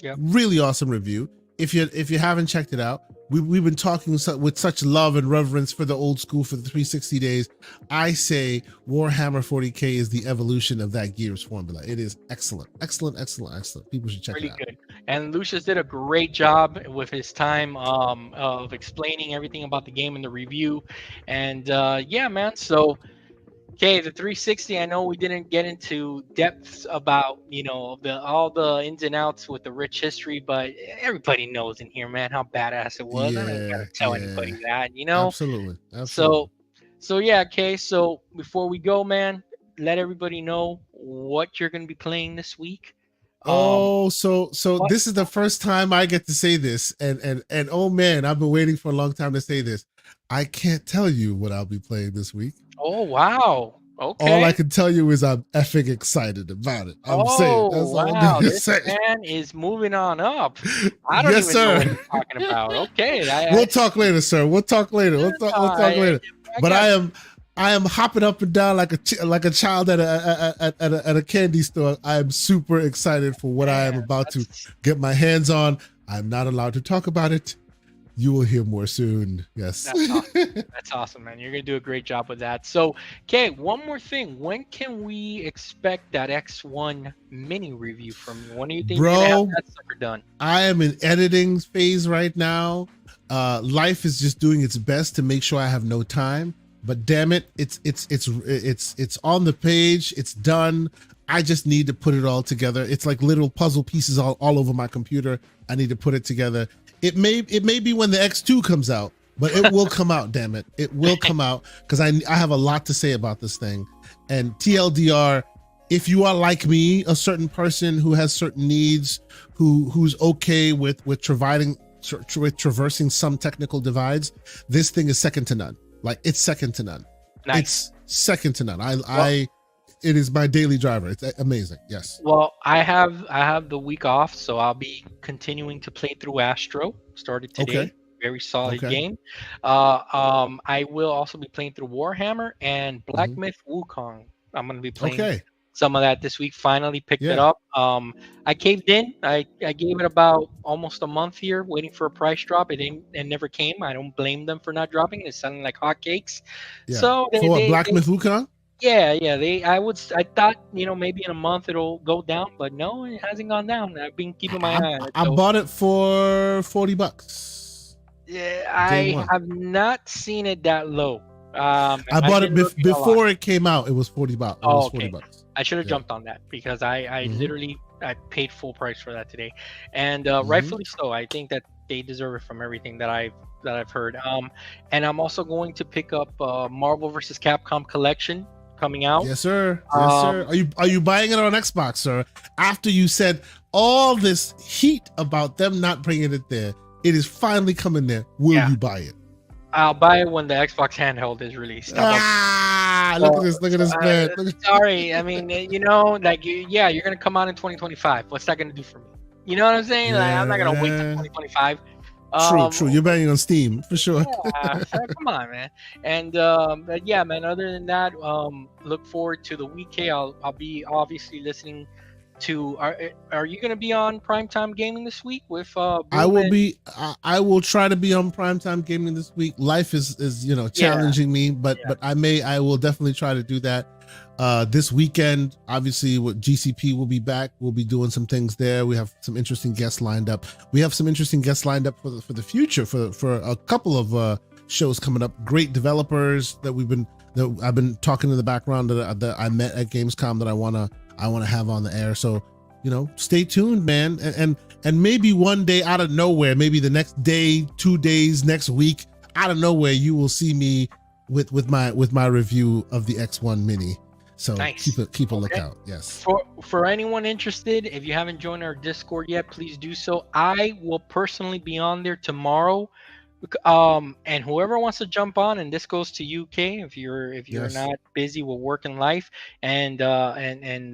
Yep. Really awesome review. If you haven't checked it out, we've been talking with such love and reverence for the old school for the 360 days. I say Warhammer 40K is the evolution of that Gears formula. It is excellent. People should check it out. Good. And Lucius did a great job with his time of explaining everything about the game in the review. And yeah, man. So, okay, the 360. I know we didn't get into depths about all the ins and outs with the rich history, but everybody knows in here, man, how badass it was. I don't gotta tell anybody that, Absolutely. So yeah, okay. So before we go, man, let everybody know what you're gonna be playing this week. So this is the first time I get to say this, and oh man, I've been waiting for a long time to say this. I can't tell you what I'll be playing this week. Oh wow. Okay. All I can tell you is I'm effing excited about it. I'm saying that's all I'm gonna say. This man is moving on up. I don't even know what he's talking about. Okay. We'll talk later, sir. We'll talk later. We'll talk later. But I am hopping up and down like a child at a candy store. I am super excited for what I am about to get my hands on. I'm not allowed to talk about it. You will hear more soon. Yes. That's awesome. That's awesome, man. You're going to do a great job with that. So, okay, one more thing. When can we expect that X1 mini review from you? When do you think you're going to have that sucker done? I am in editing phase right now. Life is just doing its best to make sure I have no time. But damn it, it's on the page. It's done. I just need to put it all together. It's like little puzzle pieces all over my computer. I need to put it together. It may be when the X2 comes out, but it will come out, damn it. It will come out because I have a lot to say about this thing. And TLDR, if you are like me, a certain person who has certain needs, who's okay with traversing some technical divides, this thing is second to none. Like, it's second to none. Nice. It's second to none. It is my daily driver. It's amazing. Yes. Well, I have the week off, so I'll be continuing to play through Astro. Started today. Okay. Very solid game. I will also be playing through Warhammer and Black Myth Wukong. I'm going to be playing some of that this week. Finally picked it up. I caved in. I gave it about almost a month here, waiting for a price drop. It never came. I don't blame them for not dropping. It's selling like hotcakes. Yeah. So Black Myth Wukong? Yeah. I thought, maybe in a month it'll go down, but no, it hasn't gone down. I've been keeping my eye on it. I bought it for $40. Yeah, I have not seen it that low. I bought it before it came out. It was $40. It was $40. I should have jumped on that because I literally paid full price for that today, and rightfully so. I think that they deserve it from everything that I've heard. And I'm also going to pick up Marvel vs. Capcom Collection coming out. Yes, sir. Yes, sir. Are you buying it on Xbox, sir? After you said all this heat about them not bringing it there, it is finally coming there. Will you buy it? I'll buy it when the Xbox handheld is released. Look at this man. Sorry, I mean, you're gonna come out in 2025. What's that gonna do for me? You know what I'm saying? Like, I'm not gonna wait till 2025. True. You're banging on Steam for sure. Yeah, come on, man. And but yeah, man. Other than that, look forward to the week. I'll be obviously listening to. Are you gonna be on Primetime Gaming this week with? I will be. I will try to be on Primetime Gaming this week. Life is challenging me, but I will definitely try to do that. This weekend, obviously, GCP will be back. We'll be doing some things there. We have some interesting guests lined up. We have some interesting guests lined up for the future for a couple of shows coming up. Great developers that I've been talking in the background that I met at Gamescom that I wanna have on the air. So, stay tuned, man. And maybe one day out of nowhere, maybe the next day, 2 days, next week, out of nowhere, you will see me with my review of the X1 Mini. So Nice. keep a Okay. lookout. Yes. For anyone interested, if you haven't joined our Discord yet, please do so. I will personally be on there tomorrow. And whoever wants to jump on, and this goes to UK if you're Yes. not busy with work and life, and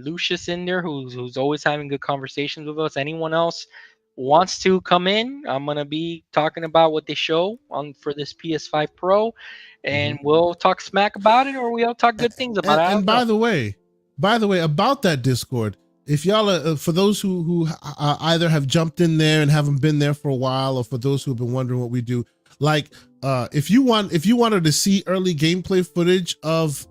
Lucius in there who's always having good conversations with us. Anyone else wants to come in, I'm gonna be talking about what they show on for this PS5 Pro, Hmm. and we'll talk smack about it, or we'll talk good things about it. I And don't know. by the way, about that Discord, if y'all are, for those who either have jumped in there and haven't been there for a while, or for those who have been wondering what we do, like if you wanted to see early gameplay footage of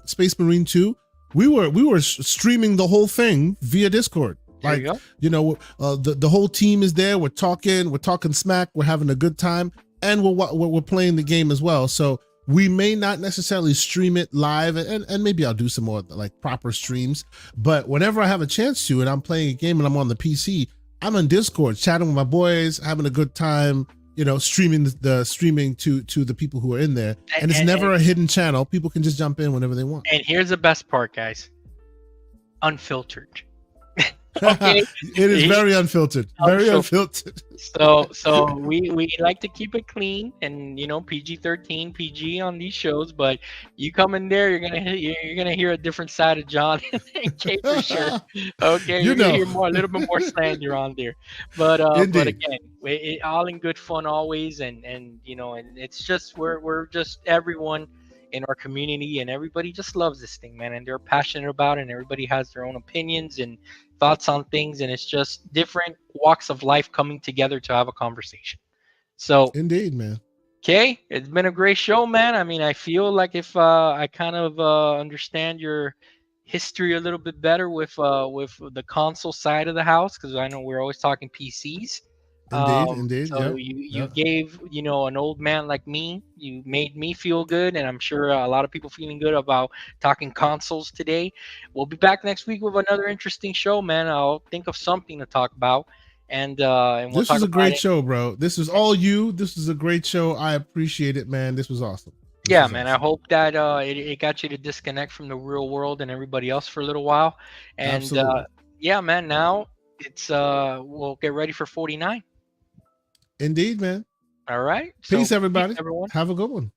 Space Marine 2, we were streaming the whole thing via Discord. There Like, you go. the whole team is there. We're talking smack. We're having a good time, and we're playing the game as well. So we may not necessarily stream it live, and maybe I'll do some more like proper streams. But whenever I have a chance to, and I'm playing a game and I'm on the PC, I'm on Discord chatting with my boys, having a good time. Streaming streaming to the people who are in there, and it's never a hidden channel. People can just jump in whenever they want. And here's the best part, guys. Unfiltered. Okay. It is very unfiltered. Very unfiltered. So we like to keep it clean and PG-13, PG on these shows, but you come in there, you're gonna hear a different side of John and Kate for sure. Okay, you're gonna hear a little bit more slander on there, but again, all in good fun always, and it's just we're just everyone in our community, and everybody just loves this thing, man, and they're passionate about it, and everybody has their own opinions and thoughts on things, and it's just different walks of life coming together to have a conversation. So indeed, man. Okay, it's been a great show, man. I mean, I feel like if I kind of understand your history a little bit better with the console side of the house, because I know we're always talking PCs. Indeed. So you gave an old man like me, you made me feel good, and I'm sure a lot of people feeling good about talking consoles today. We'll be back next week with another interesting show, man. I'll think of something to talk about, and we'll this talk was a about great it. show, bro. This is all you. This is a great show. I appreciate it, man. This was awesome. Yeah, man. I hope that it got you to disconnect from the real world and everybody else for a little while. And Absolutely. yeah, man. Now it's we'll get ready for 49. Indeed, man. All right. Peace, So, everybody. peace, everyone. Have a good one.